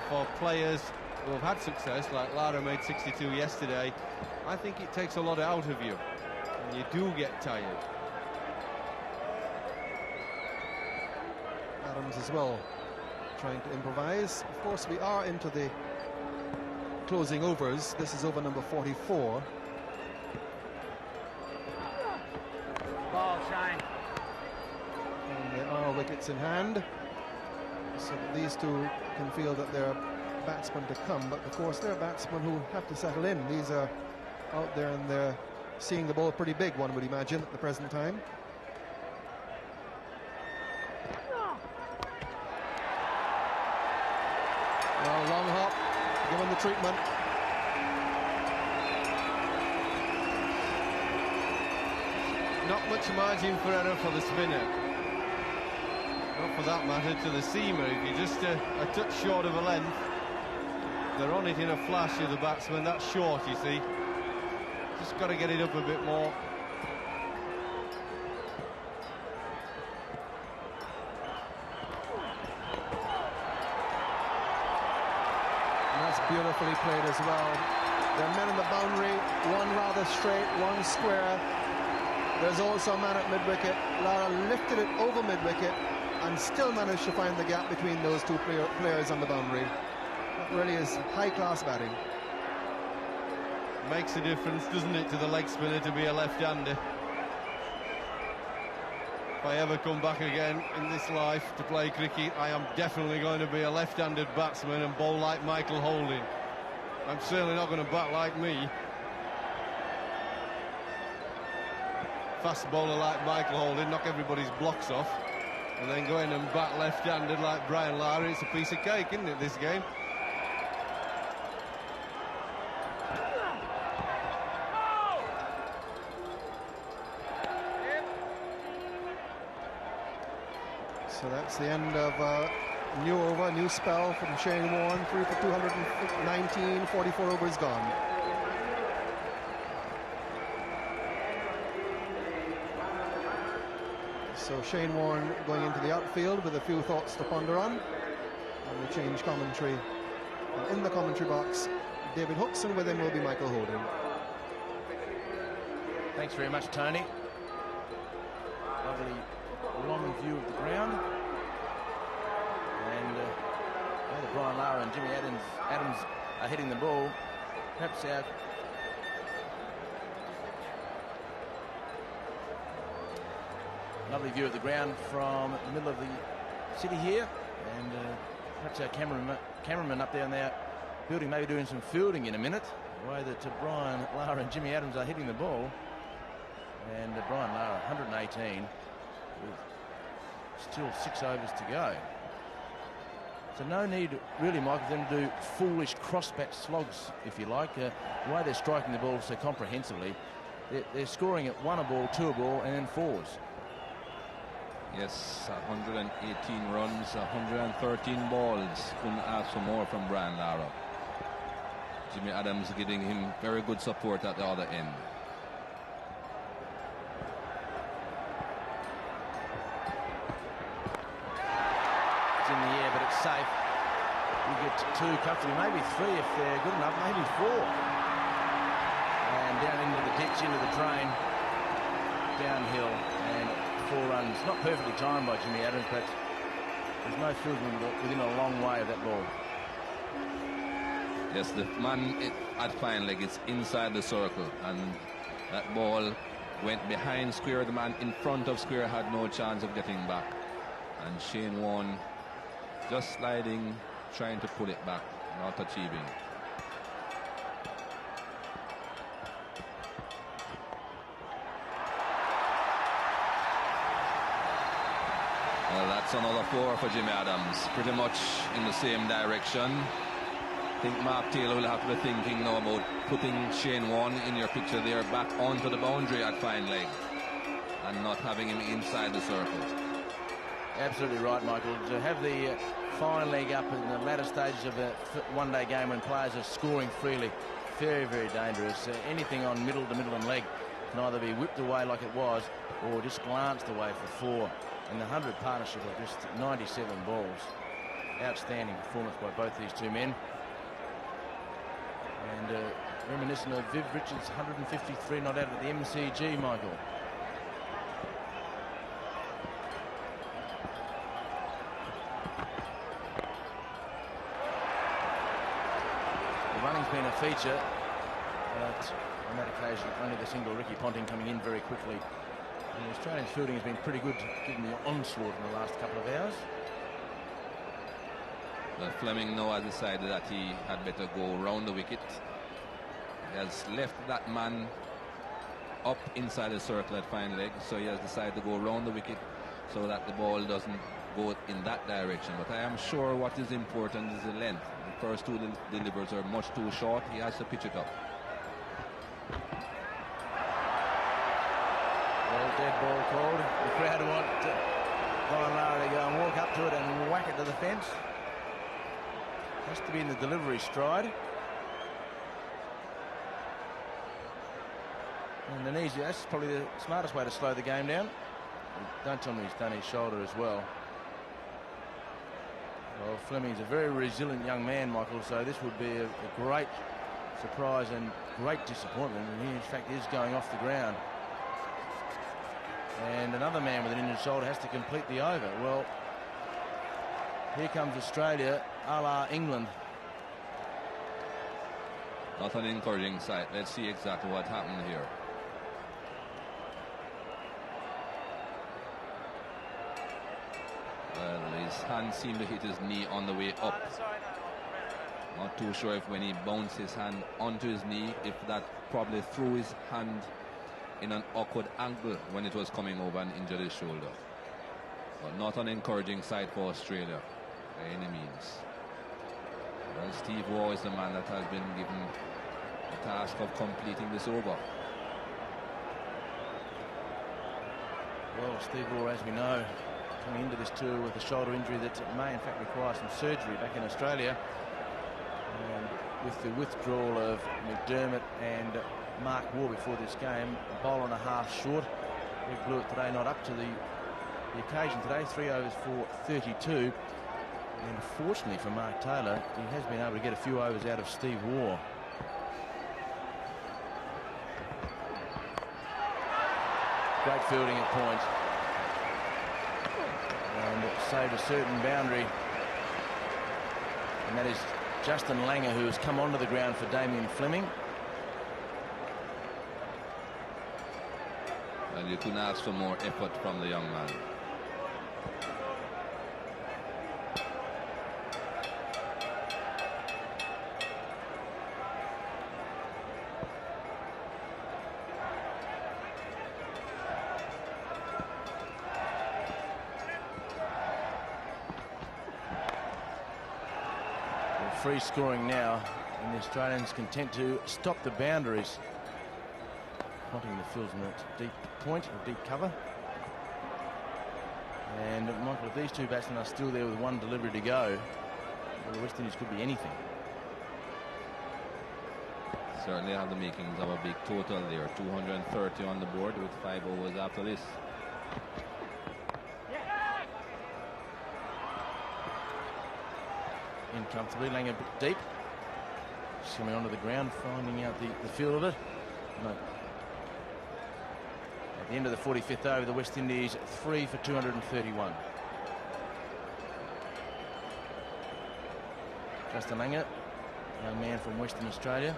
for players who have had success, like Lara made 62 yesterday, I think it takes a lot out of you, and you do get tired. Adams as well, trying to improvise. Of course, we are into the closing overs. This is over number 44. Ball, Shine. And there are wickets in hand, so that these two can feel that they're batsmen to come. But of course, they're batsmen who have to settle in. These are out there and they're seeing the ball pretty big, one would imagine, at the present time. Well, long hop, given the treatment. Not much margin for error for the spinner. Not for that matter to the seamer. If you're just a touch short of a length, they're on it in a flash of the batsman. That's short, you see. Just got to get it up a bit more. And that's beautifully played as well. There are men in the boundary, one rather straight, one square. There's also a man at mid-wicket. Lara lifted it over mid-wicket and still managed to find the gap between those two players on the boundary. That really is high-class batting. Makes a difference, doesn't it, to the leg spinner to be a left-hander. If I ever come back again in this life to play cricket, I am definitely going to be a left-handed batsman and bowl like Michael Holding. I'm certainly not going to bat like me. Fast bowler like Michael Holding, knock everybody's blocks off, and then go in and bat left-handed like Brian Lara. It's a piece of cake, isn't it, this game? So that's the end of new over, new spell from Shane Warne, 3 for 219, 44 overs gone. So Shane Warne going into the outfield with a few thoughts to ponder on. And we change commentary. And in the commentary box, David Hooks, and with him will be Michael Holding. Thanks very much, Tony. Lovely long view of the ground. And either Brian Lara and Jimmy Adams are hitting the ball. Perhaps our lovely view of the ground from the middle of the city here, and perhaps our cameraman up there in their building may be doing some fielding in a minute. The way that Brian Lara and Jimmy Adams are hitting the ball, and Brian Lara 118 with still 6 overs to go. So no need really, Mike, for them to do foolish cross-bat slogs, if you like. The way they're striking the ball so comprehensively, they're scoring at 1 a ball, 2 a ball, and then 4s. Yes, 118 runs, 113 balls. Couldn't ask for more from Brian Lara. Jimmy Adams giving him very good support at the other end. It's in the air, but it's safe. You get 2 comfortably, maybe 3 if they're good enough, maybe 4. And down into the ditch, into the drain, downhill, and 4 runs. Not perfectly timed by Jimmy Adams, but there's no fielding within a long way of that ball. Yes, the man at fine leg is inside the circle, and that ball went behind square. The man in front of square had no chance of getting back, and Shane Warne just sliding, trying to pull it back, not achieving. Well, that's another 4 for Jimmy Adams, pretty much in the same direction. I think Mark Taylor will have to be thinking now about putting Shane Warne in your picture there back onto the boundary at fine leg and not having him inside the circle. Absolutely right, Michael. To have the fine leg up in the latter stages of a one-day game when players are scoring freely, very, very dangerous. Anything on middle to middle and leg can either be whipped away like it was or just glanced away for 4. And the 100 partnership of just 97 balls. Outstanding performance by both these two men. And reminiscent of Viv Richards' 153 not out at the MCG, Michael. running's been a feature, but on that occasion, only the single Ricky Ponting coming in very quickly. And the Australian fielding has been pretty good, given the onslaught in the last couple of hours. Well, Fleming now has decided that he had better go round the wicket. He has left that man up inside the circle at fine leg, so he has decided to go round the wicket so that the ball doesn't go in that direction. But I am sure what is important is the length. The first two delivers are much too short. He has to pitch it up. Well, dead ball called. The crowd want Brian Lara to go and walk up to it and whack it to the fence. Has to be in the delivery stride. And then easy. That's probably the smartest way to slow the game down. Don't tell me he's done his shoulder as well. Well, Fleming's a very resilient young man, Michael, so this would be a great surprise and great disappointment. And he, in fact, is going off the ground. And another man with an injured shoulder has to complete the over. Well, here comes Australia, a la England. Not an encouraging sight. Let's see exactly what happened here. Well, his hand seemed to hit his knee on the way up. Not too sure if when he bounced his hand onto his knee, if that probably threw his hand in an awkward angle when it was coming over and injured his shoulder. But not an encouraging sight for Australia by any means. Well, Steve Waugh is the man that has been given the task of completing this over. Well, Steve Waugh, as we know, coming into this tour with a shoulder injury that may in fact require some surgery back in Australia. And with the withdrawal of McDermott and Mark Waugh before this game, a bowl and a half short. Greg Blewett today not up to the occasion today, 3 overs for 32. And fortunately for Mark Taylor, he has been able to get a few overs out of Steve Waugh. Great fielding at point. And it saved a certain boundary. And that is Justin Langer, who has come onto the ground for Damien Fleming. Well, you couldn't ask for more effort from the young man. Free scoring now, and the Australians content to stop the boundaries. Ponting the fields in a deep point or deep cover. And Michael, if these two batsmen are still there with one delivery to go, well, the West Indies could be anything. Certainly have the makings of a big total there. 230 on the board with 5 overs after this. In comfortably, laying a bit deep. Just coming onto the ground, finding out the feel of it. No. At the end of the 45th over, the West Indies 3 for 231. Justin Langer, young man from Western Australia.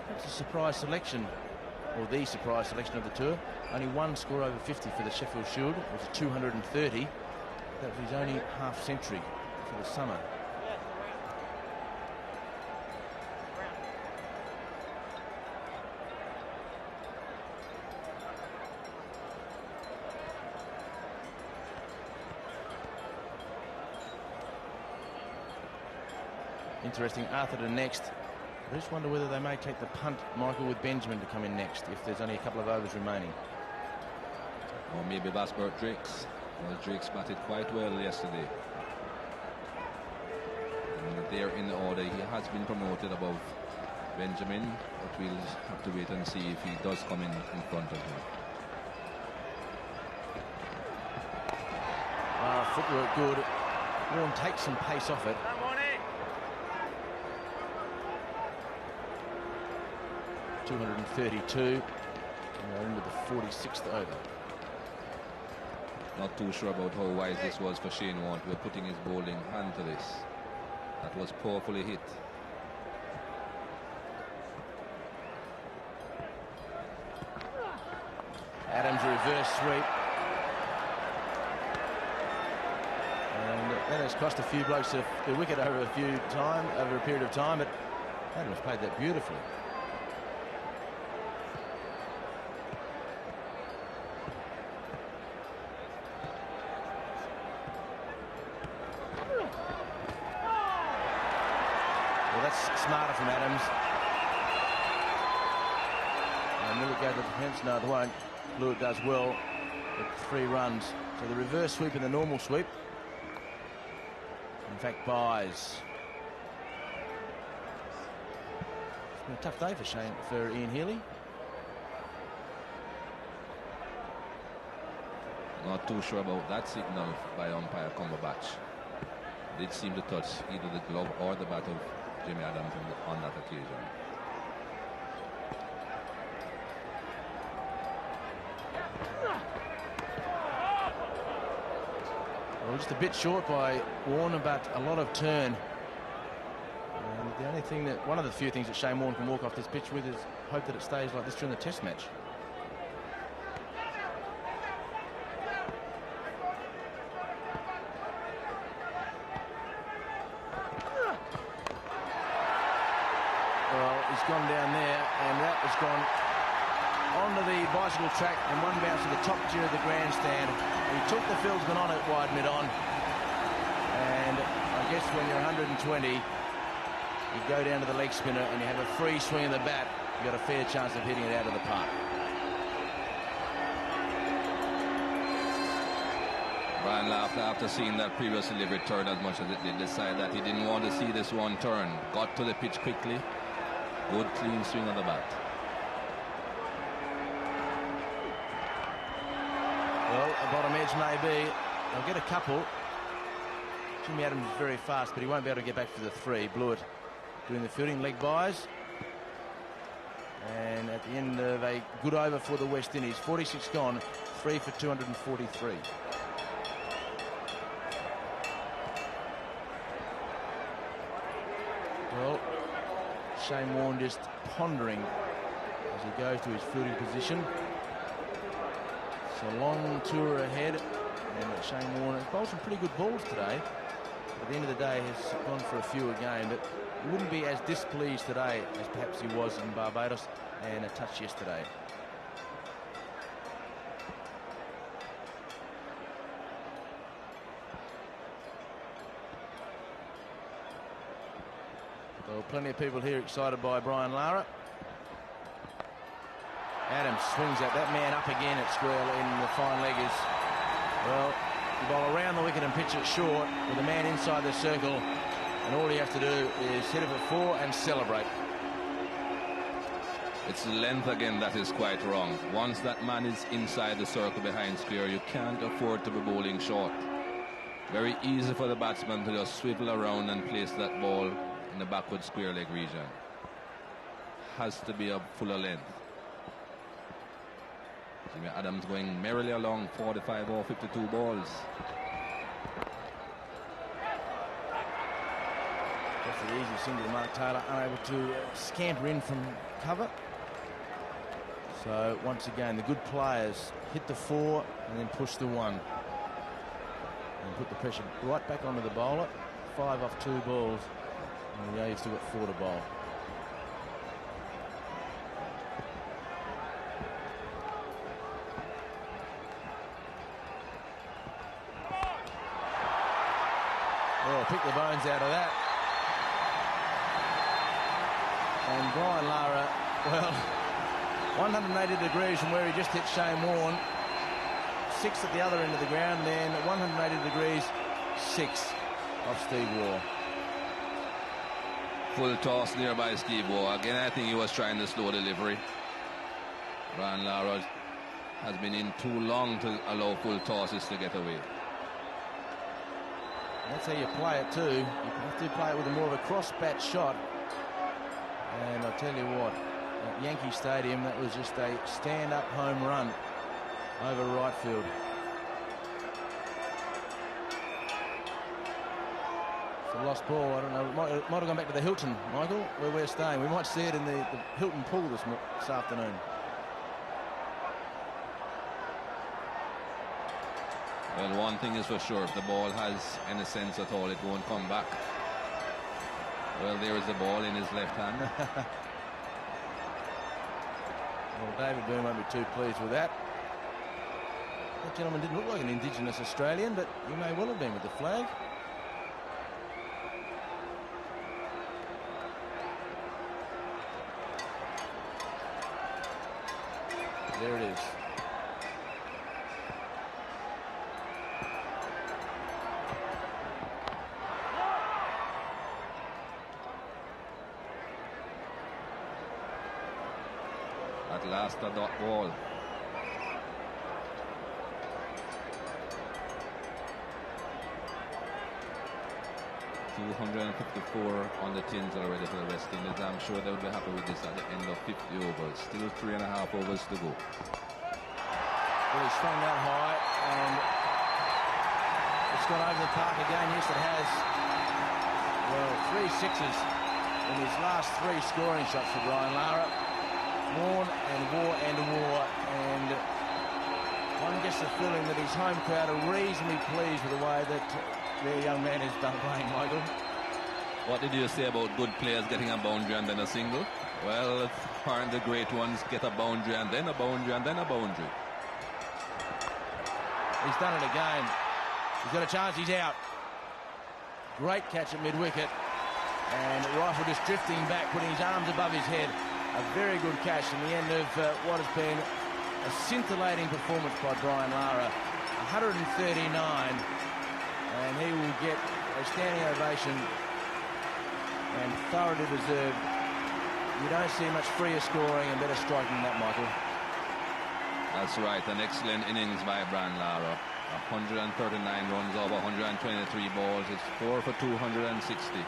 That's a surprise selection, or the surprise selection of the tour. Only one score over 50 for the Sheffield Shield. It was 230. That was his only half century for the summer. Interesting, Arthur to next. I just wonder whether they may take the punt, Michael, with Benjamin to come in next if there's only a couple of overs remaining. Or maybe Basbert Drakes. Well, Drakes batted quite well yesterday. And there in the order, he has been promoted above Benjamin, but we'll have to wait and see if he does come in front of him. Footwork good. Warne takes some pace off it. 232. And we're into the 46th over. Not too sure about how wise this was for Shane Warne. We're putting his bowling hand to this. That was powerfully hit. Adams reverse sweep. And that has cost a few blokes the wicket over a period of time, but Adams played that beautifully. Well, that's smarter from Adams. And will it go to the defence? No, it won't. Blewett does well at 3 runs. So the reverse sweep and the normal sweep. In fact, buys. It's been a tough day for Ian Healy. Not too sure about that signal by umpire Cumberbatch. Did seem to touch either the glove or the bat of Jimmy Adams on that occasion. Well, just a bit short by Warne, but a lot of turn. And the only thing one of the few things that Shane Warne can walk off this pitch with is hope that it stays like this during the Test match. Well, he's gone down there, and that has gone onto the bicycle track and one bounce to the top tier of the grandstand. He took the fieldsman on at wide mid-on, and I guess when you're 120, you go down to the leg spinner and you have a free swing of the bat, you've got a fair chance of hitting it out of the park. Brian laughed after seeing that previous delivery turn as much as it did. Decided that he didn't want to see this one turn. Got to the pitch quickly. Good clean swing of the bat. Well, a bottom edge maybe. They'll get a couple. Jimmy Adams is very fast, but he won't be able to get back for the 3. Blewett doing the fielding, leg buys. And at the end of a good over for the West Indies, 46 gone, 3 for 243. Well, Shane Warne just pondering as he goes to his fielding position. It's a long tour ahead, and Shane Warne has bowled some pretty good balls today. At the end of the day, has gone for a few a game, but he wouldn't be as displeased today as perhaps he was in Barbados and a touch yesterday. Well, plenty of people here excited by Brian Lara. Adams swings at that man up again at square in the fine leggers. Well, you bowl around the wicket and pitch it short with a man inside the circle, and all you have to do is hit it for 4 and celebrate. It's the length again that is quite wrong. Once that man is inside the circle behind square, you can't afford to be bowling short. Very easy for the batsman to just swivel around and place that ball in the backward square leg region. Has to be a fuller length. Jimmy Adams going merrily along, 45 or 52 balls. That's the easy single. Mark Taylor unable to scamper in from cover. So once again, the good players hit the 4 and then push the 1 and put the pressure right back onto the bowler. 5 off 2 balls, and you've still got 4 to bowl. Oh, pick the bones out of that. And Brian Lara, well, 180 degrees from where he just hit Shane Warne. 6 at the other end of the ground, then 180 degrees, 6 off Steve Waugh. Full toss nearby Steve Waugh. Again, I think he was trying the slow delivery. Brian Lara has been in too long to allow full tosses to get away. That's how you play it too. You have to play it with more of a cross bat shot. And I'll tell you what, at Yankee Stadium, that was just a stand-up home run over right field. It's a lost ball. I don't know. It might have gone back to the Hilton, Michael, where we're staying. We might see it in the Hilton pool this afternoon. Well, one thing is for sure, if the ball has any sense at all, it won't come back. Well, there is the ball in his left hand. Well, David Byrne won't be too pleased with that. That gentleman didn't look like an Indigenous Australian, but he may well have been with the flag. There it is. At last, a dot ball. $254 on the tins already for the West Indies. I'm sure they would be happy with this at the end of 50 overs. Still 3.5 overs to go. Well, he's swung that high, and it's gone over the park again. Yes, it has. Well, 3 sixes in his last 3 scoring shots for Brian Lara. Warne and War and War, and one gets the feeling that his home crowd are reasonably pleased with the way that their young man has done playing, Michael. What did you say about good players getting a boundary and then a single? Well, aren't the great ones get a boundary and then a boundary and then a boundary? He's done it again. He's got a chance, he's out. Great catch at mid-wicket. And Reiffel just drifting back, putting his arms above his head. A very good catch in the end of what has been a scintillating performance by Brian Lara. 139. And he will get a standing ovation and thoroughly deserved. You don't see much freer scoring and better striking than that, Michael. That's right, an excellent innings by Brian Lara. 139 runs over 123 balls. It's 4 for 260.